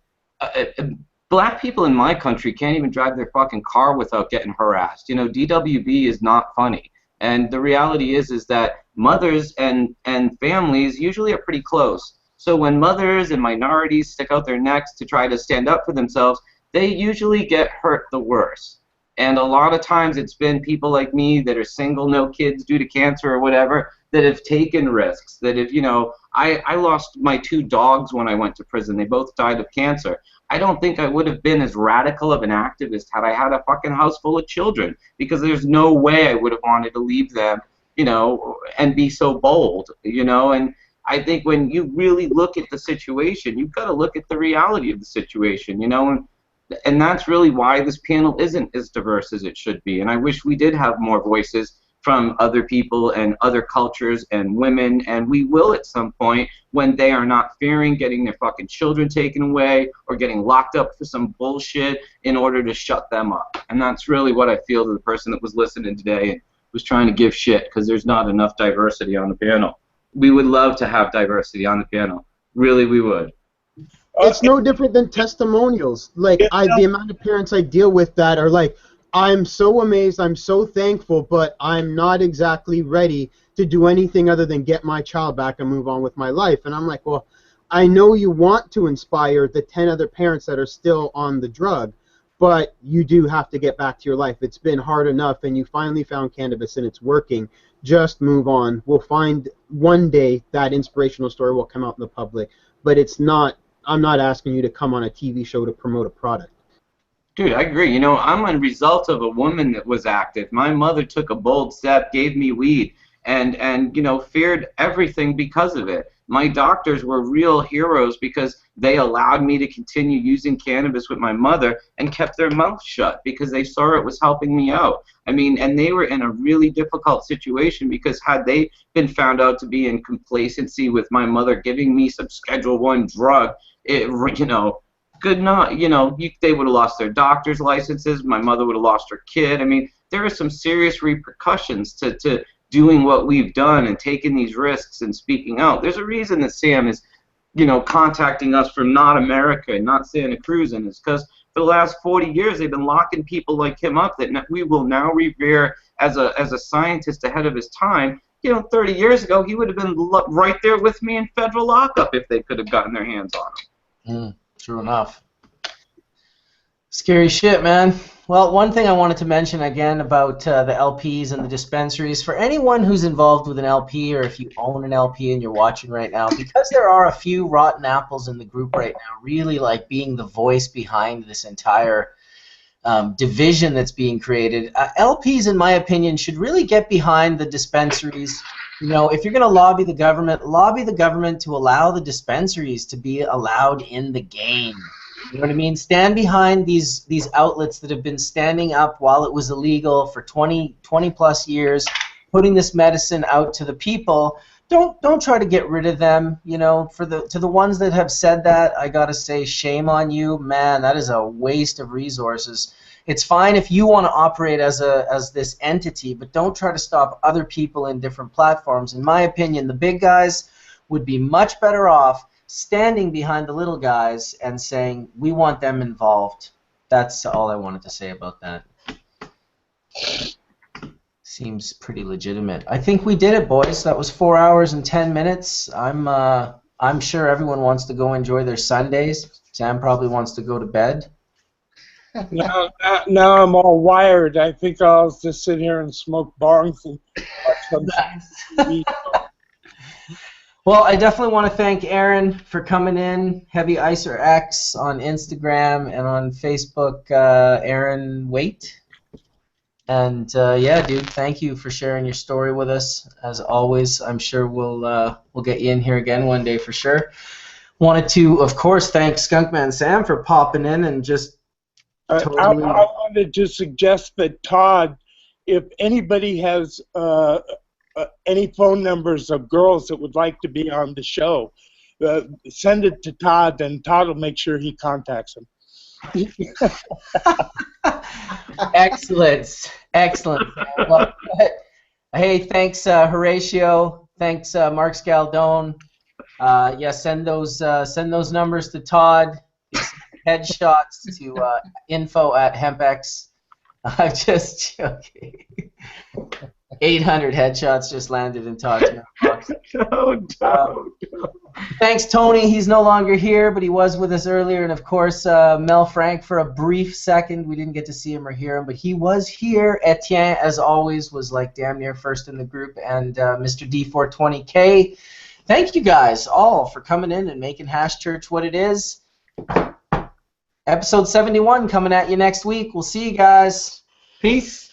black people in my country can't even drive their fucking car without getting harassed. You know, DWB is not funny. And the reality is that mothers and families usually are pretty close. So when mothers and minorities stick out their necks to try to stand up for themselves, they usually get hurt the worst. And a lot of times it's been people like me that are single, no kids due to cancer or whatever, that have taken risks, that have, you know, I lost my 2 dogs when I went to prison. They both died of cancer. I don't think I would have been as radical of an activist had I had a fucking house full of children, because there's no way I would have wanted to leave them, you know, and be so bold, you know. And I think when you really look at the situation, you've got to look at the reality of the situation, you know, and that's really why this panel isn't as diverse as it should be. And I wish we did have more voices from other people and other cultures and women, and we will at some point, when they are not fearing getting their fucking children taken away or getting locked up for some bullshit in order to shut them up. And that's really what I feel to the person that was listening today and was trying to give shit because there's not enough diversity on the panel. We would love to have diversity on the panel. Really, we would. It's no different than testimonials. Like, the amount of parents I deal with that are like, I'm so amazed, I'm so thankful, but I'm not exactly ready to do anything other than get my child back and move on with my life. And I'm like, well, I know you want to inspire the 10 other parents that are still on the drug, but you do have to get back to your life. It's been hard enough, and you finally found cannabis and it's working. Just move on. We'll find one day that inspirational story will come out in the public, but it's not, I'm not asking you to come on a TV show to promote a product. Dude, I agree. You know, I'm a result of a woman that was active. My mother took a bold step, gave me weed, and you know, feared everything because of it. my doctors were real heroes because they allowed me to continue using cannabis with my mother and kept their mouth shut because they saw it was helping me out. I mean, and they were in a really difficult situation because had they been found out to be in complacency with my mother giving me some Schedule I drug, they would have lost their doctor's licenses. My mother would have lost her kid. I mean, there are some serious repercussions to doing what we've done and taking these risks and speaking out. There's a reason that Sam is, contacting us from not America and not Santa Cruz, and it's because for the last 40 years they've been locking people like him up that we will now revere as a scientist ahead of his time. 30 years ago he would have been right there with me in federal lockup if they could have gotten their hands on him. True enough. Scary shit, man. Well, one thing I wanted to mention again about the LPs and the dispensaries, for anyone who's involved with an LP or if you own an LP and you're watching right now, because there are a few rotten apples in the group right now, really like being the voice behind this entire division that's being created, LPs, in my opinion, should really get behind the dispensaries. If you're going to lobby the government to allow the dispensaries to be allowed in the game. You know what I mean? Stand behind these outlets that have been standing up while it was illegal for 20 plus years, putting this medicine out to the people. Don't try to get rid of them. To the ones that have said that, I gotta say, shame on you, man. That is a waste of resources. It's fine if you want to operate as this entity, but don't try to stop other people in different platforms. In my opinion, the big guys would be much better off standing behind the little guys and saying, we want them involved. That's all I wanted to say about that. Seems pretty legitimate. I think we did it, boys. That was 4 hours and 10 minutes. I'm sure everyone wants to go enjoy their Sundays. Sam probably wants to go to bed. Now I'm all wired. I think I'll just sit here and smoke bongs and watch some TV. Well, I definitely want to thank Aaron for coming in. Heavy Icer X on Instagram and on Facebook, Aaron Waite. And yeah, dude, thank you for sharing your story with us. As always, I'm sure we'll get you in here again one day for sure. Wanted to, of course, thank Skunkman Sam for popping in and just totally. I wanted to suggest that Todd, if anybody has any phone numbers of girls that would like to be on the show, send it to Todd, and Todd will make sure he contacts them. Excellent. Well, hey, thanks Horatio. Thanks Mark Scaldone. Yeah, send those numbers to Todd. Headshots to info@hempx. I'm just joking. 800 headshots just landed in Todd's mailbox. Thanks, Tony. He's no longer here, but he was with us earlier. And, of course, Mel Frank for a brief second. We didn't get to see him or hear him, but he was here. Etienne, as always, was like damn near first in the group. And Mr. D420K. Thank you guys all for coming in and making Hash Church what it is. Episode 71 coming at you next week. We'll see you guys. Peace.